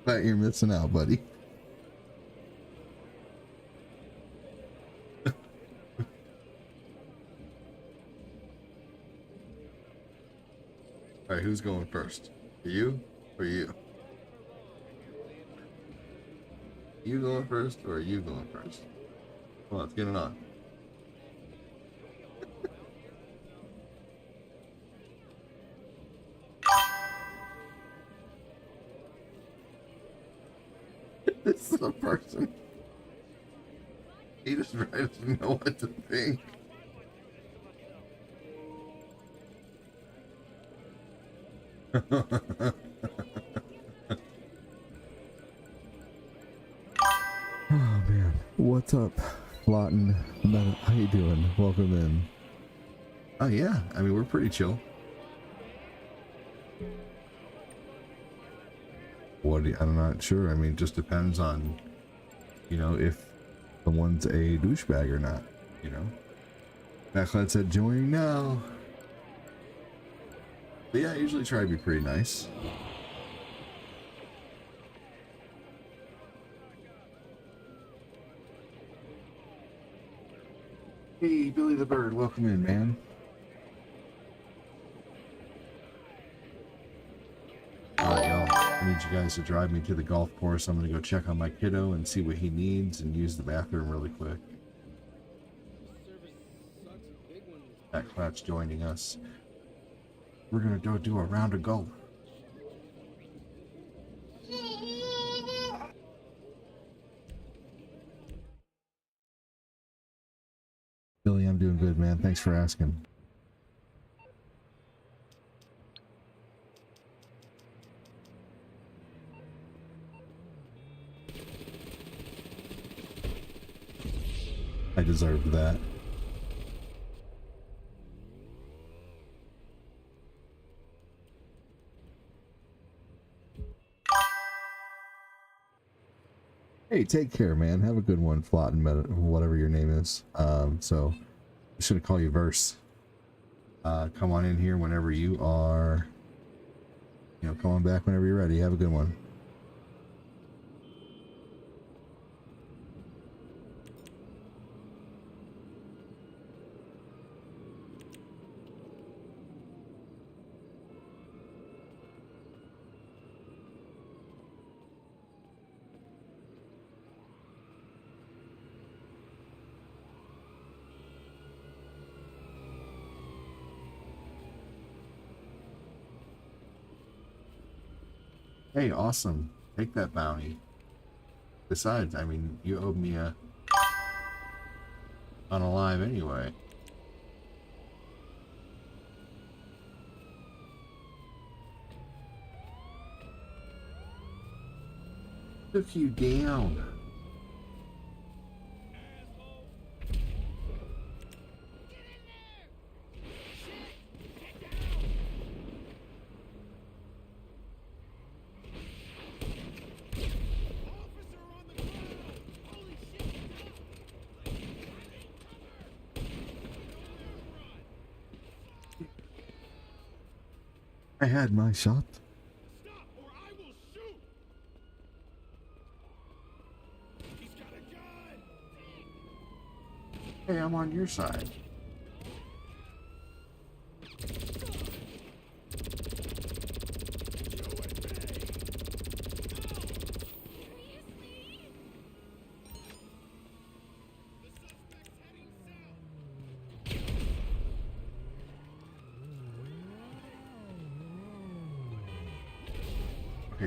Speaker 1: But you're missing out, buddy. Alright, who's going first? You or you? You going first or you going first? Come on, let's get it on. This is a person. He just doesn't know what to think. Oh man, what's up, Lawton? How you doing? Welcome in. Oh yeah, I mean we're pretty chill. What do you, I'm not sure. I mean, it just depends on, you know, if someone's a douchebag or not. You know. Backlad said joining now. But yeah, I usually try to be pretty nice. Hey, Billy the Bird, welcome in, man. Alright, y'all. I need you guys to drive me to the golf course. I'm gonna go check on my kiddo and see what he needs and use the bathroom really quick. That Clat's joining us. We're gonna go do a round of golf. Billy, I'm doing good, man. Thanks for asking. I deserved that. Hey, take care, man. Have a good one, Flotten, whatever your name is. So I should have called you Verse. Come on in here whenever you are. You know, come on back whenever you're ready. Have a good one. Hey, awesome. Take that bounty. Besides, I mean, you owed me a unalive anyway. Took you down. I had my shot.
Speaker 6: Stop or I will shoot! He's got a gun!
Speaker 1: Hey, I'm on your side.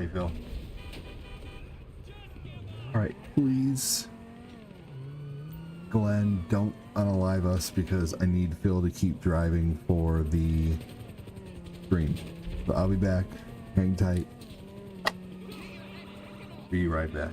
Speaker 1: Okay, Phil. Alright, please. Glenn, don't unalive us because I need Phil to keep driving for the stream. But I'll be back. Hang tight. Be right back.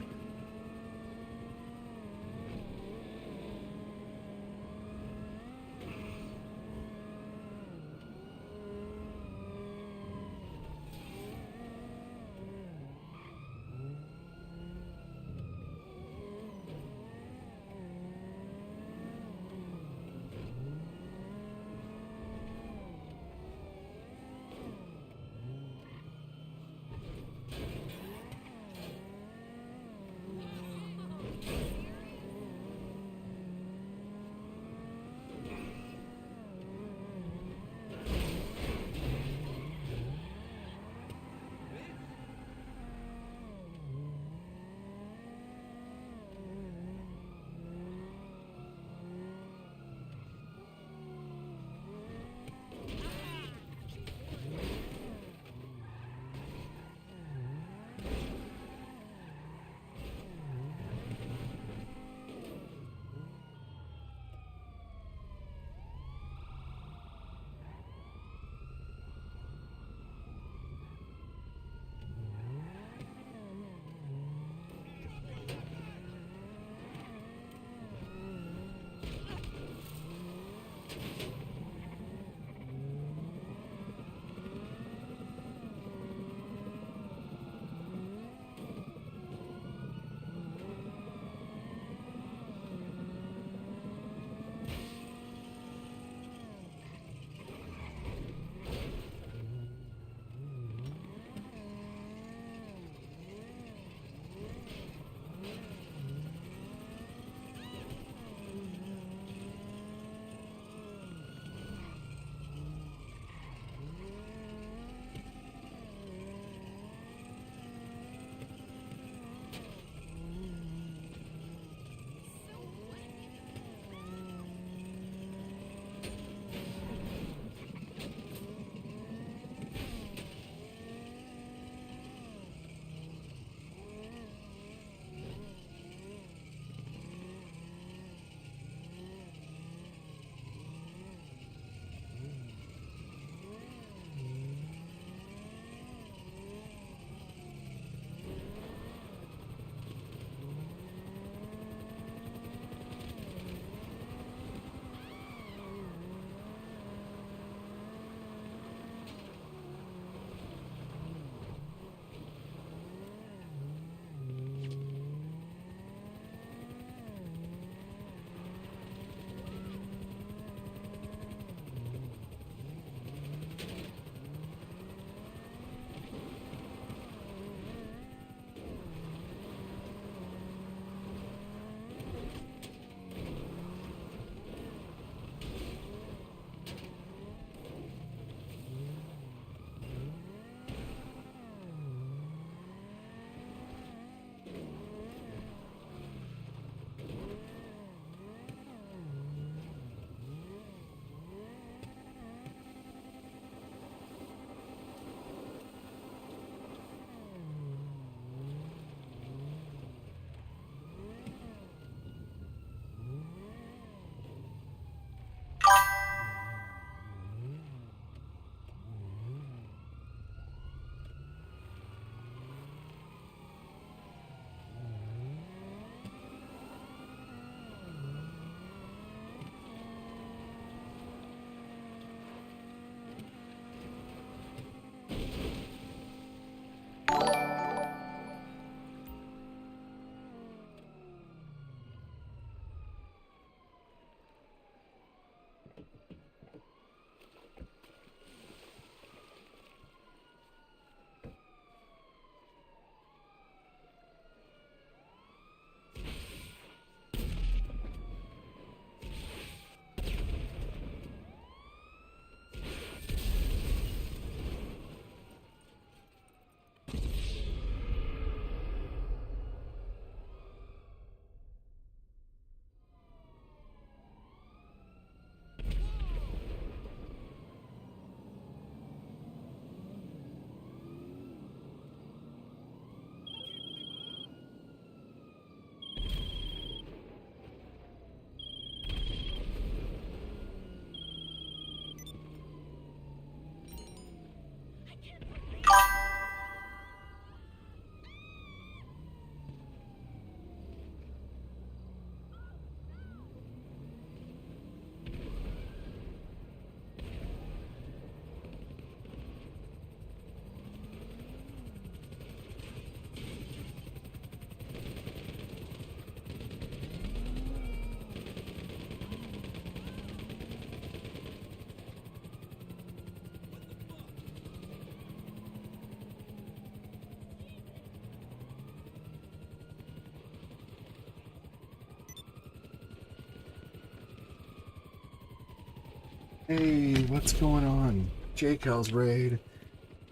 Speaker 1: Hey, what's going on? JCal's raid.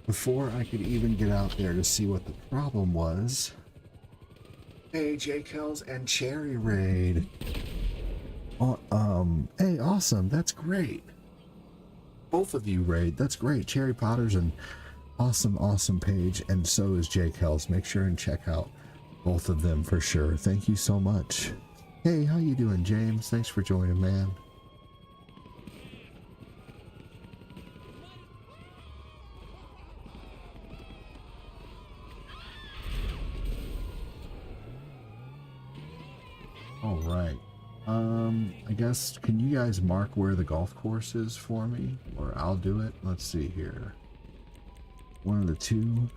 Speaker 1: Before I could even get out there to see what the problem was. Hey, JCal's and Cherry raid. Hey, awesome. That's great. Both of you raid. That's great. Cherry Potter's an awesome page, and so is JCal's. Make sure and check out both of them for sure. Thank you so much. Hey, how you doing, James? Thanks for joining, man. All right. I guess, can you guys mark where the golf course is for me? Or I'll do it. Let's see here. One of the two.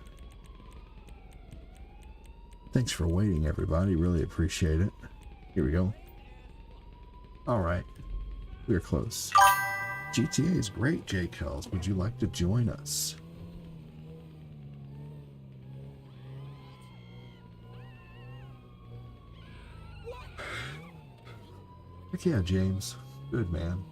Speaker 1: Thanks for waiting, everybody. Really appreciate it. Here we go. All right. We're close. GTA is great, JCals. Would you like to join us? Heck yeah, James. Good, man.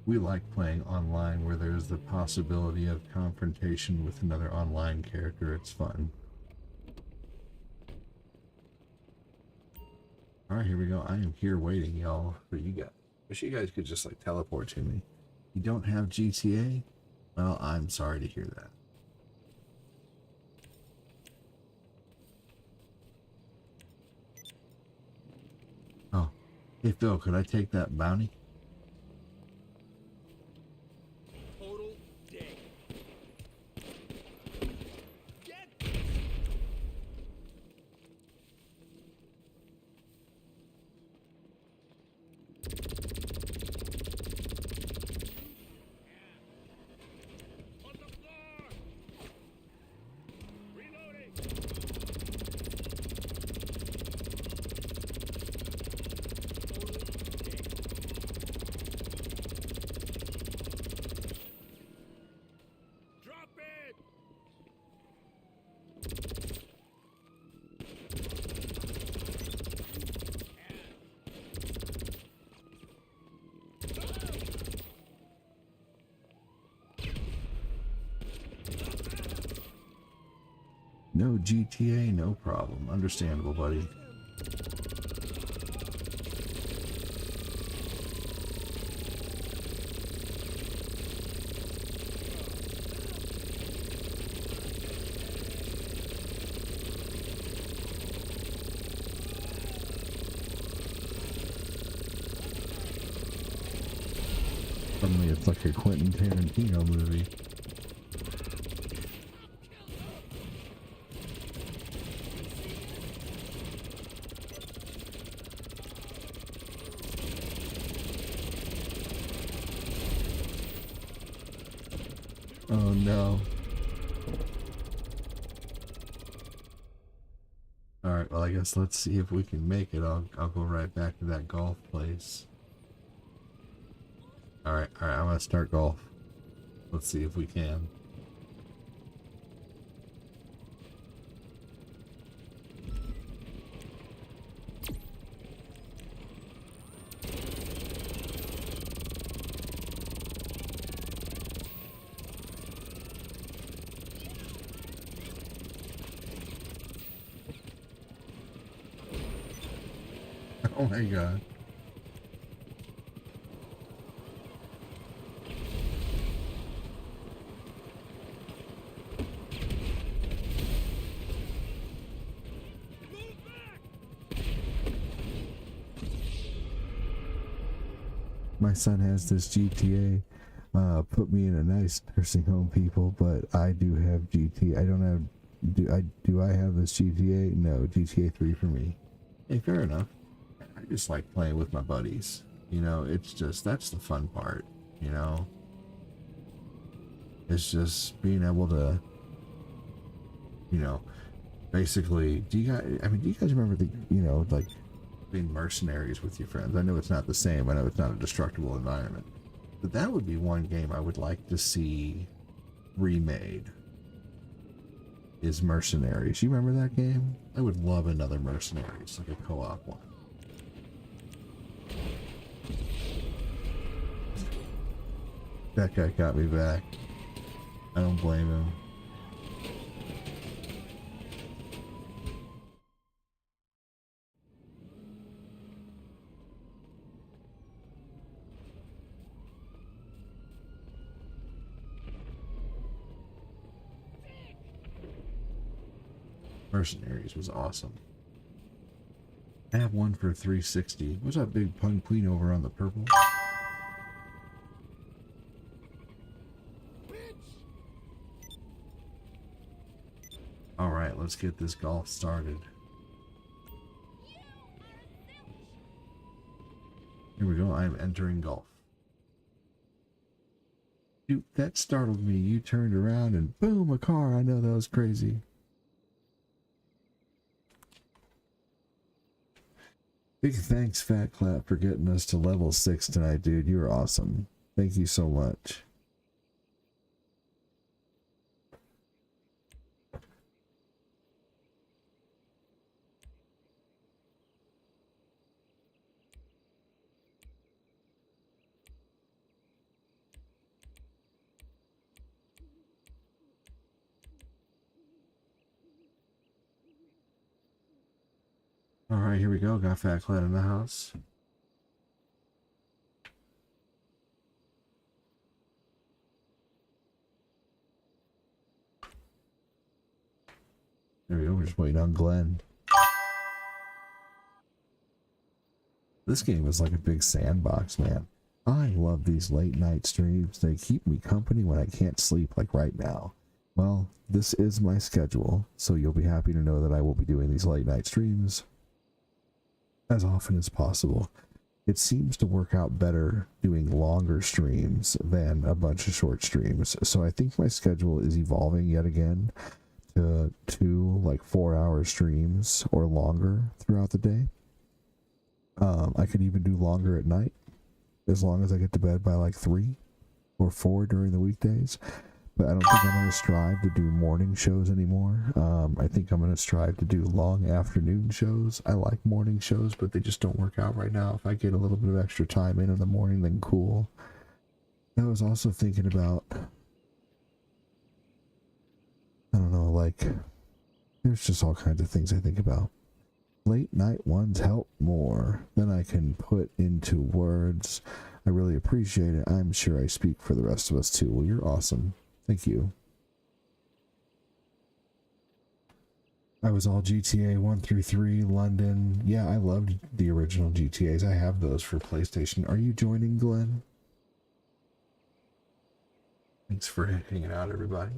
Speaker 1: We like playing online where there's the possibility of confrontation with another online character. It's fun. Alright, here we go. I am here waiting, y'all, for you guys. Wish you guys could just like teleport to me. You don't have GTA? Well, I'm sorry to hear that. Oh. Hey Phil, could I take that bounty? No GTA, no problem. Understandable, buddy. Suddenly it's like a Quentin Tarantino movie. Oh no. Alright, well I guess let's see if we can make it. I'll go right back to that golf place. Alright, I'm gonna start golf. Let's see if we can. Oh my god. My son has this GTA. Put me in a nice nursing home, people, but I do have GTA. I don't have. Do I have this GTA? No, GTA 3 for me. Hey, fair enough. I just like playing with my buddies. You know, it's just, that's the fun part, you know? It's just being able to, you know, basically, do you guys remember the, you know, like being mercenaries with your friends? I know it's not the same. I know it's not a destructible environment. But that would be one game I would like to see remade. Is Mercenaries. You remember that game? I would love another Mercenaries, like a co-op one. That guy got me back. I don't blame him. Mercenaries was awesome. I have one for 360. What's that big pun queen over on the purple? Alright, let's get this golf started. Here we go, I am entering golf. Dude, that startled me. You turned around and boom, a car. I know that was crazy. Big thanks, Fat Clap, for getting us to level 6 tonight, dude. You were awesome. Thank you so much. Alright, here we go. Got Fat Clap in the house. There we go. We're just waiting on Glenn. This game is like a big sandbox, man. I love these late night streams. They keep me company when I can't sleep, like right now. Well, this is my schedule, so you'll be happy to know that I will be doing these late night streams as often as possible. It seems to work out better doing longer streams than a bunch of short streams. So I think my schedule is evolving yet again to 2 like 4-hour streams or longer throughout the day. I could even do longer at night as long as I get to bed by like 3 or 4 during the weekdays. But I don't think I'm going to strive to do morning shows anymore. I think I'm going to strive to do long afternoon shows. I like morning shows, but they just don't work out right now. If I get a little bit of extra time in the morning, then cool. I was also thinking about, I don't know, like, there's just all kinds of things I think about. Late night ones help more than I can put into words. I really appreciate it. I'm sure I speak for the rest of us too. Well, you're awesome. Thank you. I was all GTA 1 through 3, London. Yeah, I loved the original GTAs. I have those for PlayStation. Are you joining, Glenn? Thanks for hanging out, everybody.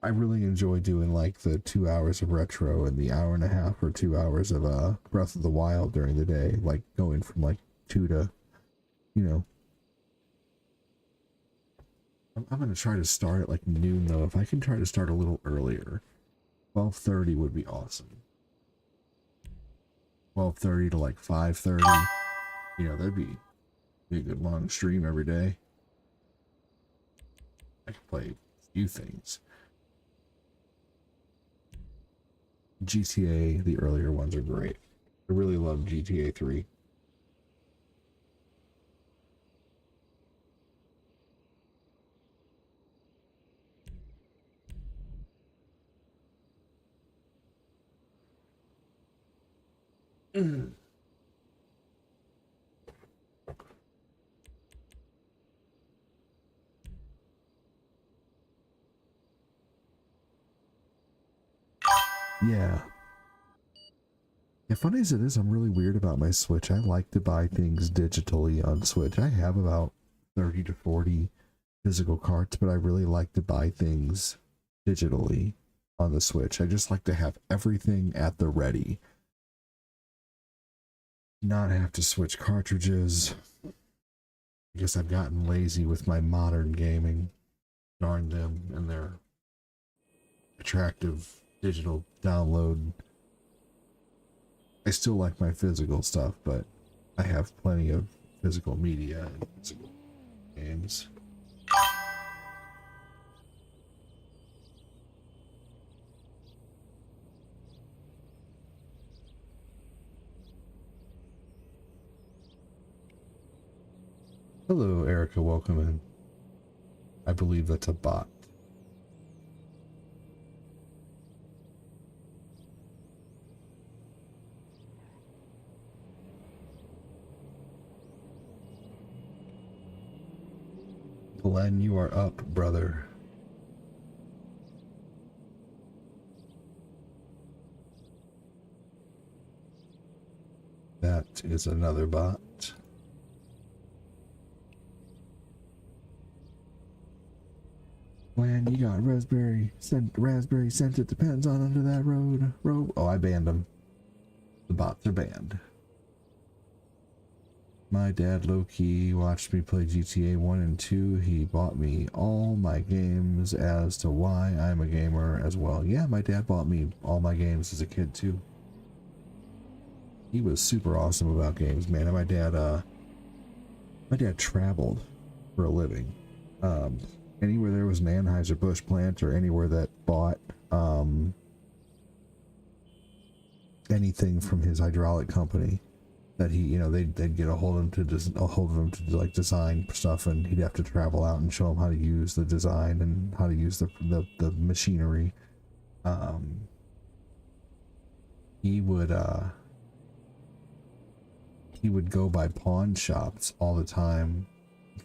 Speaker 1: I really enjoy doing like the 2 hours of retro and the hour and a half or 2 hours of Breath of the Wild during the day, like going from like 2 to, you know. I'm going to try to start at like noon though. If I can try to start a little earlier, 12:30 would be awesome. 12:30 to like 5:30. You know, that'd be a good long stream every day. I could play a few things. GTA, the earlier ones are great. I really love GTA 3. Yeah. Funny as it is, I'm really weird about my Switch. I like to buy things digitally on Switch. I have about 30 to 40 physical cards, but I really like to buy things digitally on the Switch. I just like to have everything at the ready. not have to switch cartridges. I guess I've gotten lazy with my modern gaming. Darn them and their attractive digital download. I still like my physical stuff, but I have plenty of physical media and physical games. Hello, Erica, welcome in. I believe that's a bot. Glenn, you are up, brother. That is another bot. Glenn, you got raspberry scent. It depends on under that road. Oh, I banned them. The bots are banned. My dad low-key watched me play GTA 1 and 2. He bought me all my games as to why I'm a gamer as well. Yeah, my dad bought me all my games as a kid too. He was super awesome about games, man. And my dad traveled for a living. Anywhere there was an Anheuser-Busch plant or anywhere that bought anything from his hydraulic company, that he, you know, they'd get a hold of him to like design stuff, and he'd have to travel out and show him how to use the design and how to use the machinery. He would go by pawn shops all the time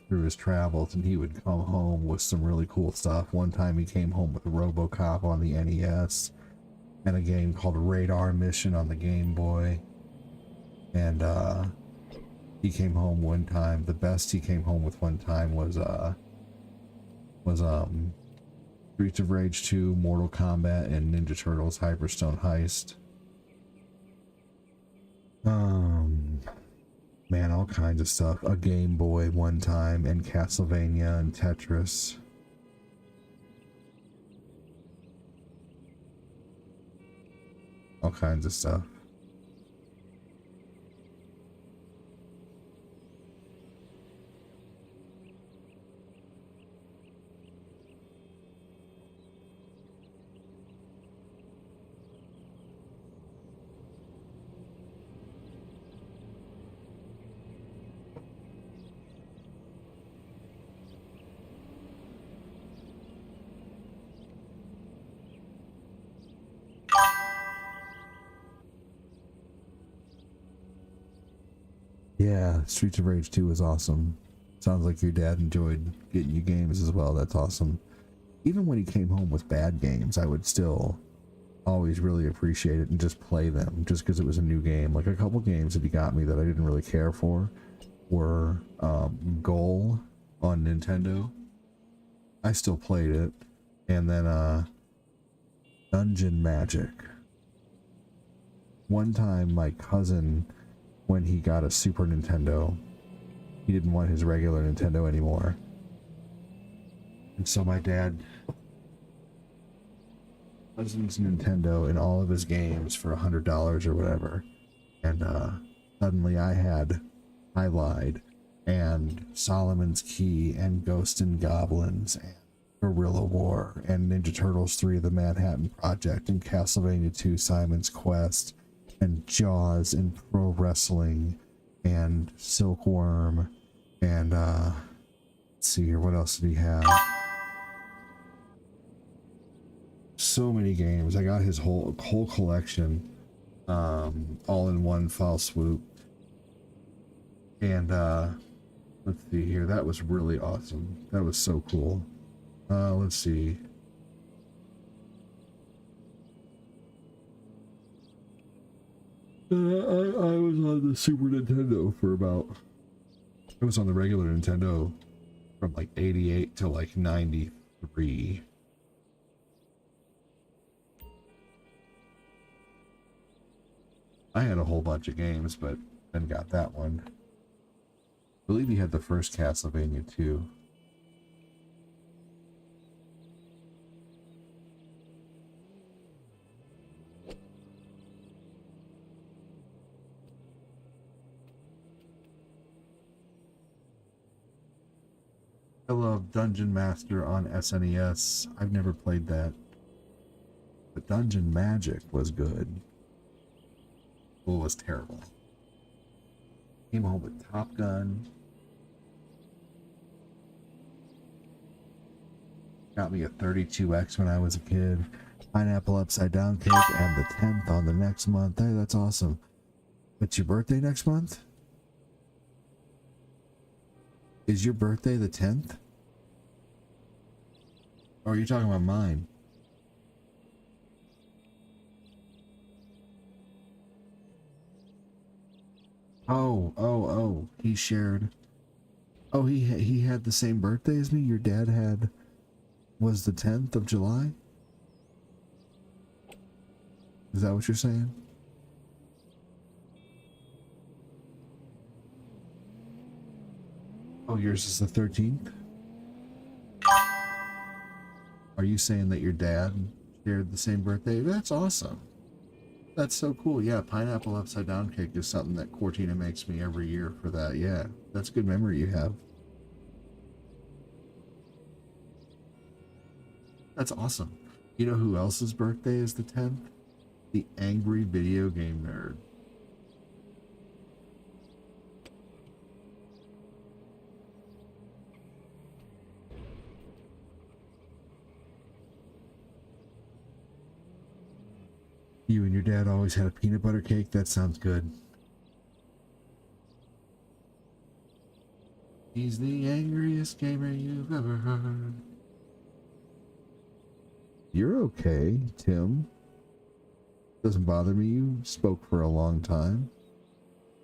Speaker 1: through his travels, and he would come home with some really cool stuff. One time he came home with RoboCop on the NES and a game called Radar Mission on the Game Boy. And he came home one time. The best he came home with one time was Streets of Rage 2, Mortal Kombat, and Ninja Turtles Hyperstone Heist. Man, all kinds of stuff. A Game Boy one time, and Castlevania and Tetris. All kinds of stuff. Yeah, Streets of Rage 2 was awesome. Sounds like your dad enjoyed getting you games as well. That's awesome. Even when he came home with bad games, I would still always really appreciate it and just play them, just because it was a new game. Like a couple games that he got me that I didn't really care for were Goal on Nintendo. I still played it. And then Dungeon Magic. One time my cousin, when he got a Super Nintendo, he didn't want his regular Nintendo anymore. And so my dad cousin's Nintendo and all of his games for $100 or whatever. And suddenly I lied, and Solomon's Key and Ghost and Goblins and Guerrilla War and Ninja Turtles 3 The Manhattan Project and Castlevania 2 Simon's Quest and Jaws and Pro Wrestling and Silkworm and let's see here, what else did he have? So many games. I got his whole collection all in one foul swoop. And let's see here, that was really awesome. That was so cool. Let's see. I was on the Super Nintendo for about... I was on the regular Nintendo from like 88 to like 93. I had a whole bunch of games, but Then got that one. I believe he had the first Castlevania too. I love Dungeon Master on SNES. I've never played that. But Dungeon Magic was good. Well, it was terrible. Came home with Top Gun. Got me a 32X when I was a kid. Pineapple upside down cake and the 10th on the next month. Hey, that's awesome. It's your birthday next month? Is your birthday the 10th? Or are you talking about mine? Oh, he shared. Oh, he had the same birthday as me? Your dad was the 10th of July? Is that what you're saying? Oh, yours is the 13th? Are you saying that your dad shared the same birthday? That's awesome. That's so cool. Yeah, pineapple upside down cake is something that Cortina makes me every year for that. Yeah, that's a good memory you have. That's awesome. You know who else's birthday is the 10th? The angry video game nerd. You and your dad always had a peanut butter cake? That sounds good. He's the angriest gamer you've ever heard. You're okay, Tim. Doesn't bother me. You spoke for a long time.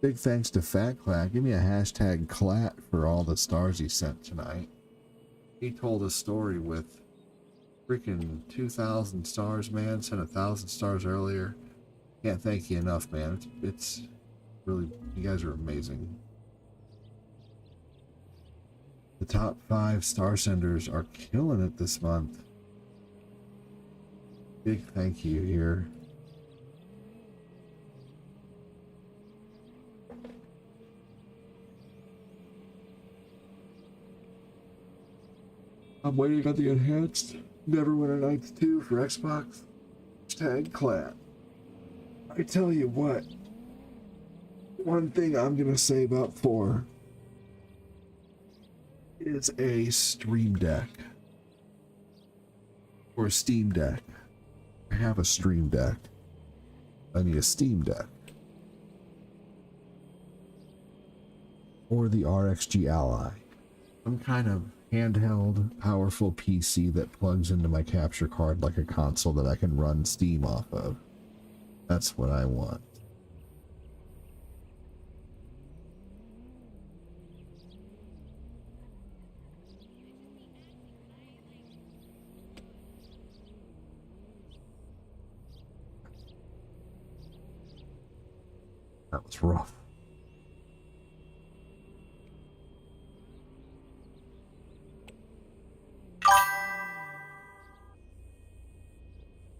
Speaker 1: Big thanks to Fat Clack. Give me a hashtag clat for all the stars he sent tonight. He told a story with freaking 2,000 stars, man. Sent 1,000 stars earlier. Can't thank you enough, man. It's really, you guys are amazing. The top 5 star senders are killing it this month. Big thank you here. I'm waiting on the enhanced Neverwinter Nights 2 for Xbox. Hashtag clat. I tell you what, one thing I'm gonna save up for is a Stream Deck. Or a Steam Deck. I have a Stream Deck. I need a Steam Deck. Or the RXG Ally. Some kind of handheld, powerful PC that plugs into my capture card like a console that I can run Steam off of. That's what I want. That was rough.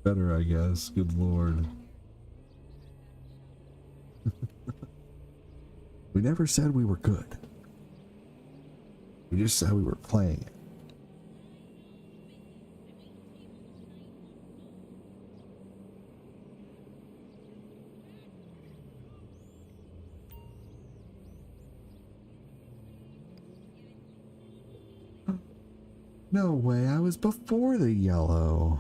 Speaker 1: Better, I guess. Good lord. We never said we were good. We just said we were playing it. No way, I was before the yellow.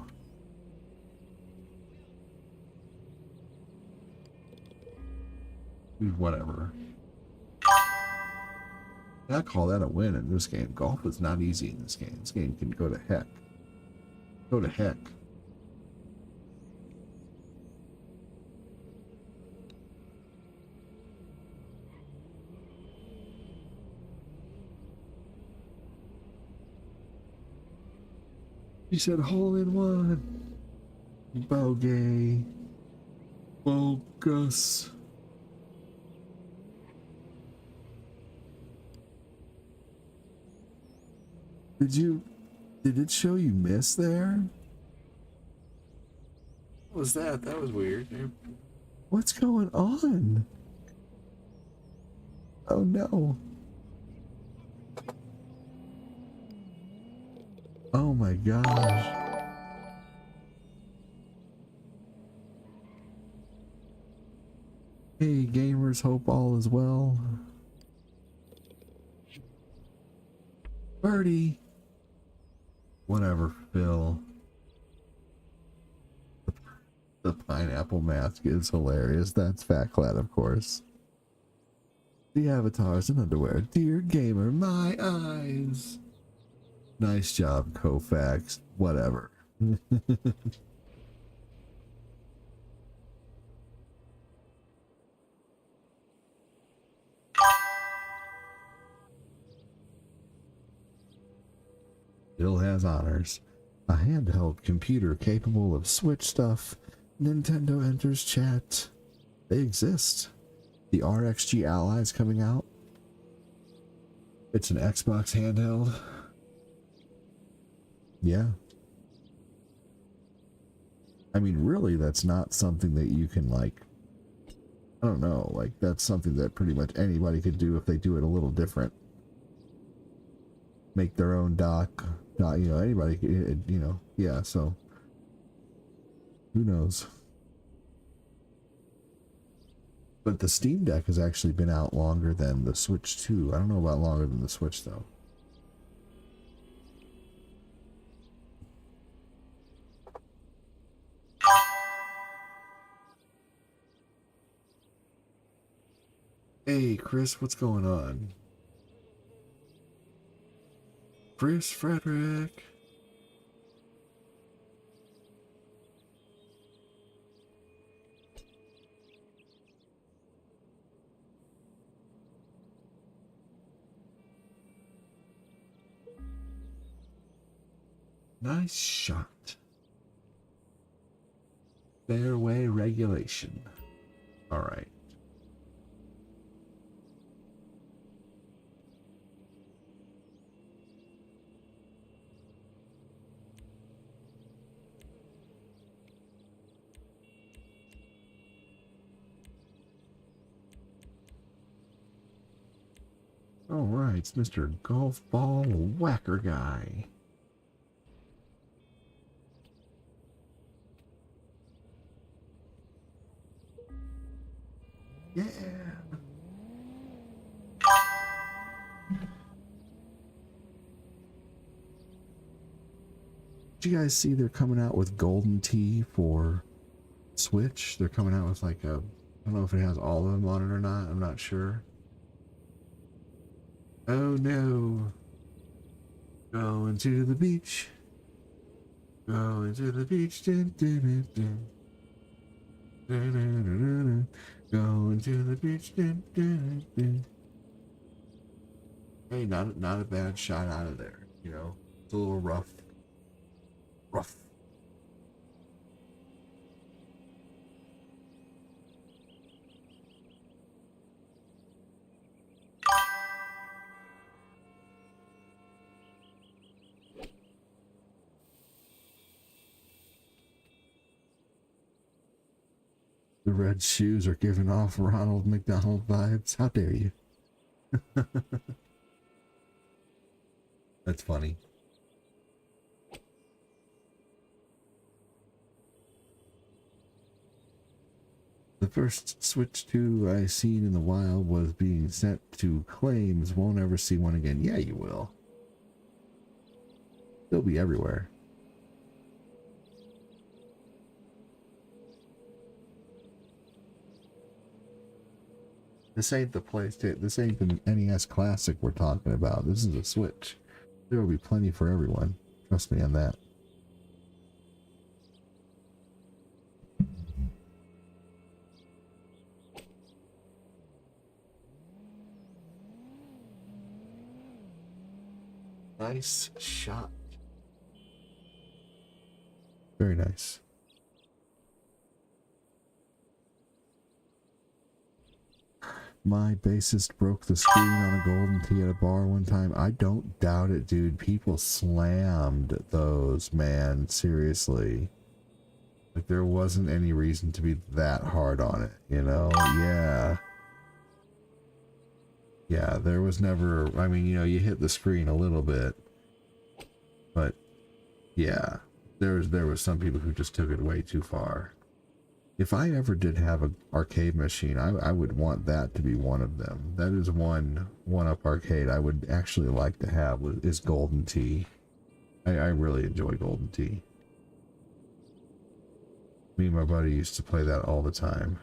Speaker 1: Whatever. I call that a win in this game. Golf is not easy in this game. This game can go to heck. Go to heck. He said hole in one. Bogey. Bogus. Did it show you miss there? What was that? That was weird. What's going on? Oh no. Oh my gosh. Hey gamers, hope all is well. Birdie. Whatever, Phil. The pineapple mask is hilarious. That's Fat Clad, of course. The avatars in underwear. Dear gamer, my eyes. Nice job, Kofax. Whatever. Still has honors. A handheld computer capable of Switch stuff. Nintendo enters chat. They exist. The RXG Ally is coming out. It's an Xbox handheld. Yeah. I mean, really, that's not something that you can, like, I don't know, like, that's something that pretty much anybody could do if they do it a little different. Make their own dock, anybody, yeah, so who knows. But the Steam Deck has actually been out longer than the Switch 2. I don't know about longer than the Switch, though. Hey, Chris, what's going on? Chris Frederick. Nice shot. Fairway regulation. All right. All right, it's Mr. Golf Ball Whacker Guy. Yeah. Did you guys see they're coming out with Golden Tee for Switch? They're coming out with like a, I don't know if it has all of them on it or not. I'm not sure. Oh no. Going to the beach. Going to the beach. Dun, dun, dun, dun. Dun, dun, dun, dun, dun. Going to the beach. Dun, dun, dun. Hey, not a bad shot out of there, you know. It's a little rough. Rough. The red shoes are giving off Ronald McDonald vibes. How dare you? That's funny. The first Switch 2 I seen in the wild was being sent to claims. Won't ever see one again. Yeah, you will. They'll be everywhere. This ain't the PlayStation. This ain't the NES Classic we're talking about. This is a Switch. There will be plenty for everyone. Trust me on that. Nice shot. Very nice. My bassist broke the screen on a Golden Tee at a bar one time. I don't doubt it, dude. People slammed those, man. Seriously. Like, there wasn't any reason to be that hard on it, you know? Yeah. Yeah, there was never... I mean, you know, you hit the screen a little bit. But, yeah. There was some people who just took it way too far. If I ever did have an arcade machine, I would want that to be one of them. That is one-up arcade I would actually like to have, is Golden Tee. I really enjoy Golden Tee. Me and my buddy used to play that all the time.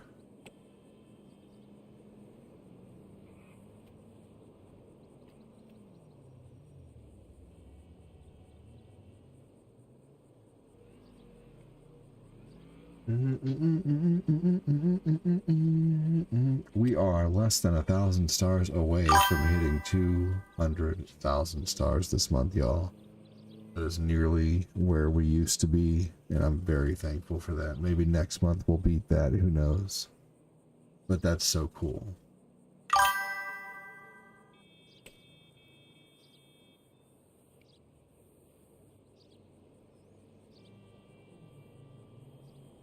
Speaker 1: We are less than 1,000 stars away from hitting 200,000 stars this month, y'all. That is nearly where we used to be, and I'm very thankful for that. Maybe next month we'll beat that, who knows? But that's so cool.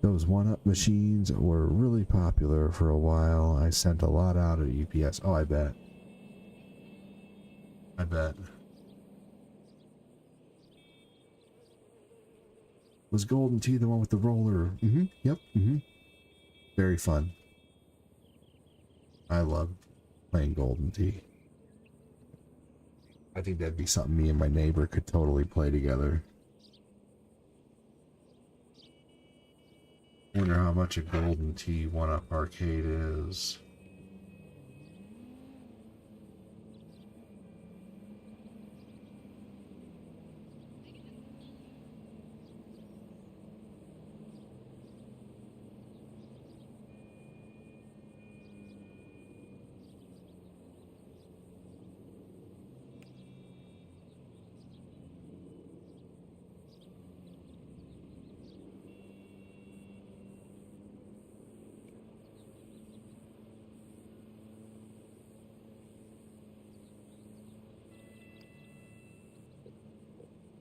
Speaker 1: Those one-up machines were really popular for a while. I sent a lot out at UPS. Oh, I bet. I bet. Was Golden Tee the one with the roller? Mm-hmm. Yep. Mm-hmm. Very fun. I love playing Golden Tee. I think that'd be something me and my neighbor could totally play together. Wonder how much a Golden Tee one-up arcade is.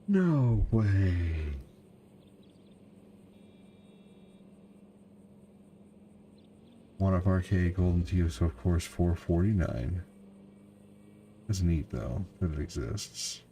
Speaker 1: No way. One-up arcade Golden Tee is of course $4.49. That's neat though that it exists.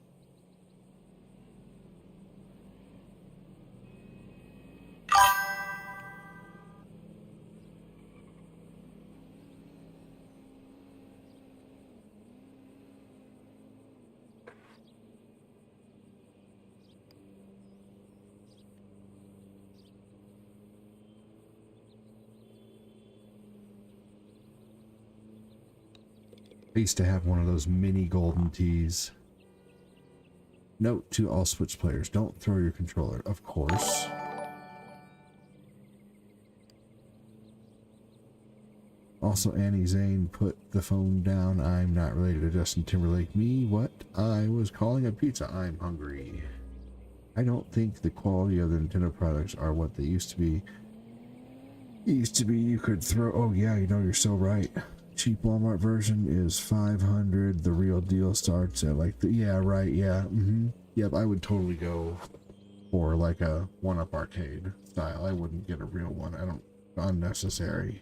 Speaker 1: I used to have one of those mini Golden Tees. Note to all Switch players, don't throw your controller, of course. Also, Annie Zane put the phone down. I'm not related to Justin Timberlake. Me? What? I was calling a pizza. I'm hungry. I don't think the quality of the Nintendo products are what they used to be. Used to be you could throw... Oh yeah, you know, you're so right. Cheap Walmart version is $500. The real deal starts at like the... Yeah, right, yeah. Mm-hmm. Yep, I would totally go for like a one-up arcade style. I wouldn't get a real one. I don't... Unnecessary.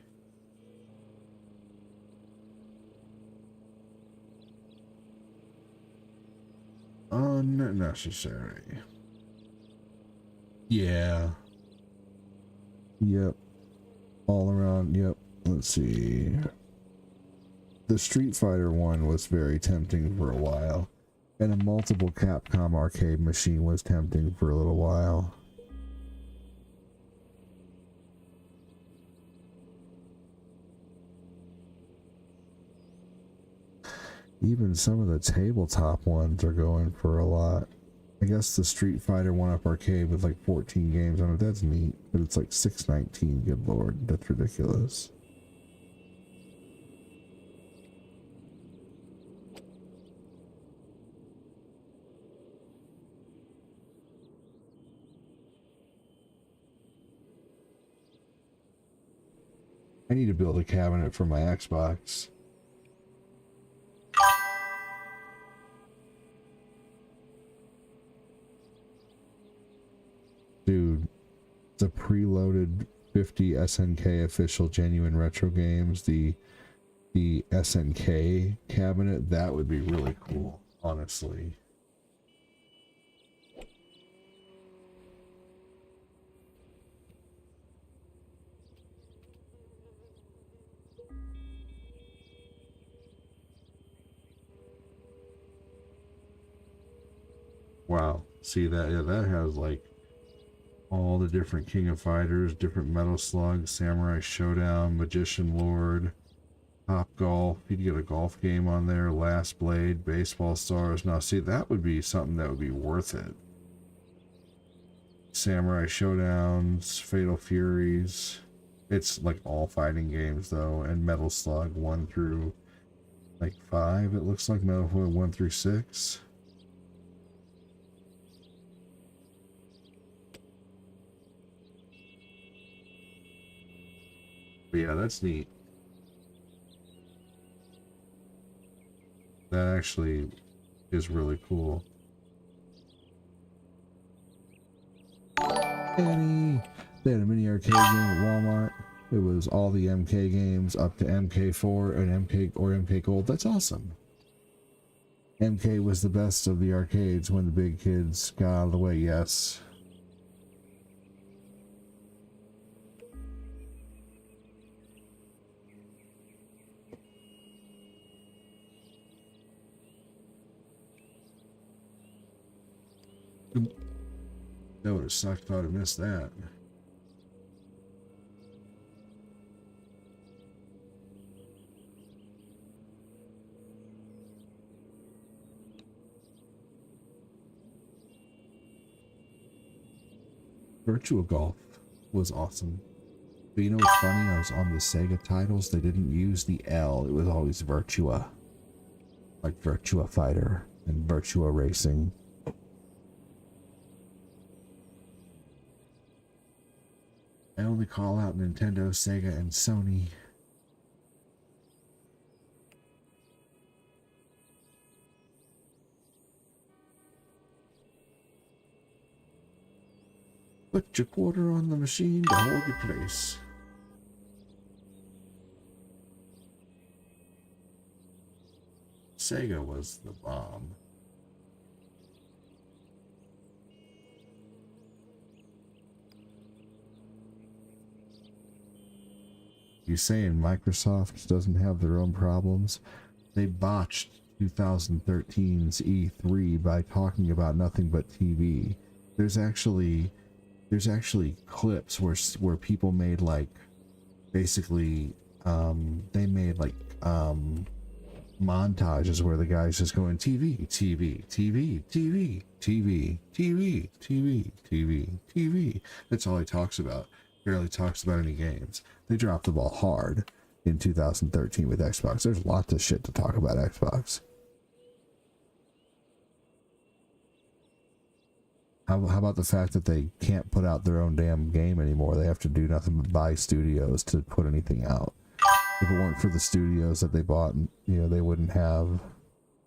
Speaker 1: Unnecessary. Yeah. Yep. All around, yep. Let's see. The Street Fighter one was very tempting for a while. And a multiple Capcom arcade machine was tempting for a little while. Even some of the tabletop ones are going for a lot. I guess the Street Fighter one-up arcade with like 14 games on it, that's neat. But it's like $6.19, good lord, that's ridiculous. I need to build a cabinet for my Xbox. Dude, the preloaded 50 SNK official genuine retro games, the SNK cabinet, that would be really cool, honestly. Wow, see that? Yeah, that has like all the different King of Fighters, different Metal Slug, Samurai Showdown, Magician Lord, Top Golf. You'd get a golf game on there, Last Blade, Baseball Stars. Now, see, that would be something that would be worth it. Samurai Showdowns, Fatal Furies. It's like all fighting games though, and Metal Slug 1 through like 5. It looks like Metal Slug 1 through 6. But yeah, that's neat. That actually is really cool. Annie! They had a mini arcade game at Walmart. It was all the MK games up to MK4 and MK Gold. That's awesome. MK was the best of the arcades when the big kids got out of the way, yes. That would have sucked if I'd have missed that. Virtua Golf was awesome. But you know what's funny? I was on the Sega titles. They didn't use the L. It was always Virtua. Like Virtua Fighter and Virtua Racing. I only call out Nintendo, Sega, and Sony. Put your quarter on the machine to hold your place. Sega was the bomb. You saying Microsoft doesn't have their own problems? They botched 2013's E3 by talking about nothing but TV. There's actually clips where people made like basically they made like montages where the guy's just going TV, TV, TV, TV, TV, TV, TV, TV, TV. That's all he talks about. Barely talks about any games. They dropped the ball hard in 2013 with Xbox. There's lots of shit to talk about Xbox. How about the fact that they can't put out their own damn game anymore? They have to do nothing but buy studios to put anything out. If it weren't for the studios that they bought, you know, they wouldn't have...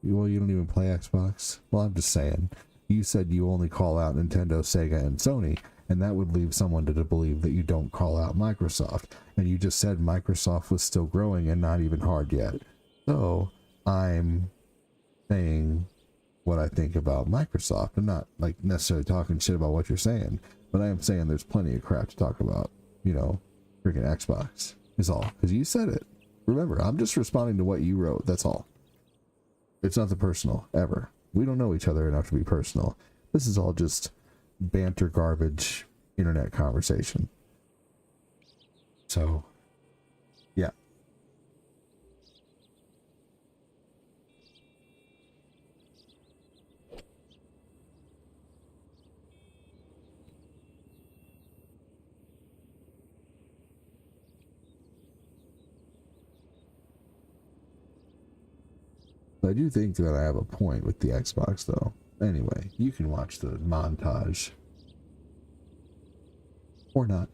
Speaker 1: Well, you don't even play Xbox? Well, I'm just saying. You said you only call out Nintendo, Sega, and Sony, and that would leave someone to believe that you don't call out Microsoft. And you just said Microsoft was still growing and not even hard yet. So, I'm saying what I think about Microsoft. I'm not like necessarily talking shit about what you're saying, but I am saying there's plenty of crap to talk about, you know, freaking Xbox is all. Because you said it. Remember, I'm just responding to what you wrote, that's all. It's nothing personal, ever. We don't know each other enough to be personal. This is all just banter garbage internet conversation. So, yeah. I do think that I have a point with the Xbox, though. Anyway, you can watch the montage. Or not.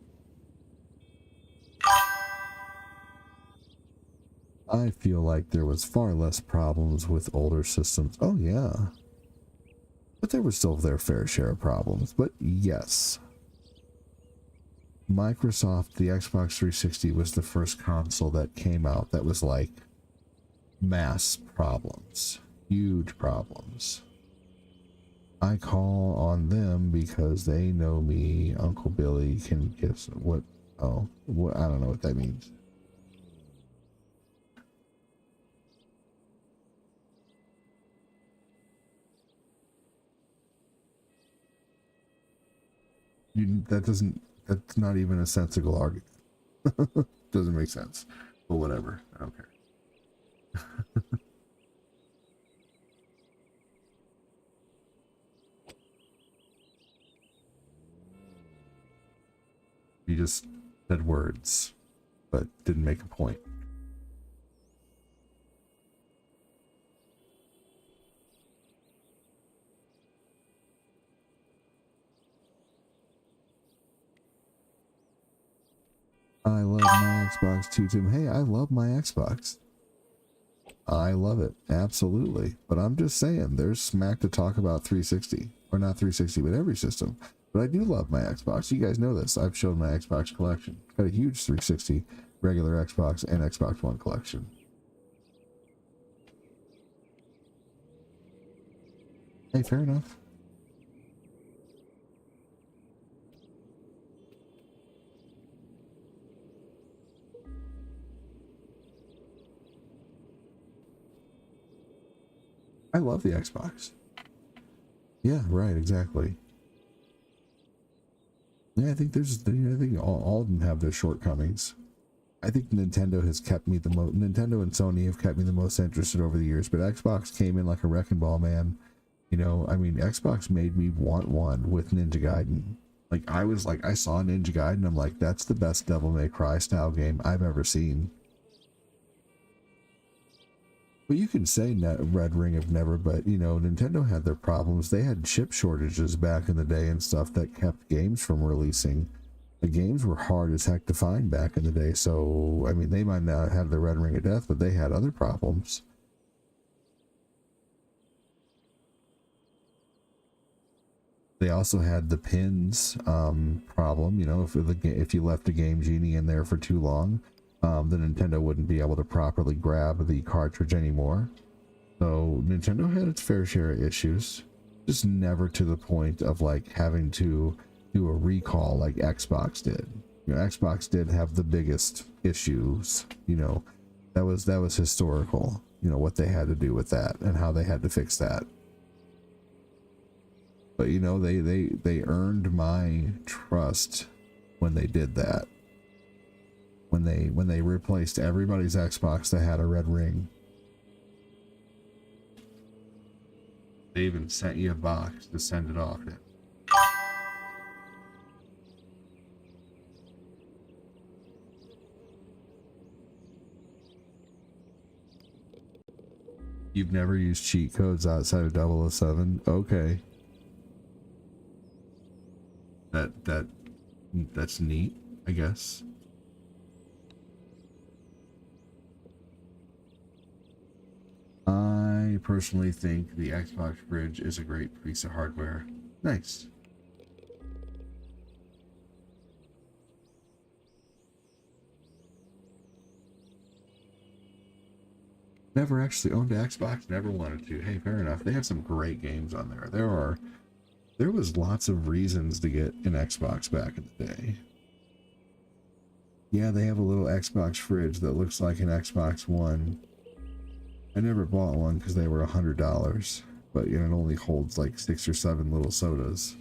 Speaker 1: I feel like there was far less problems with older systems. Oh, yeah. But there was still their fair share of problems. But yes. Microsoft, the Xbox 360 was the first console that came out that was like mass problems, huge problems. I call on them because they know me. Uncle Billy can guess what. Oh, what? I don't know what that means. That doesn't. That's not even a sensible argument. Doesn't make sense. But whatever. I don't care. You just said words, but didn't make a point. I love my Xbox too, Tim. Hey, I love my Xbox. I love it, absolutely. But I'm just saying, there's smack to talk about 360, or not 360, but every system. But I do love my Xbox. You guys know this. I've shown my Xbox collection. Got a huge 360, regular Xbox, and Xbox One collection. Hey, fair enough. I love the Xbox. Yeah, right, exactly. Yeah, I think I think all of them have their shortcomings. I think Nintendo has kept me the most. Nintendo and Sony have kept me the most interested over the years, but Xbox came in like a wrecking ball, man. You know, I mean, Xbox made me want one with Ninja Gaiden. Like, I was like, I saw Ninja Gaiden, I'm like, that's the best Devil May Cry style game I've ever seen. But you can say Red Ring of Never, but you know, Nintendo had their problems. They had chip shortages back in the day and stuff that kept games from releasing. The games were hard as heck to find back in the day. So, I mean, they might not have the Red Ring of Death, but they had other problems. They also had the pins problem. You know, if you left a Game Genie in there for too long, the Nintendo wouldn't be able to properly grab the cartridge anymore. So Nintendo had its fair share of issues, just never to the point of like having to do a recall like Xbox did. You know, Xbox did have the biggest issues. You know, that was historical. You know what they had to do with that and how they had to fix that. But you know, they earned my trust when they did that. When they replaced everybody's Xbox that had a red ring. They even sent you a box to send it off in. You've never used cheat codes outside of 007? Okay. That's neat, I guess. I personally think the Xbox Bridge is a great piece of hardware. Nice. Never actually owned an Xbox, never wanted to. Hey, fair enough. They have some great games on there. There was lots of reasons to get an Xbox back in the day. Yeah, they have a little Xbox fridge that looks like an Xbox One. I never bought one because they were $100, but you know, it only holds like 6 or 7 little sodas.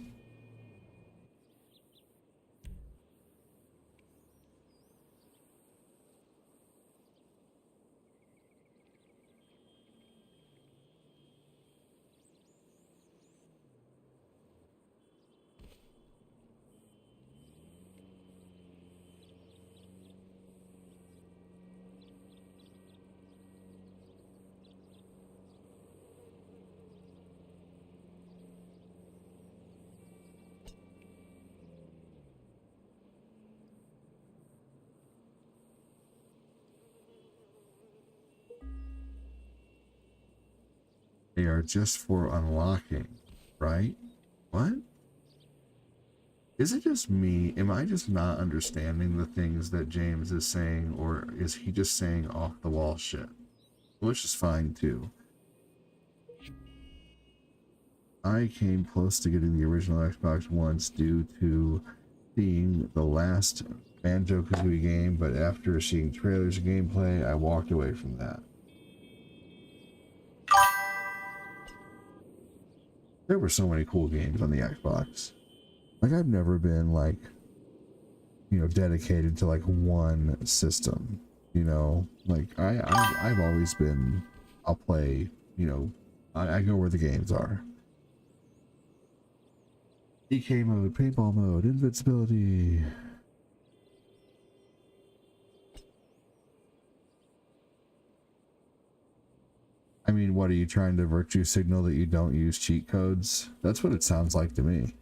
Speaker 1: They are just for unlocking, right? What? Is it just me? Am I just not understanding the things that James is saying, or is he just saying off the wall shit? Which is fine too. I came close to getting the original Xbox once due to seeing the last Banjo-Kazooie game, but after seeing trailers and gameplay, I walked away from that. There were so many cool games on the Xbox. Like, I've never been, like, you know, dedicated to, like, one system, you know? Like, I've always been, I'll play, you know, I go where the games are. DK mode, paintball mode, invincibility. I mean, what are you trying to virtue signal that you don't use cheat codes? That's what it sounds like to me.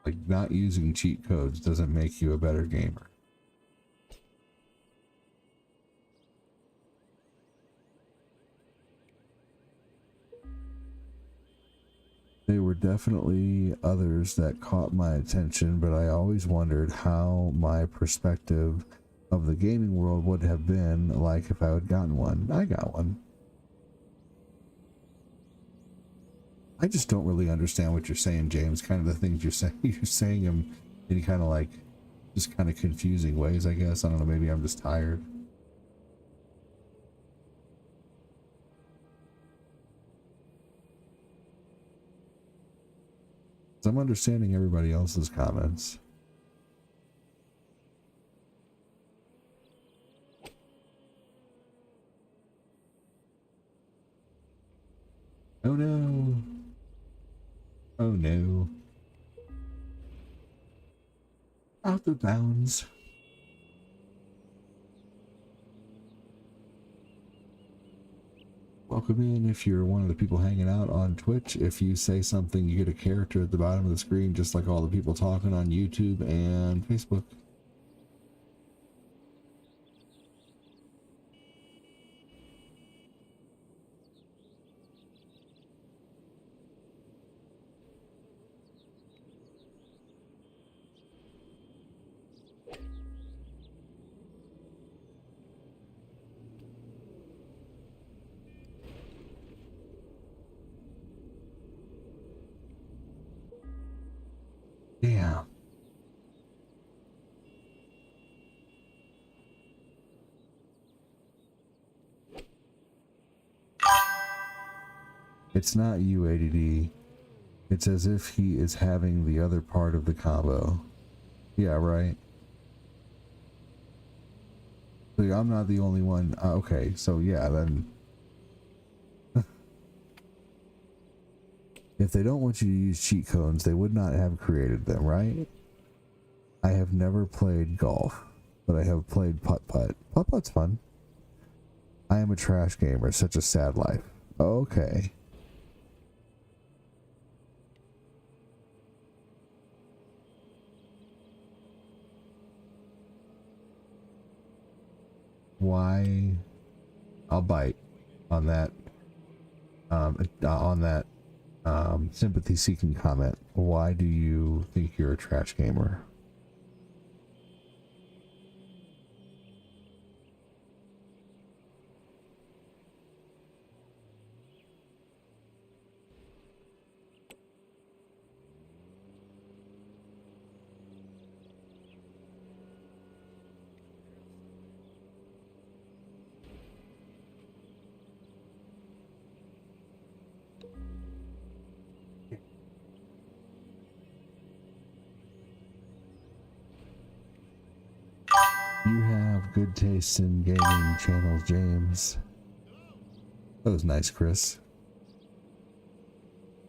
Speaker 1: Like, not using cheat codes doesn't make you a better gamer. There were definitely others that caught my attention, but I always wondered how my perspective of the gaming world would have been like if I had gotten one. I got one. I just don't really understand what you're saying, James. Kind of the things you're saying. You're saying them in kind of like, just kind of confusing ways, I guess. I don't know. Maybe I'm just tired. I'm understanding everybody else's comments. Oh no. Oh no. Out of bounds. Welcome in if you're one of the people hanging out on Twitch. If you say something, you get a character at the bottom of the screen, just like all the people talking on YouTube and Facebook. Yeah. It's not you, ADD. It's as if he is having the other part of the combo. Yeah, right. So I'm not the only one. Okay, so yeah, then. If they don't want you to use cheat codes, they would not have created them, right? I have never played golf, but I have played putt-putt. Putt-putt's fun. I am a trash gamer, such a sad life. Okay. Why? I'll bite on that. Sympathy-seeking comment. Why do you think you're a trash gamer? You have good taste in gaming channels, James. That was nice, Chris.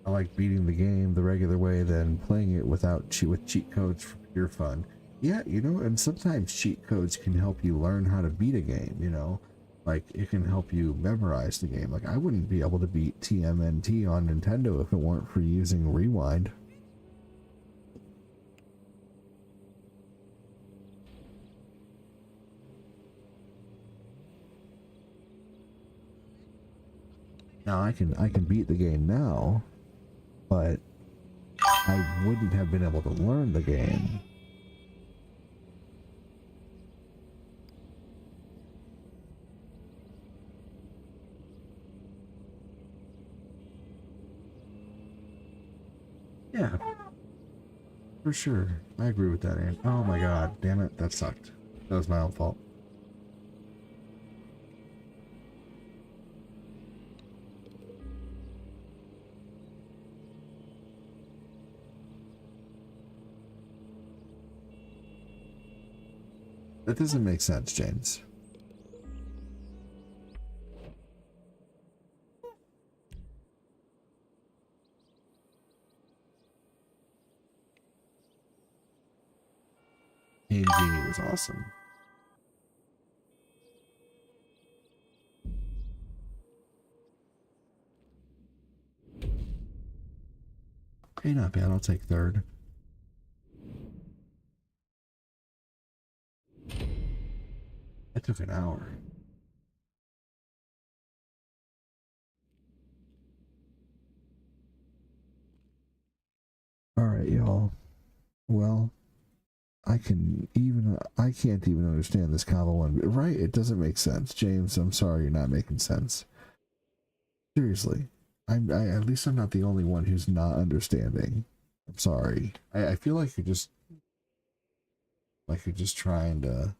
Speaker 1: I like beating the game the regular way than playing it with cheat codes for pure fun. Yeah, you know, and sometimes cheat codes can help you learn how to beat a game, you know? Like, it can help you memorize the game. Like, I wouldn't be able to beat TMNT on Nintendo if it weren't for using Rewind. Now I can beat the game now, but I wouldn't have been able to learn the game. Yeah, for sure. I agree with that, Ann. Oh my god, damn it, that sucked. That was my own fault. That doesn't make sense, James. Hey, Genie was awesome. Okay, not bad. I'll take third. That took an hour. All right, y'all. Well, I can't even understand this combo one. Right? It doesn't make sense, James. I'm sorry, you're not making sense. Seriously, at least I'm not the only one who's not understanding. I'm sorry. I feel like you're just trying to.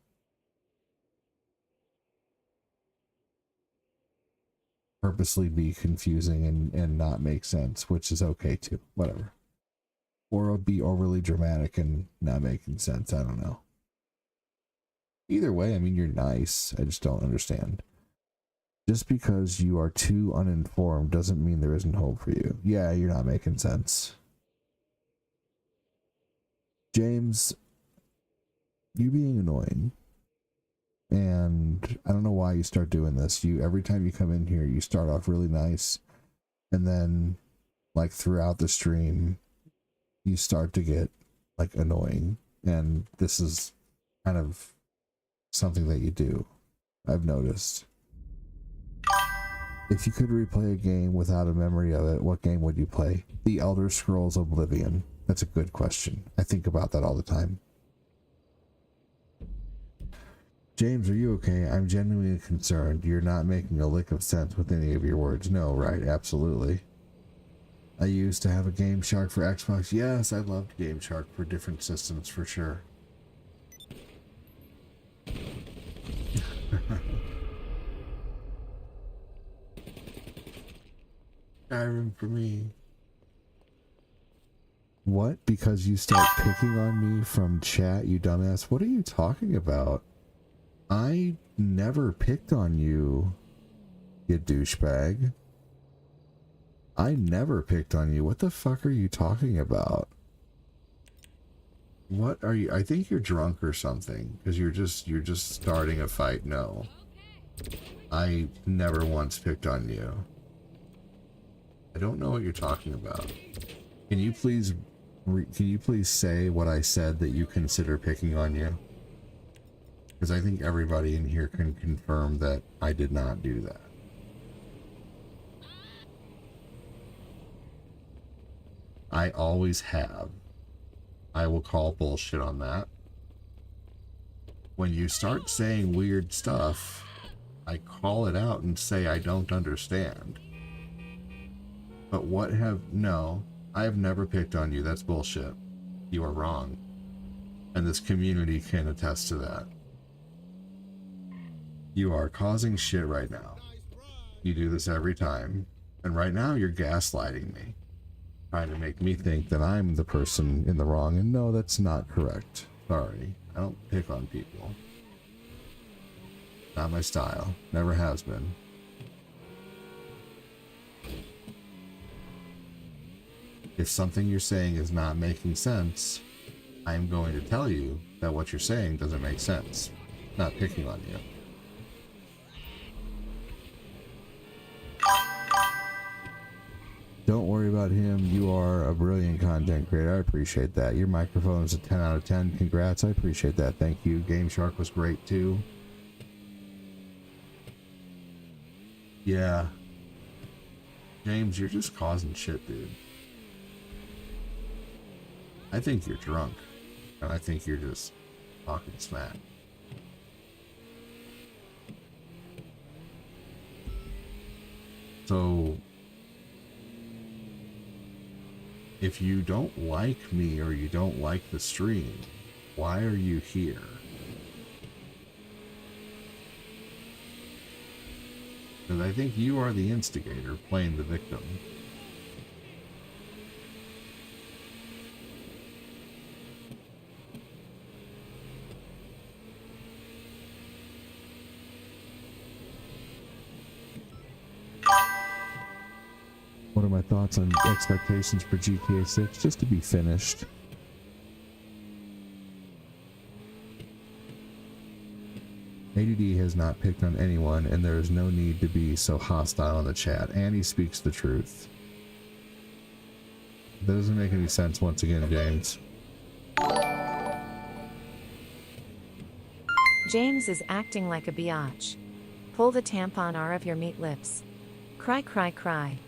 Speaker 1: Purposely be confusing and not make sense, which is okay too. Whatever. Or be overly dramatic and not making sense. I don't know. Either way, I mean, you're nice. I just don't understand. Just because you are too uninformed doesn't mean there isn't hope for you. Yeah, you're not making sense. James, you being annoying. And I don't know why you start doing this. Every time you come in here, you start off really nice. And then, like, throughout the stream, you start to get, like, annoying. And this is kind of something that you do. I've noticed. If you could replay a game without a memory of it, what game would you play? The Elder Scrolls Oblivion. That's a good question. I think about that all the time. James, are you okay? I'm genuinely concerned. You're not making a lick of sense with any of your words. No, right? Absolutely. I used to have a Game Shark for Xbox. Yes, I loved Game Shark for different systems for sure. Skyrim for me. What? Because you start picking on me from chat, you dumbass? What are you talking about? I never picked on you, you douchebag. I never picked on you. What the fuck are you talking about? What are you? I think you're drunk or something, because you're just starting a fight. No. I never once picked on you. I don't know what you're talking about. Can you please say what I said that you consider picking on you? Because I think everybody in here can confirm that I did not do that. I always have. I will call bullshit on that. When you start saying weird stuff, I call it out and say I don't understand. But no, I have never picked on you. That's bullshit. You are wrong. And this community can attest to that. You are causing shit right now. You do this every time. And right now you're gaslighting me. Trying to make me think that I'm the person in the wrong. And no, that's not correct. Sorry. I don't pick on people. Not my style. Never has been. If something you're saying is not making sense, I'm going to tell you that what you're saying doesn't make sense. Not picking on you. Don't worry about him. You are a brilliant content creator. I appreciate that. Your microphone is a 10 out of 10. Congrats. I appreciate that. Thank you. Game Shark was great too. Yeah. James, you're just causing shit, dude. I think you're drunk. And I think you're just talking smack. So, if you don't like me or you don't like the stream, why are you here? Because I think you are the instigator playing the victim. What are my thoughts on expectations for GTA 6? Just to be finished. ADD has not picked on anyone, and there is no need to be so hostile in the chat. Annie speaks the truth. That doesn't make any sense once again, James.
Speaker 2: James is acting like a biatch. Pull the tampon out of your meat lips. Cry, cry, cry.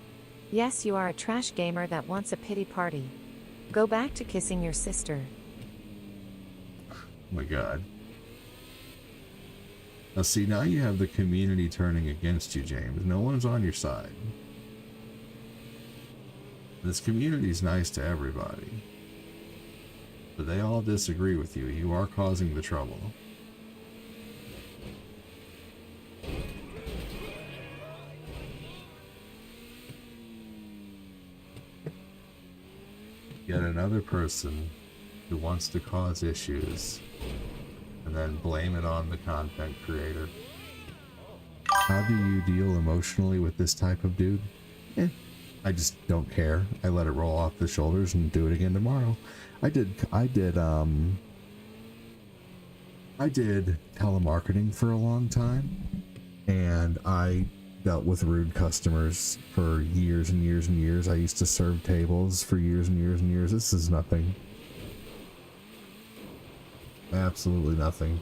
Speaker 2: Yes, you are a trash gamer that wants a pity party. Go back to kissing your sister.
Speaker 1: Oh my god. Now see, now you have the community turning against you, James. No one's on your side. This community's nice to everybody. But they all disagree with you. You are causing the trouble. Yet another person who wants to cause issues and then blame it on the content creator. How do you deal emotionally with this type of dude? I just don't care. I let it roll off the shoulders and do it again tomorrow. I did telemarketing for a long time, and I dealt with rude customers for years and years and years. I used to serve tables for years and years and years. This is nothing. Absolutely nothing.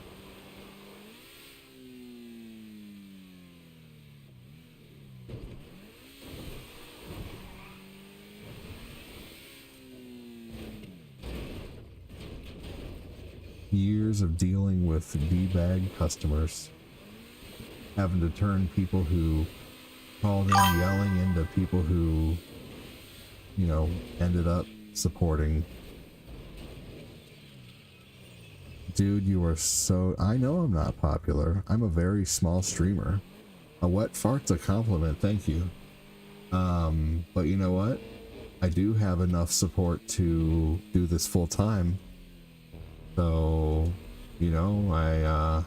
Speaker 1: Years of dealing with D-bag customers, having to turn people who called in yelling into people who, you know, ended up supporting. Dude, you are so... I know I'm not popular. I'm a very small streamer. A wet fart's a compliment, thank you. But you know what? I do have enough support to do this full time. So, you know,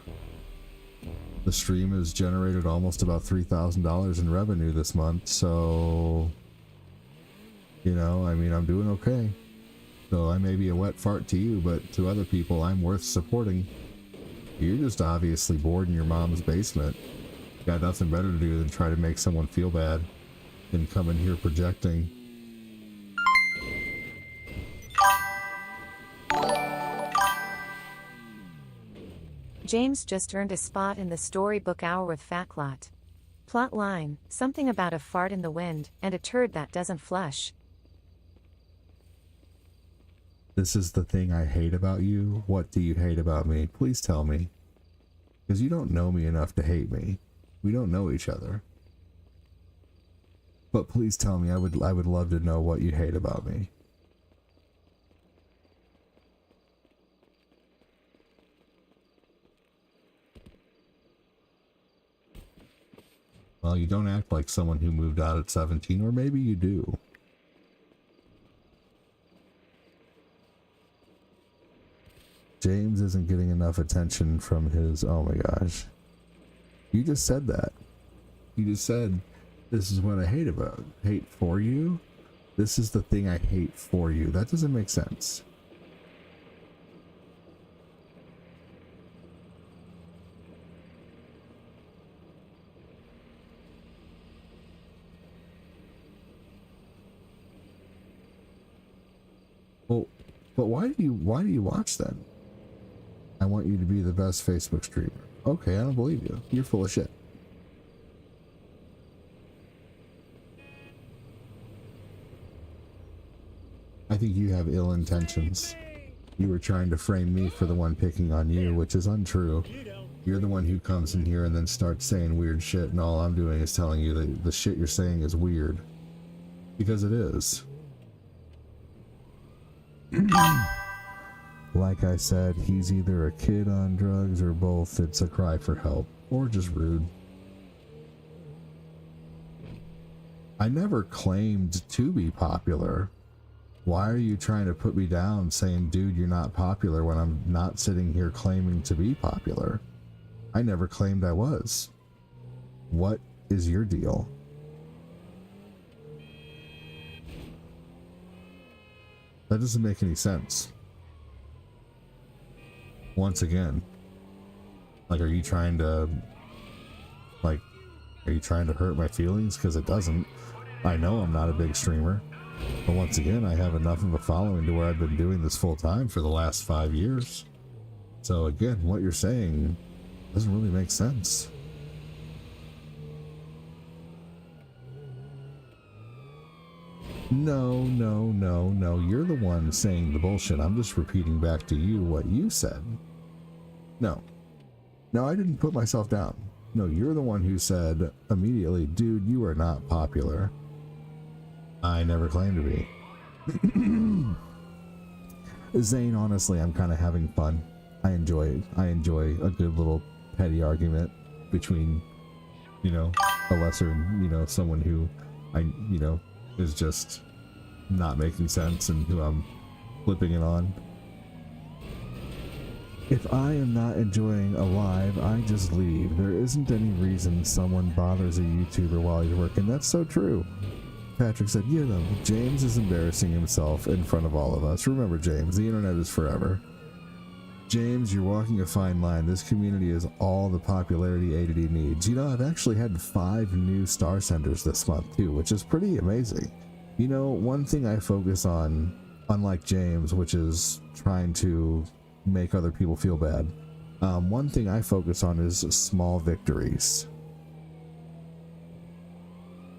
Speaker 1: the stream has generated almost about $3,000 in revenue this month, so, you know, I mean, I'm doing okay. So I may be a wet fart to you, but to other people, I'm worth supporting. You're just obviously bored in your mom's basement. Got nothing better to do than try to make someone feel bad and come in here projecting.
Speaker 2: James just earned a spot in the storybook hour with Factlot. Plot line, something about a fart in the wind, and a turd that doesn't flush.
Speaker 1: This is the thing I hate about you. What do you hate about me? Please tell me. Because you don't know me enough to hate me. We don't know each other. But please tell me. I would love to know what you hate about me. Well, you don't act like someone who moved out at 17, or maybe you do. James isn't getting enough attention from his... Oh my gosh. You just said that. You just said, this is what I hate about... Hate for you? This is the thing I hate for you. That doesn't make sense. Well, but why do you watch then? I want you to be the best Facebook streamer. Okay, I don't believe you. You're full of shit. think you have ill intentions. You were trying to frame me for the one picking on you, which is untrue. You're the one who comes in here and then starts saying weird shit, and all I'm doing is telling you that the shit you're saying is weird. Because it is. Like I said, he's either a kid on drugs or both. It's a cry for help. Or just rude. I never claimed to be popular. Why are you trying to put me down saying, dude, you're not popular when I'm not sitting here claiming to be popular? I never claimed I was. What is your deal? That doesn't make any sense. Once again, like, are you trying to hurt my feelings? Because it doesn't. I know I'm not a big streamer, but once again, I have enough of a following to where I've been doing this full time for the last 5 years. So again, what you're saying doesn't really make sense. No, you're the one saying the bullshit. I'm just repeating back to you what you said. No, I didn't put myself down. No, you're the one who said immediately, dude, you are not popular. I never claimed to be. Zane, honestly, I'm kind of having fun. I enjoy it. I enjoy a good little petty argument between, a lesser, someone who is just not making sense and who I'm flipping it on. If I am not enjoying a live, I just leave. There isn't any reason someone bothers a YouTuber while he's working. That's so true. Patrick said, James is embarrassing himself in front of all of us. Remember, James, the internet is forever. James, you're walking a fine line. This community is all the popularity ADD needs. I've actually had 5 new star senders this month too, which is pretty amazing. One thing I focus on, unlike James, which is trying to make other people feel bad, one thing I focus on is small victories.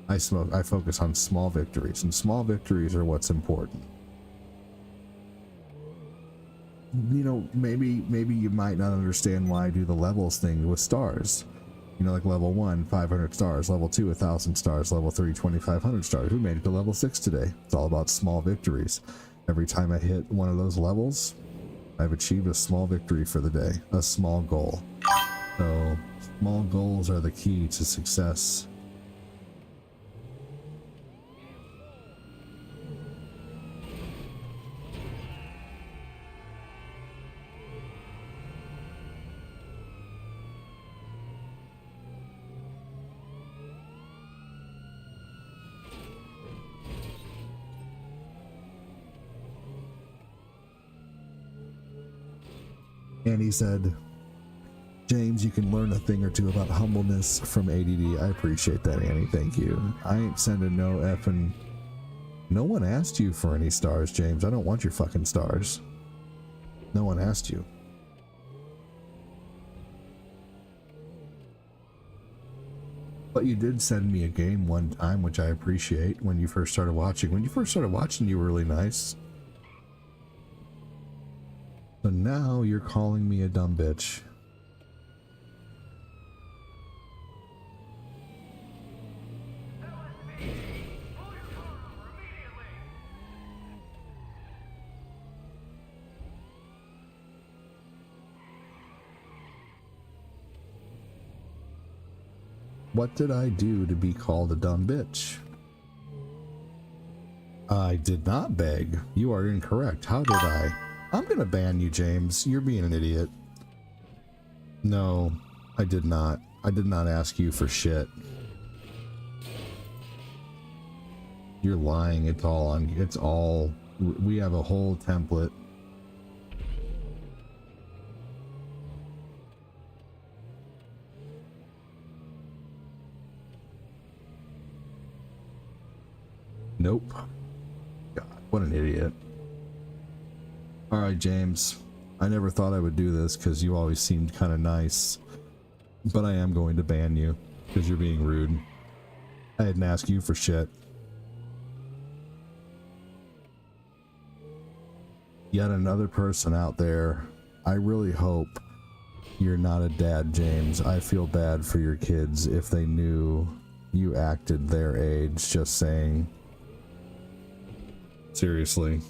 Speaker 1: I focus on small victories, and small victories are what's important. Maybe you might not understand why I do the levels thing with stars. Like level 1, 500 stars, level 2, 1,000 stars, level 3, 2,500 stars. We made it to level 6 today. It's all about small victories. Every time I hit one of those levels, I've achieved a small victory for the day, a small goal. So, small goals are the key to success. Annie said, James, you can learn a thing or two about humbleness from ADD. I appreciate that, Annie. Thank you. I ain't sending no effing... No one asked you for any stars, James. I don't want your fucking stars. No one asked you. But you did send me a game one time, which I appreciate, when you first started watching. When you first started watching, you were really nice. So now you're calling me a dumb bitch. What did I do to be called a dumb bitch? I did not beg. You are incorrect. How did I? I'm gonna ban you, James. You're being an idiot. No, I did not. I did not ask you for shit. You're lying. It's all, we have a whole template. Nope. God, what an idiot. Alright, James. I never thought I would do this because you always seemed kind of nice. But I am going to ban you because you're being rude. I didn't ask you for shit. Yet another person out there. I really hope you're not a dad, James. I feel bad for your kids if they knew you acted their age. Just saying. Seriously.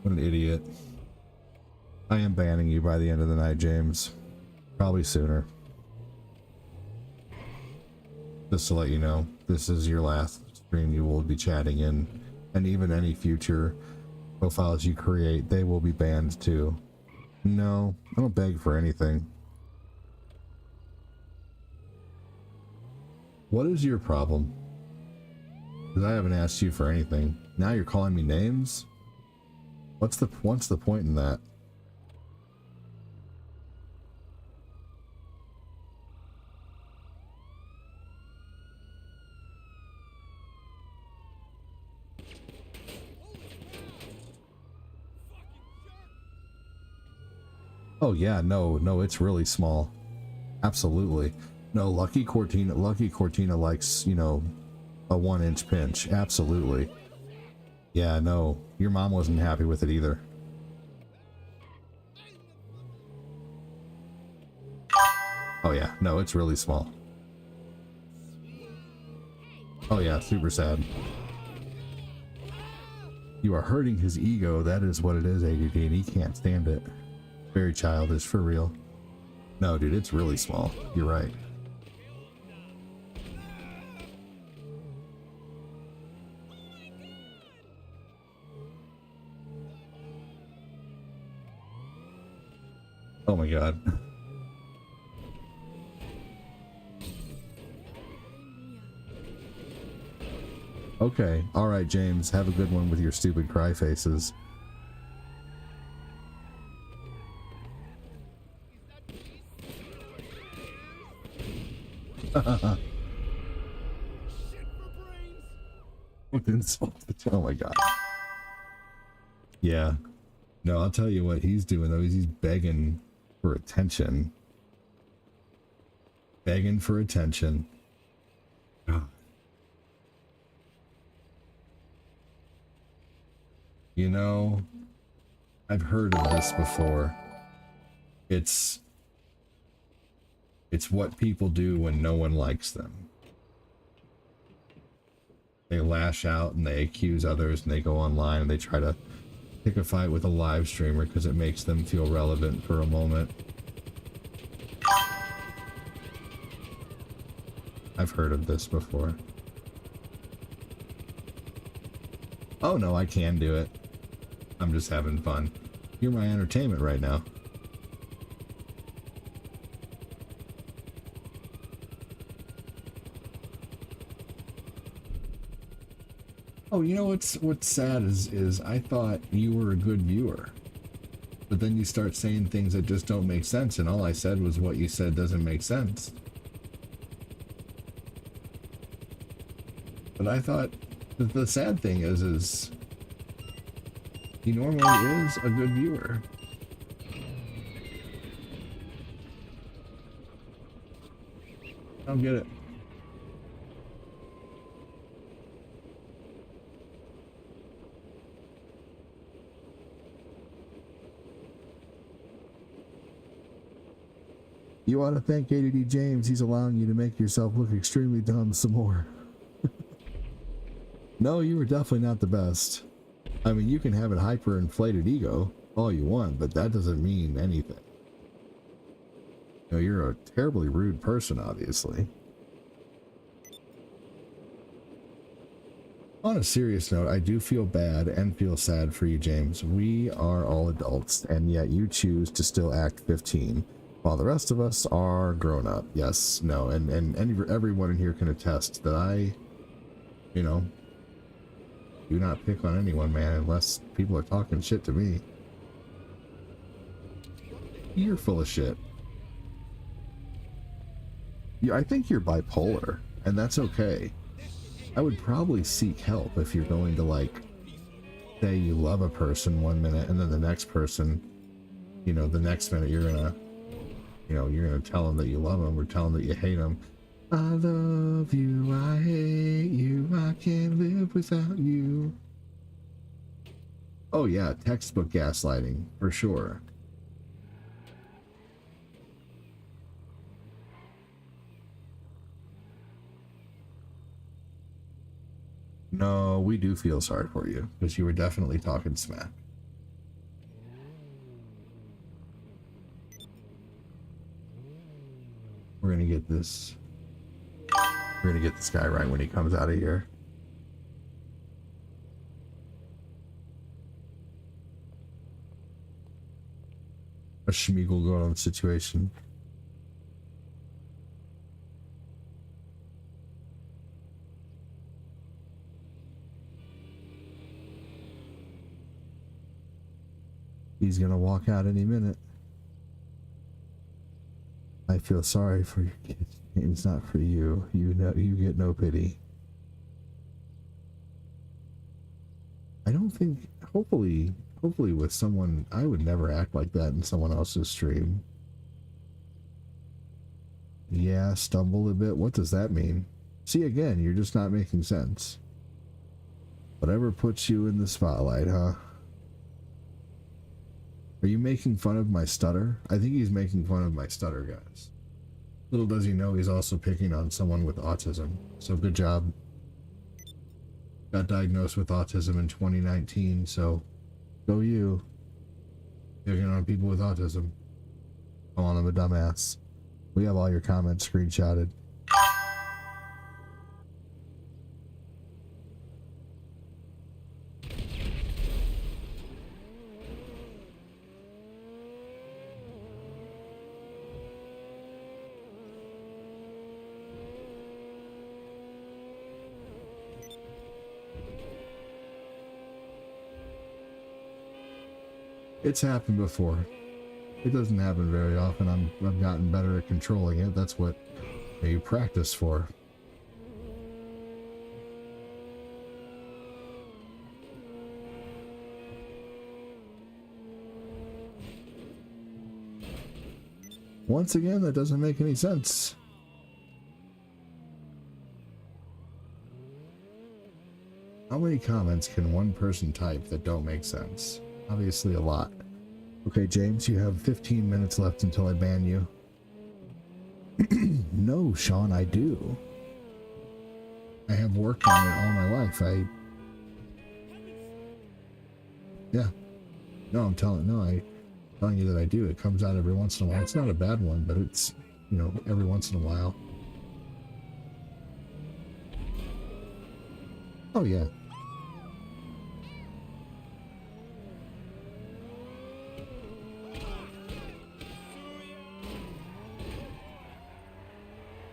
Speaker 1: What an idiot. I am banning you by the end of the night, James. Probably sooner. Just to let you know, this is your last stream you will be chatting in, and even any future profiles you create, they will be banned too. No, I don't beg for anything. What is your problem? Because I haven't asked you for anything. Now you're calling me names? What's the point in that? Oh yeah, no, it's really small. Absolutely. No, Lucky Cortina likes, you know, a 1-inch pinch. Absolutely. Yeah, no, your mom wasn't happy with it either. Oh yeah, no, it's really small. Oh yeah, super sad. You are hurting his ego, that is what it is, ADD, and he can't stand it. Very childish, for real. No, dude, it's really small. You're right. Oh my god. Okay, alright, James. Have a good one with your stupid cry faces. With insult. Oh my god. Yeah. No, I'll tell you what he's doing though. He's begging for attention. Begging for attention. God. You know, I've heard of this before. It's what people do when no one likes them. They lash out and they accuse others and they go online and they try to pick a fight with a live streamer because it makes them feel relevant for a moment. I've heard of this before. Oh no, I can do it. I'm just having fun. You're my entertainment right now. Oh, you know what's sad is I thought you were a good viewer. But then you start saying things that just don't make sense, and all I said was what you said doesn't make sense. But I thought that the sad thing is he normally is a good viewer. I don't get it. You ought to thank ADD James. He's allowing you to make yourself look extremely dumb some more. No, you were definitely not the best. I mean, you can have an hyper-inflated ego all you want, but that doesn't mean anything. You know, you're a terribly rude person, obviously. On a serious note, I do feel bad and feel sad for you, James. We are all adults, and yet you choose to still act 15. While the rest of us are grown up. Yes, no, and everyone in here can attest that I, you know, do not pick on anyone, man, unless people are talking shit to me. You're full of shit. Yeah, I think you're bipolar, and that's okay. I would probably seek help if you're going to, like, say you love a person one minute, and then the next person, you know, the next minute you're gonna tell them that you love them or tell them that you hate them. I love you, I hate you, I can't live without you. Oh yeah, textbook gaslighting, for sure. No, we do feel sorry for you, because you were definitely talking smack. We're gonna get this. We're gonna get this guy right when he comes out of here. A Schmeagle going on the situation. He's gonna walk out any minute. I feel sorry for your kids. It's not for you. You know, you get no pity. I don't think. Hopefully with someone, I would never act like that in someone else's stream. Yeah, stumbled a bit. What does that mean? See, again, you're just not making sense. Whatever puts you in the spotlight, huh? Are you making fun of my stutter? I think he's making fun of my stutter, guys. Little does he know he's also picking on someone with autism. So good job. Got diagnosed with autism in 2019, so go you. Picking on people with autism. Calling them a dumbass. We have all your comments screenshotted. It's happened before. It doesn't happen very often. I've gotten better at controlling it. That's what you practice for. Once again, that doesn't make any sense. How many comments can one person type that don't make sense? Obviously a lot. Okay, James, you have 15 minutes left until I ban you. No, Sean, I do. I have worked on it all my life. Yeah. No, I'm telling you that I do. It comes out every once in a while. It's not a bad one, but it's, you know, every once in a while. Oh, yeah.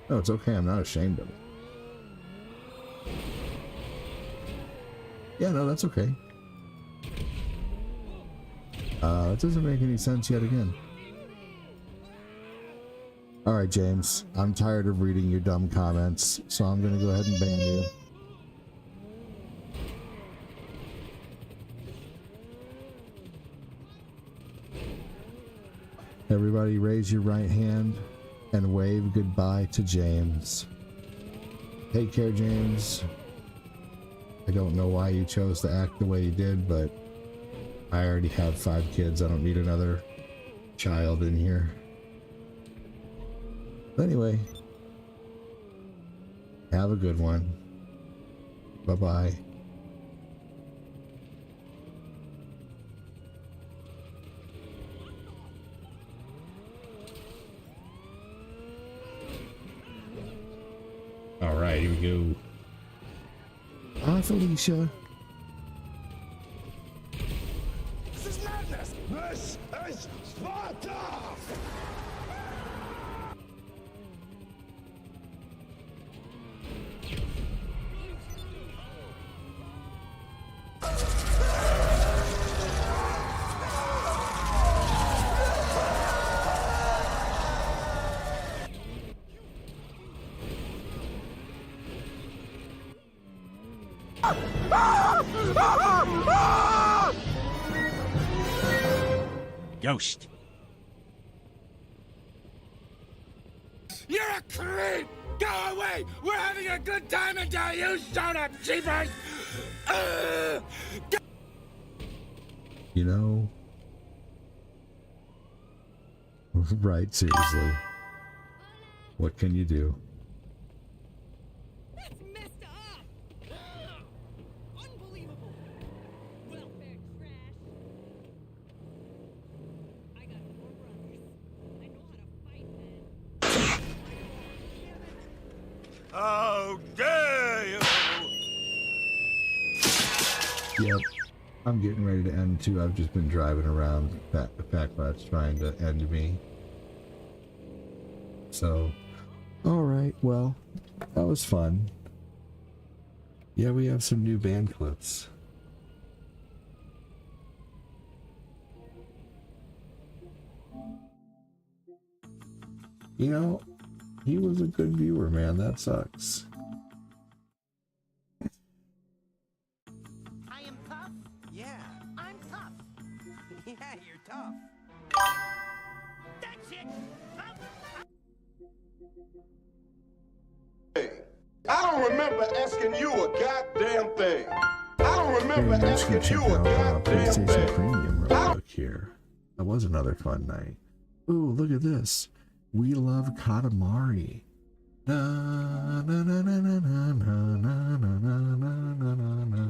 Speaker 1: No, it's okay. I'm not ashamed of it. Yeah, no, that's okay. That doesn't make any sense yet again. Alright, James. I'm tired of reading your dumb comments, so I'm gonna go ahead and ban you. Everybody raise your right hand and wave goodbye to James. Take care, James. I don't know why you chose to act the way you did, but I already have 5 kids. I don't need another child in here. But anyway, have a good one. Bye-bye. Alright, here we go. Hi, Felicia.
Speaker 8: This is madness! This is Sparta!
Speaker 9: Ghost.
Speaker 8: You're a creep! Go away! We're having a good time until you showed up, jeepers!
Speaker 1: You know? Right, seriously. What can you do?
Speaker 6: That's messed up! Unbelievable! Welfare trash! I got four brothers. I know how to fight, man.
Speaker 8: How dare you!
Speaker 1: Yep. I'm getting ready to end too. I've just been driving around. The fact that's trying to end me. So, alright, well, that was fun. Yeah, we have some new band clips. You know, he was a good viewer, man. That sucks.
Speaker 9: I am tough? Yeah, I'm tough. Yeah, you're tough. That's it!
Speaker 8: I don't remember asking you a goddamn thing. I don't remember
Speaker 1: Hey, I'm just gonna
Speaker 8: asking
Speaker 1: check
Speaker 8: you a
Speaker 1: out
Speaker 8: goddamn
Speaker 1: PlayStation
Speaker 8: thing.
Speaker 1: Premium real quick here. That was another fun night. Ooh, look at this. We love Katamari. Na na na na na na na na na na na na na.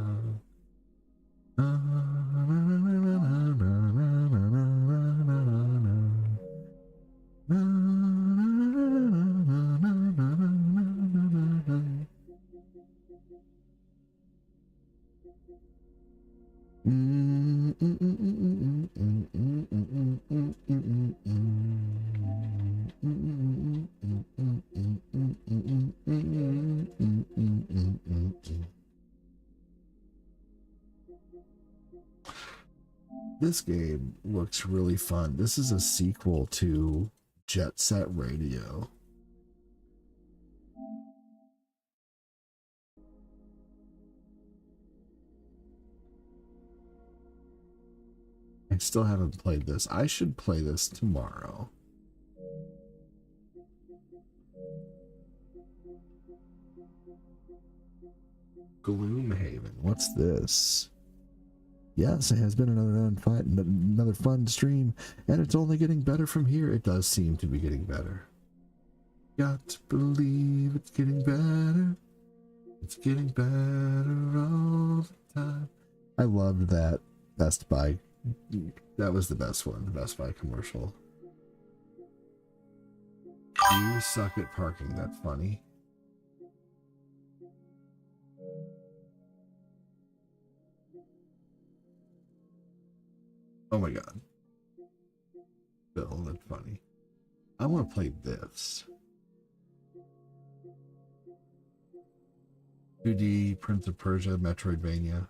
Speaker 1: This game looks really fun. This is a sequel to Jet Set Radio. I still haven't played this. I should play this tomorrow. Gloomhaven. What's this? Yes, it has been another fun stream, and it's only getting better from here. It does seem to be getting better. Got to believe it's getting better. It's getting better all the time. I loved that Best Buy. That was the best one, the Best Buy commercial. You suck at parking. That's funny. Oh my god. Bill, that's funny. I want to play this. 2D Prince of Persia Metroidvania.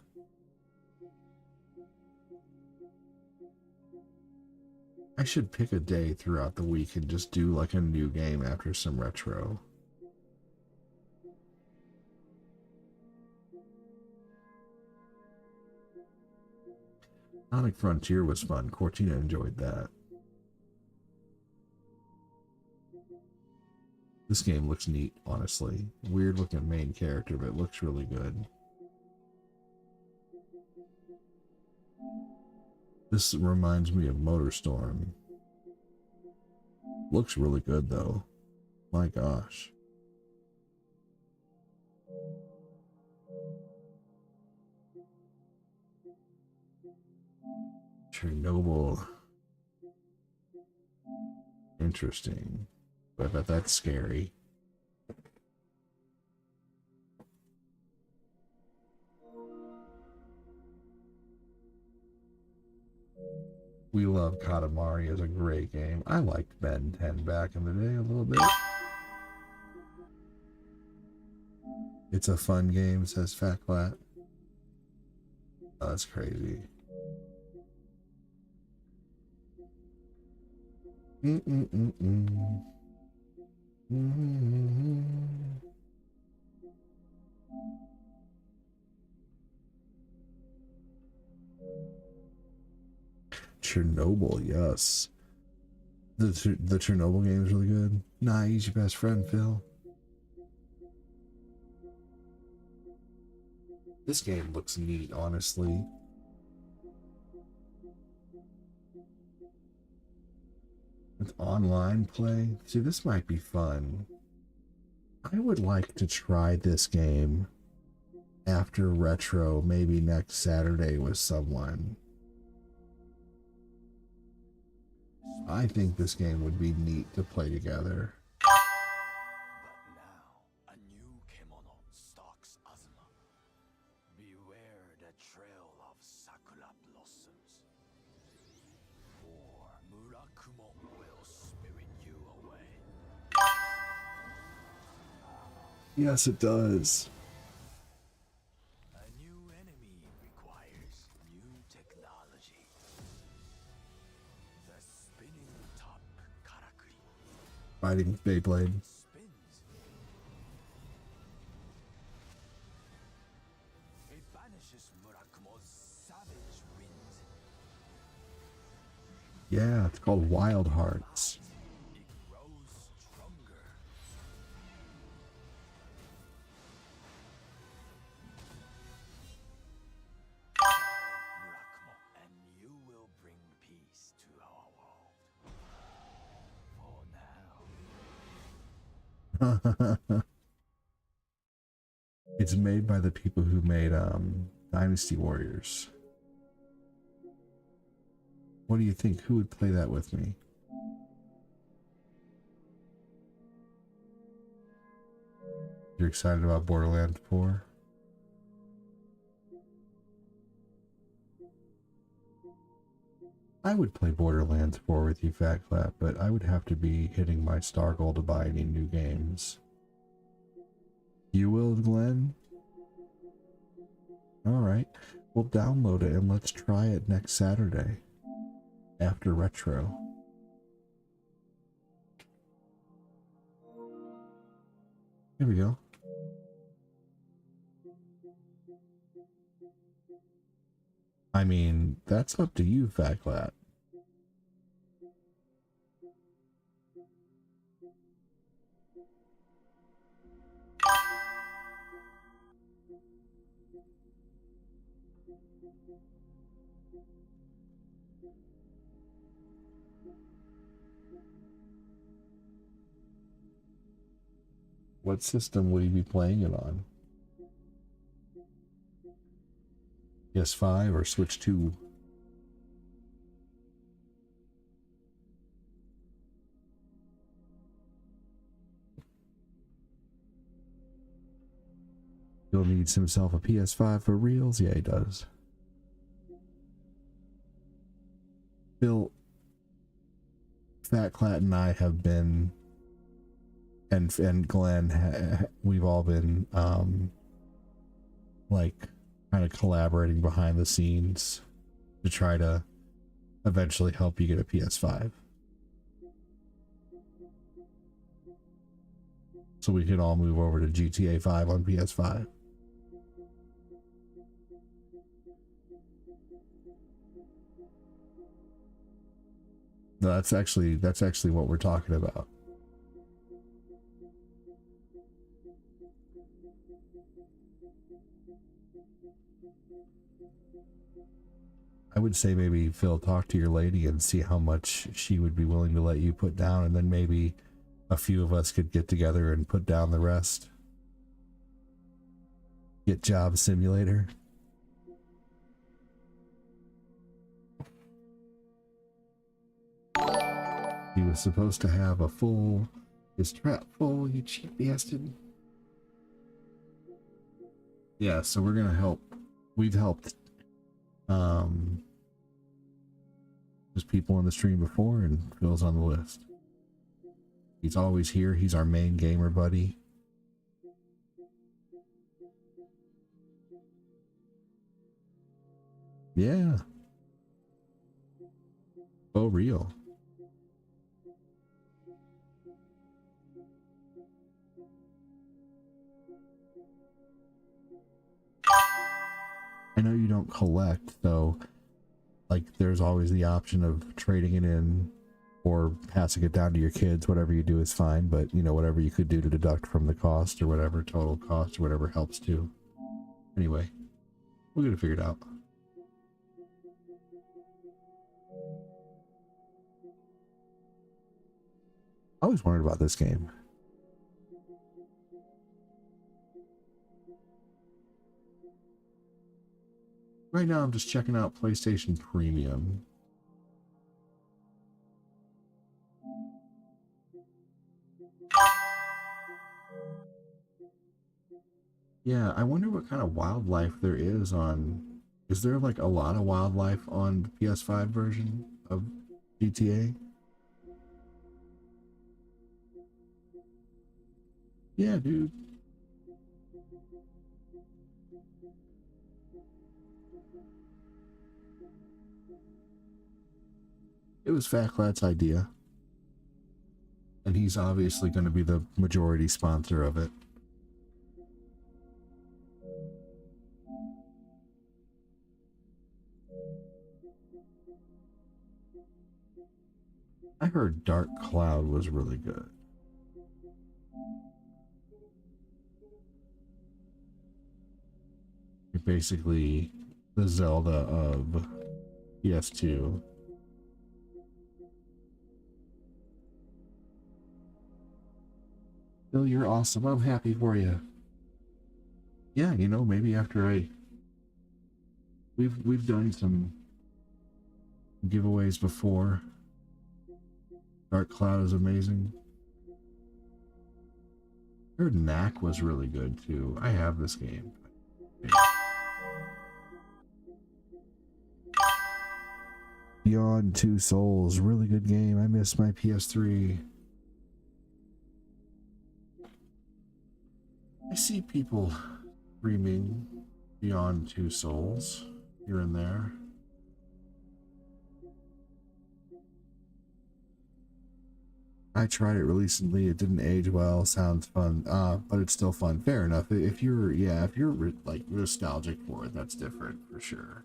Speaker 1: I should pick a day throughout the week and just do like a new game after some retro. Sonic Frontier was fun. Cortina enjoyed that. This game looks neat, honestly. Weird looking main character, but it looks really good. This reminds me of MotorStorm. Looks really good though. My gosh. Chernobyl. Interesting. I bet that's scary. We Love Katamari is a great game. I liked Ben 10 back in the day a little bit. It's a fun game, says Fat Flat. Oh, that's crazy. Chernobyl, yes. The Chernobyl game is really good. Nah, he's your best friend, Phil. This game looks neat, honestly. online play? See, this might be fun. I would like to try this game after Retro, maybe next Saturday with someone. I think this game would be neat to play together.
Speaker 8: But now, a new kimono stalks Azuma. Beware the trail of sakura blossoms. For Murakumo will spirit you away.
Speaker 1: Yes, it does.
Speaker 8: A new enemy requires new technology. The spinning top karakuri
Speaker 1: Fighting Beyblade.
Speaker 8: spins. It banishes Murakumo's savage winds.
Speaker 1: Yeah, it's called Wild Hearts.
Speaker 8: It grows stronger. Murakumo, and you will bring peace to our world. For now.
Speaker 1: It's made by the people who made Dynasty Warriors. What do you think? Who would play that with me? You're excited about Borderlands 4? I would play Borderlands 4 with you, Fat Clap, but I would have to be hitting my star goal to buy any new games. You will, Glenn? Alright, we'll download it and let's try it next Saturday. After Retro. Here we go. I mean, that's up to you, Fat Clap. What system will you be playing it on? PS5 or Switch 2? Bill needs himself a PS5 for reals? Yeah, he does. Bill, Fat Clat and I have been, and Glenn, we've all been, like, kind of collaborating behind the scenes to try to eventually help you get a PS5. So we can all move over to GTA 5 on PS5. No, that's actually what we're talking about. I would say maybe, Phil, talk to your lady and see how much she would be willing to let you put down, and then maybe a few of us could get together and put down the rest. Get Job Simulator. He was supposed to have a full... His trap full, you cheap bastard. Yeah, so we're gonna help. We've helped there's people on the stream before, and Phil's on the list. He's always here. He's our main gamer buddy. Yeah. Oh, real. I know you don't collect, though. Like, there's always the option of trading it in or passing it down to your kids. Whatever you do is fine, but, you know, whatever you could do to deduct from the cost or whatever, total cost or whatever helps too. Anyway, we're gonna figure it out. I always wondered about this game. Right now I'm just checking out PlayStation Premium. Yeah, I wonder what kind of wildlife there is on... Is there like a lot of wildlife on the PS5 version of GTA? Yeah, dude. It was Fat Clat's idea. And he's obviously going to be the majority sponsor of it. I heard Dark Cloud was really good. You're basically the Zelda of PS2. Bill, you're awesome. I'm happy for you. Yeah, you know, maybe after we've done some giveaways before. Dark Cloud is amazing. I heard Knack was really good too. I have this game. Beyond Two Souls, really good game. I miss my PS3. I see people streaming Beyond Two Souls here and there. I tried it recently. It didn't age well. Sounds fun, but it's still fun. Fair enough. If you're, yeah, if you're like nostalgic for it, that's different for sure.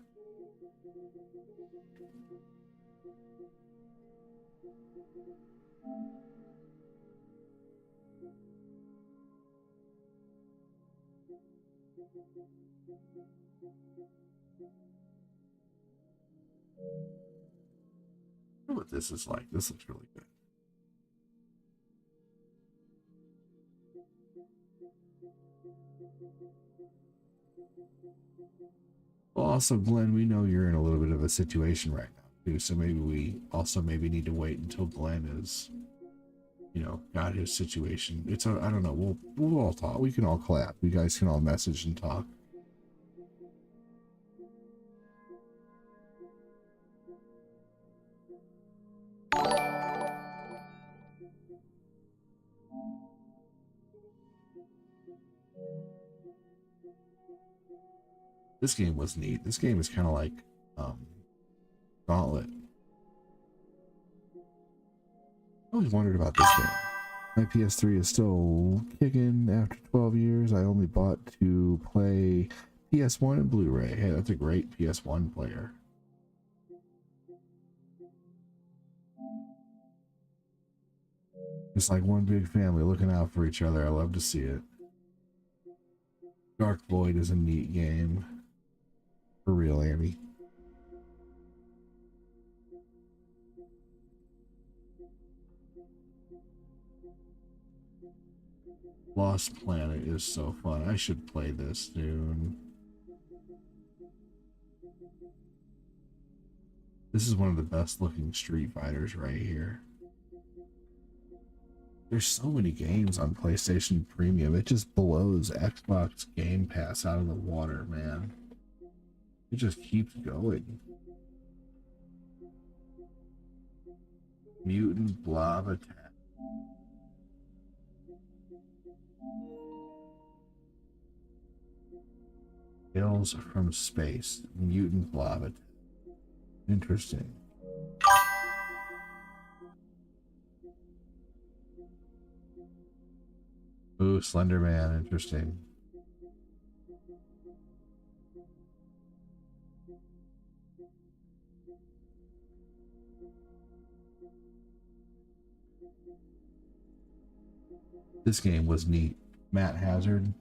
Speaker 1: I wonder what this is like. This looks really good. Well, also, Glenn, we know you're in a little bit of a situation right now, too, so maybe we also maybe need to wait until Glenn is, you know, got his situation. It's, I don't know, we'll all talk. We can all clap. You guys can all message and talk. This game was neat. This game is kind of like Gauntlet. I always wondered about this game. My PS3 is still kicking after 12 years. I only bought to play PS1 and Blu-ray. Hey, that's a great PS1 player. It's like one big family looking out for each other. I love to see it. Dark Void is a neat game. For real, Amy. Lost Planet is so fun. I should play this soon. This is one of the best looking Street Fighters right here. There's so many games on PlayStation Premium. It just blows Xbox Game Pass out of the water, man. It just keeps going. Mutant Blob Attack. Tales from Space. Mutant Blob Attack. Interesting. Ooh, Slender Man. Interesting. This game was neat. Matt Hazard.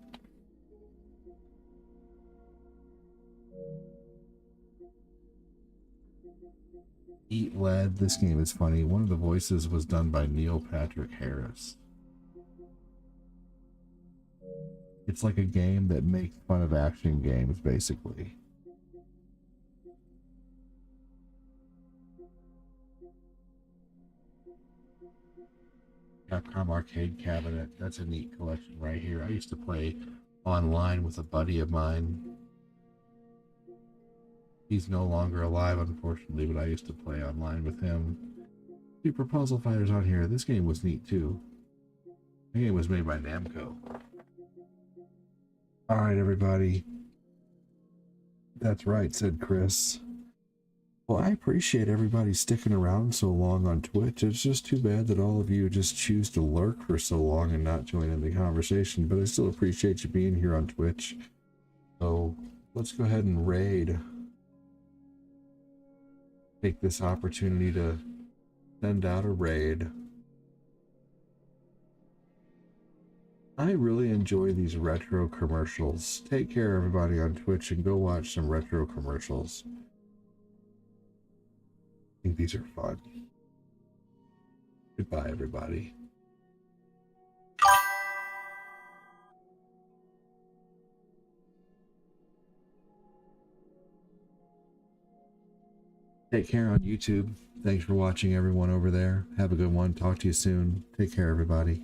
Speaker 1: Eat Lead. This game is funny. One of the voices was done by Neil Patrick Harris. It's like a game that makes fun of action games, basically. Capcom Arcade Cabinet. That's a neat collection right here. I used to play online with a buddy of mine. He's no longer alive, unfortunately, but I used to play online with him. Super Puzzle Fighters on here. This game was neat, too. The game was made by Namco. Alright, everybody. That's right, said Chris. Well, I appreciate everybody sticking around so long on Twitch. It's just too bad that all of you just choose to lurk for so long and not join in the conversation, but I still appreciate you being here on Twitch. So, let's go ahead and raid. Take this opportunity to send out a raid. I really enjoy these retro commercials. Take care, everybody on Twitch, and go watch some retro commercials. I think these are fun. Goodbye, everybody. Take care on YouTube. Thanks for watching, everyone over there. Have a good one. Talk to you soon. Take care, everybody.